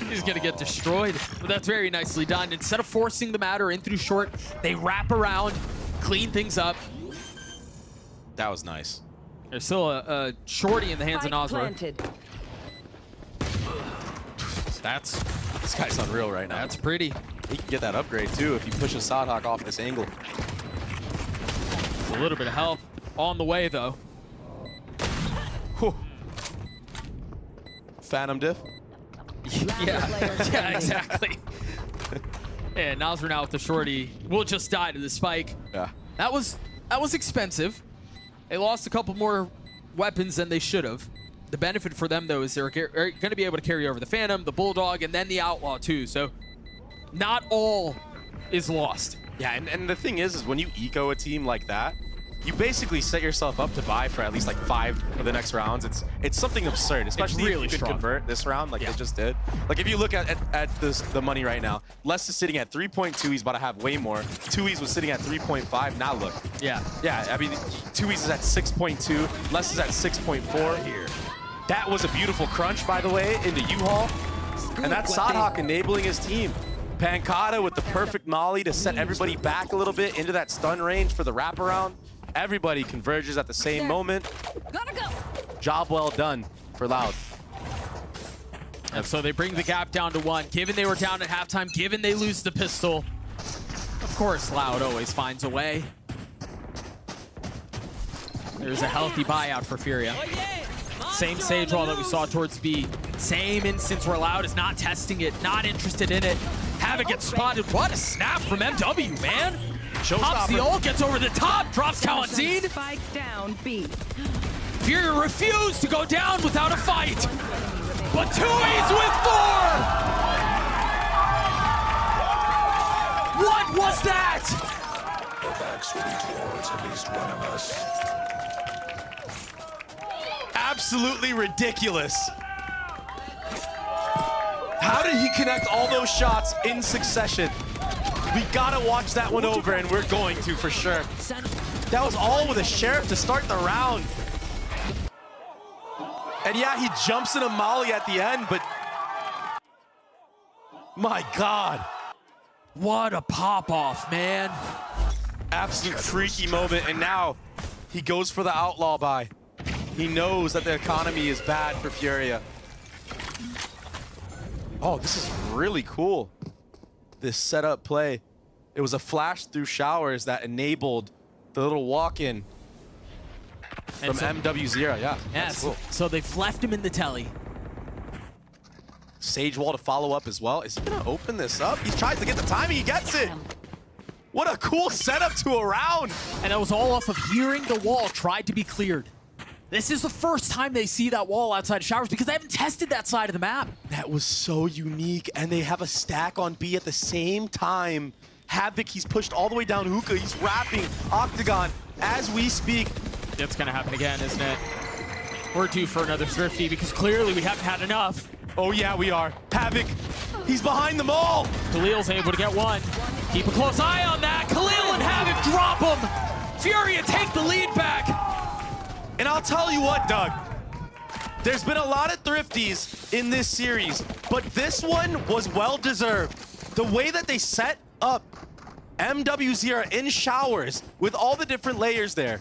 He's gonna get destroyed. But that's very nicely done. Instead of forcing the matter in through short, they wrap around, clean things up. That was nice. There's still a shorty in the hands of Nosra. This guy's unreal right now. That's pretty. He can get that upgrade too if he pushes Sadhak off this angle. A little bit of help on the way though. Whew. Phantom diff. Yeah, exactly. Yeah, Nosra now with the shorty will just die to the spike. Yeah. That was expensive. They lost a couple more weapons than they should have. The benefit for them, though, is they're going to be able to carry over the Phantom, the Bulldog, and then the Outlaw, too. So not all is lost. Yeah, and the thing is when you eco a team like that, you basically set yourself up to buy for at least like 5 of the next rounds. It's something absurd, especially really if you strong. can convert this round like they just did. Like if you look at the money right now, Les is sitting at 3.2. He's about to have way more. 2E's was sitting at 3.5. Now look. Yeah. Yeah, I mean, 2E's is at 6.2. Les is at 6.4 here. That was a beautiful crunch, by the way, into U-Haul. And that's Sadhak enabling his team. Pancata with the perfect molly to set everybody back a little bit into that stun range for the wraparound. Everybody converges at the same moment. Gotta go. Job well done for Loud. And so they bring the gap down to 1. Given they were down at halftime, given they lose the pistol, Of course, Loud always finds a way. There's a healthy buyout for Furia. Same Sage wall that we saw towards B. Same instance where Loud is not testing it, not interested in it. Havoc gets spotted. What a snap from MW, man. Pops the ult, gets over the top, drops Kalanzine. Spike down B. Furia refused to go down without a fight. But Tui's with 4! What was that? Our backs will be towards at least one of us. Absolutely ridiculous. How did he connect all those shots in succession? We gotta watch that one over, and we're going to for sure. That was all with a Sheriff to start the round. And yeah, he jumps in a molly at the end, but my God. What a pop-off, man. Absolute freaky moment, and now he goes for the outlaw buy. He knows that the economy is bad for Furia. Oh, this is really cool. This setup play. It was a flash through showers that enabled the little walk-in from MW0. Yeah, that's cool. So they've left him in the telly. Sage wall to follow up as well. Is he gonna open this up? He tries to get the timing, he gets it. What a cool setup to a round. And that was all off of hearing the wall tried to be cleared. This is the first time they see that wall outside of showers because they haven't tested that side of the map. That was so unique, and they have a stack on B at the same time. Havoc, he's pushed all the way down Hookah. He's wrapping Octagon as we speak. It's gonna happen again, isn't it? We're due for another Thrifty because clearly we haven't had enough. Oh yeah, we are. Havoc, he's behind them all. Khalil's able to get one. Keep a close eye on that. Khalil and Havoc drop him. Furia take the lead back. And I'll tell you what, Doug. There's been a lot of Thrifties in this series, but this one was well-deserved. The way that they set up MW0 in showers with all the different layers there.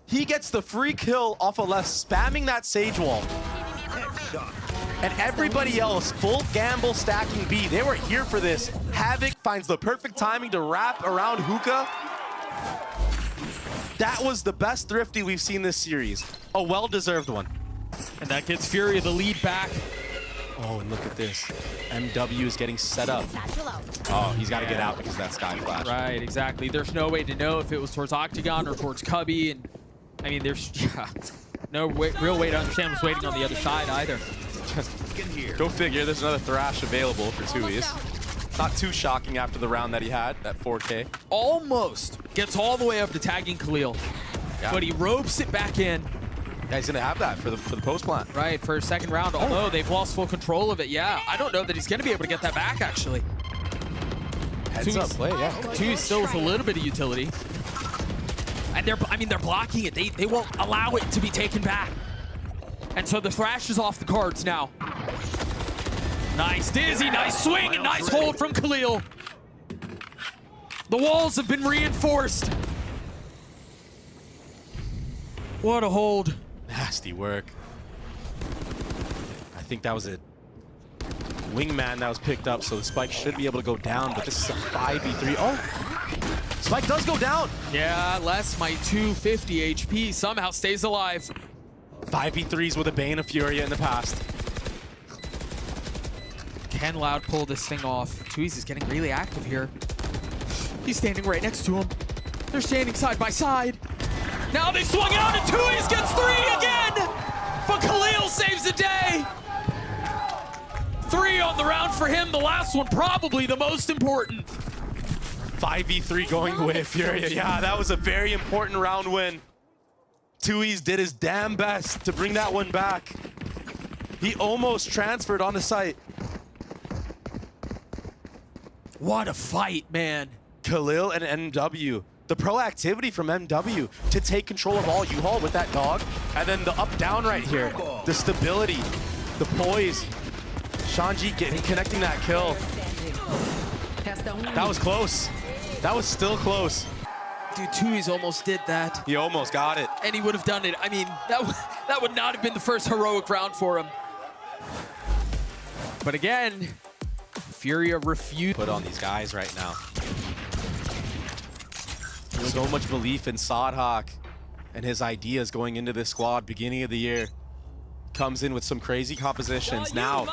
He gets the free kill off of left, spamming that Sage wall. And everybody else, full gamble stacking B. They were here for this. Havoc finds the perfect timing to wrap around Hookah. That was the best Thrifty we've seen this series. A well-deserved one. And that gets Furia the lead back. Oh, and look at this. MW is getting set up. Oh, he's got to get out because of that Sky Flash. Right, exactly. There's no way to know if it was towards Octagon or towards Cubby. And I mean, there's no real way to understand what's waiting on the other side either. Go figure, there's another Thrash available for Tui's. Not too shocking after the round that he had, that 4K. Almost gets all the way up to tagging Khalil, but he ropes it back in. Yeah, he's gonna have that for the post plant. Right, for a second round, although they've lost full control of it. Yeah, I don't know that he's gonna be able to get that back, actually. Heads up play, yeah. Tui's still with a little bit of utility. And they're blocking it. They won't allow it to be taken back. And so the Thrash is off the cards now. Nice Dizzy, nice swing, and nice hold from Khalil. The walls have been reinforced. What a hold. Nasty work. I think that was a wingman that was picked up, so the Spike should be able to go down, but this is a 5v3. Oh, Spike does go down. Yeah, Les, my 250 HP, somehow stays alive. 5v3s with a Bane of Furia in the past. Can Loud pull this thing off? Tui's is getting really active here. He's standing right next to him. They're standing side by side. Now they swung out and Tui's gets 3 again! But Khalil saves the day! 3 on the round for him, the last one probably the most important. 5v3 going away, Furia. Yeah, that was a very important round win. Tui's did his damn best to bring that one back. He almost transferred on the site. What a fight, man. Khalil and MW. The proactivity from MW to take control of all U-Haul with that dog. And then the up-down right here. The stability, the poise. Shanji connecting that kill. That was close. That was still close. Dude, Tui's almost did that. He almost got it. And he would have done it. I mean, that would not have been the first heroic round for him. But again, Furia refused. Put on these guys right now. So much belief in Sadhak and his ideas going into this squad beginning of the year. Comes in with some crazy compositions. Now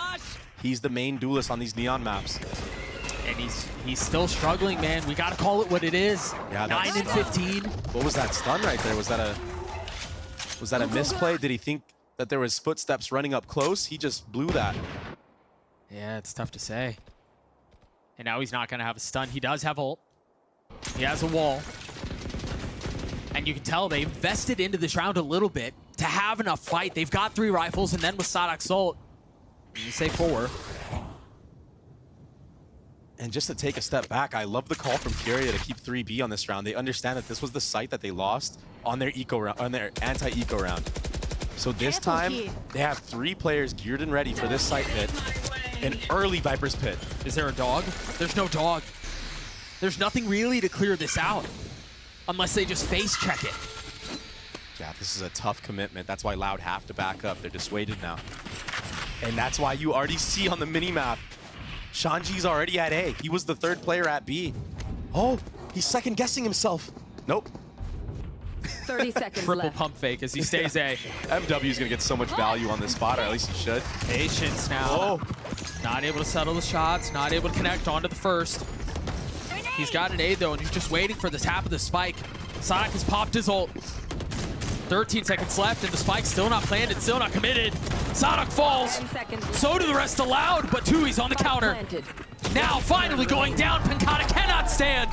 he's the main duelist on these neon maps. And he's still struggling, man. We gotta call it what it is. Yeah, 9 and 15. What was that stun right there? Was that a misplay? Did he think that there was footsteps running up close? He just blew that. Yeah, it's tough to say. And now he's not gonna have a stun. He does have ult. He has a wall. And you can tell they invested into this round a little bit to have enough fight. They've got 3 rifles, and then with Sadak's ult, you say 4. And just to take a step back, I love the call from Furia to keep 3B on this round. They understand that this was the site that they lost on their anti-eco round. So this time, they have 3 players geared and ready for this site pit. An early Viper's pit. Is there a dog? There's no dog. There's nothing really to clear this out. Unless they just face check it. Yeah, this is a tough commitment. That's why Loud have to back up. They're dissuaded now. And that's why you already see on the mini-map, Shanji's already at A. He was the 3rd player at B. Oh, he's second-guessing himself. Nope. 30 seconds Triple left. pump fake as he stays A. MW's gonna get so much value on this spot, or at least he should. Patience now. Oh, Not able to settle the shots, not able to connect onto the first. He's got an A though, and he's just waiting for the tap of the spike. Sadak has popped his ult. 13 seconds left, and the spike's still not planted, still not committed. Sadak falls. 10 seconds left. So do the rest of Loud, but Tui's on the counter. Planted. Now finally going down, Pancata cannot stand.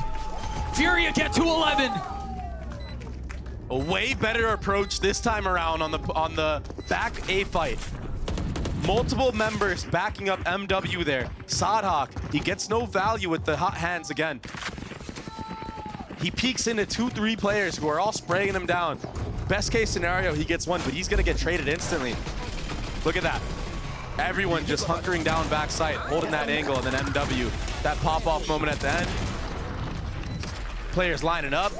Furia get to 11. a way better approach this time around on the back A fight. Multiple members backing up MW there. Sadhak, he gets no value with the hot hands again. He peeks into 2-3 players who are all spraying him down. Best case scenario, he gets one, but he's gonna get traded instantly. Look at that. Everyone just hunkering down backside, holding that angle, and then MW. That pop-off moment at the end. Players lining up.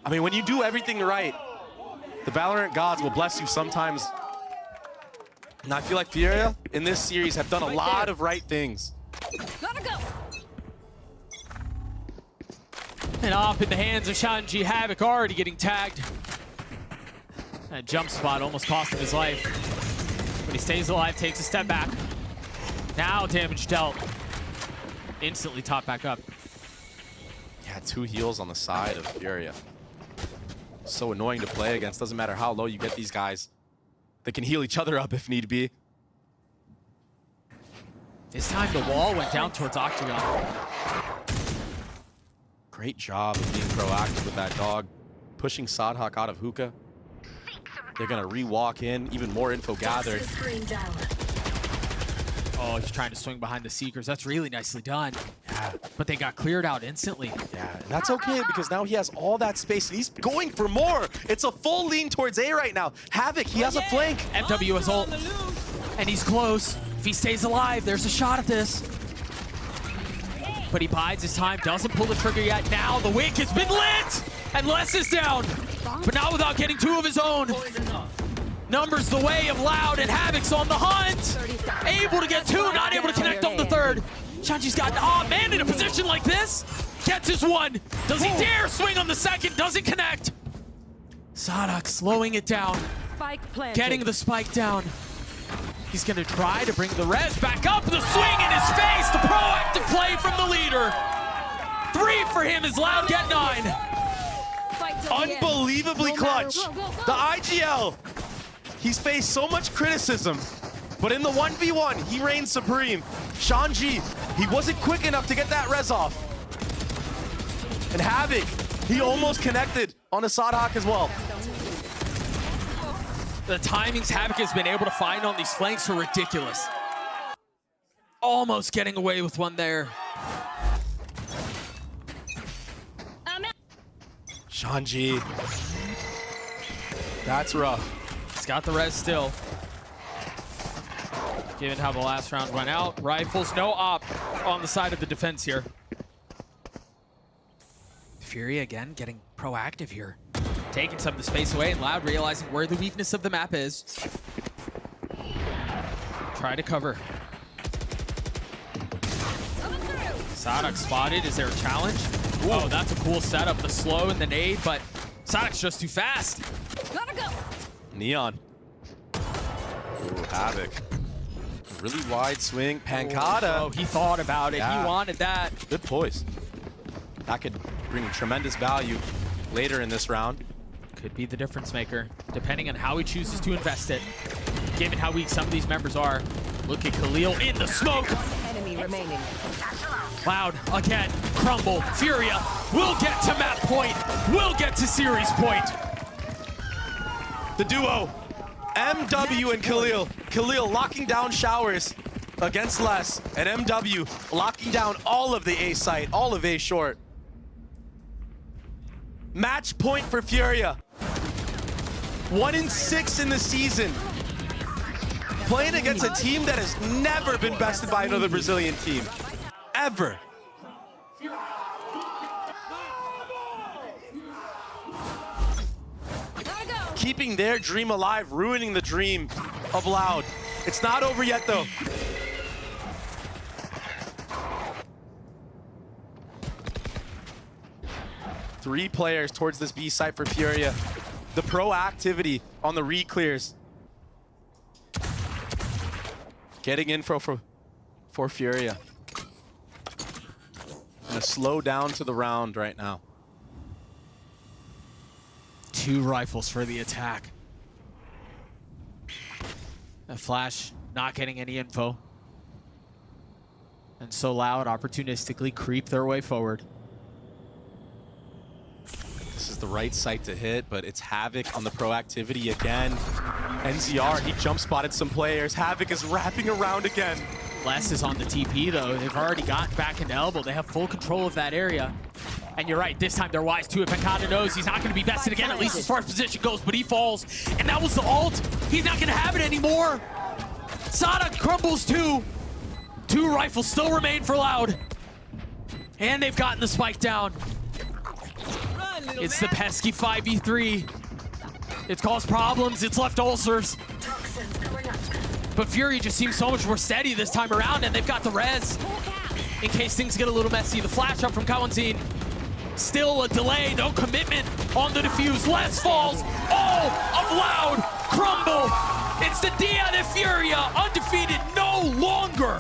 I mean, when you do everything right, the Valorant gods will bless you sometimes. And I feel like Furia in this series have done a lot of right things. Gotta go. And off in the hands of Shanji. Havoc already getting tagged. That jump spot almost cost him his life. But he stays alive, takes a step back. Now damage dealt. Instantly top back up. Yeah, 2 heals on the side of Furia. So annoying to play against. Doesn't matter how low you get these guys. They can heal each other up if need be. This time the wall went down towards Octagon. Great job of being proactive with that dog. Pushing Sadhak out of hookah. They're gonna re-walk in, even more info gathered. Screen down. Oh, he's trying to swing behind the Seekers. That's really nicely done. Yeah, But they got cleared out instantly. yeah, and that's okay because now he has all that space and he's going for more. It's a full lean towards A right now. Havoc, he has a flank. MW has ult, and he's close. If he stays alive, there's a shot at this. But he bides his time, doesn't pull the trigger yet. Now the wick has been lit, and Les is down. But not without getting 2 of his own. Numbers the way of Loud, and Havoc's on the hunt. Able to get 2, not able to connect on the 3rd. Shanji's got, oh man, in a position like this. Gets his 1. Does he dare swing on the 2nd? Doesn't connect. Sadak slowing it down. Spike planted. Getting the spike down. He's gonna try to bring the res back up. The swing in his face. The proactive play from the leader. 3 for him as Loud get 9. Fight till the end. Unbelievably No matter- clutch. go, go, go. The IGL. He's faced so much criticism, but in the 1v1, he reigns supreme. Shanji, he wasn't quick enough to get that res off. And Havoc, he almost connected on a Sadhak as well. The timings Havoc has been able to find on these flanks are ridiculous. Almost getting away with one there. Shanji. That's rough. He's got the res still. Given how the last round went out. Rifles, no op on the side of the defense here. Fury again getting proactive here. Taking some of the space away, and Loud realizing where the weakness of the map is. Try to cover. Sadak spotted. Is there a challenge? Oh, that's a cool setup. The slow and the nade, but Sonic's just too fast. Gotta go. Neon. Ooh, Havoc. Really wide swing. Pancata. Oh, he thought about it. Yeah. He wanted that. Good poise. That could bring tremendous value later in this round. Could be the difference maker, depending on how he chooses to invest it. Given how weak some of these members are. Look at Khalil in the smoke. Enemy remaining. Loud again. Crumble. Furia will get to map point. Will get to series point. The duo, MW and Khalil. Khalil locking down showers against Les, and MW locking down all of the A site, all of A short. Match point for Furia. 1-6 in the season. Playing against a team that has never been bested by another Brazilian team. Ever. Gotta go. Keeping their dream alive, ruining the dream of Loud. It's not over yet, though. Three players towards this B site for Furia. The proactivity on the re-clears. Getting info for Furia. Gonna slow down to the round right now. 2 rifles for the attack. A Flash not getting any info. And so Loud opportunistically creep their way forward. This is the right site to hit, but it's Havoc on the proactivity again. NZR, he jump spotted some players. Havoc is wrapping around again. Les is on the TP though. They've already gotten back into elbow. They have full control of that area. And you're right, this time they're wise to it. Pancata knows he's not going to be vested again, at least as far as position goes, but he falls. And that was the ult. He's not going to have it anymore. Sada crumbles too. 2 rifles still remain for Loud. And they've gotten the spike down. It's the pesky 5v3. It's caused problems, it's left ulcers. Toxins going up. But Fury just seems so much more steady this time around, and they've got the res. In case things get a little messy, the flash up from Kawantin. Still a delay, no commitment on the defuse. Les falls, all of Loud crumble. It's the Dia de Furia, undefeated no longer.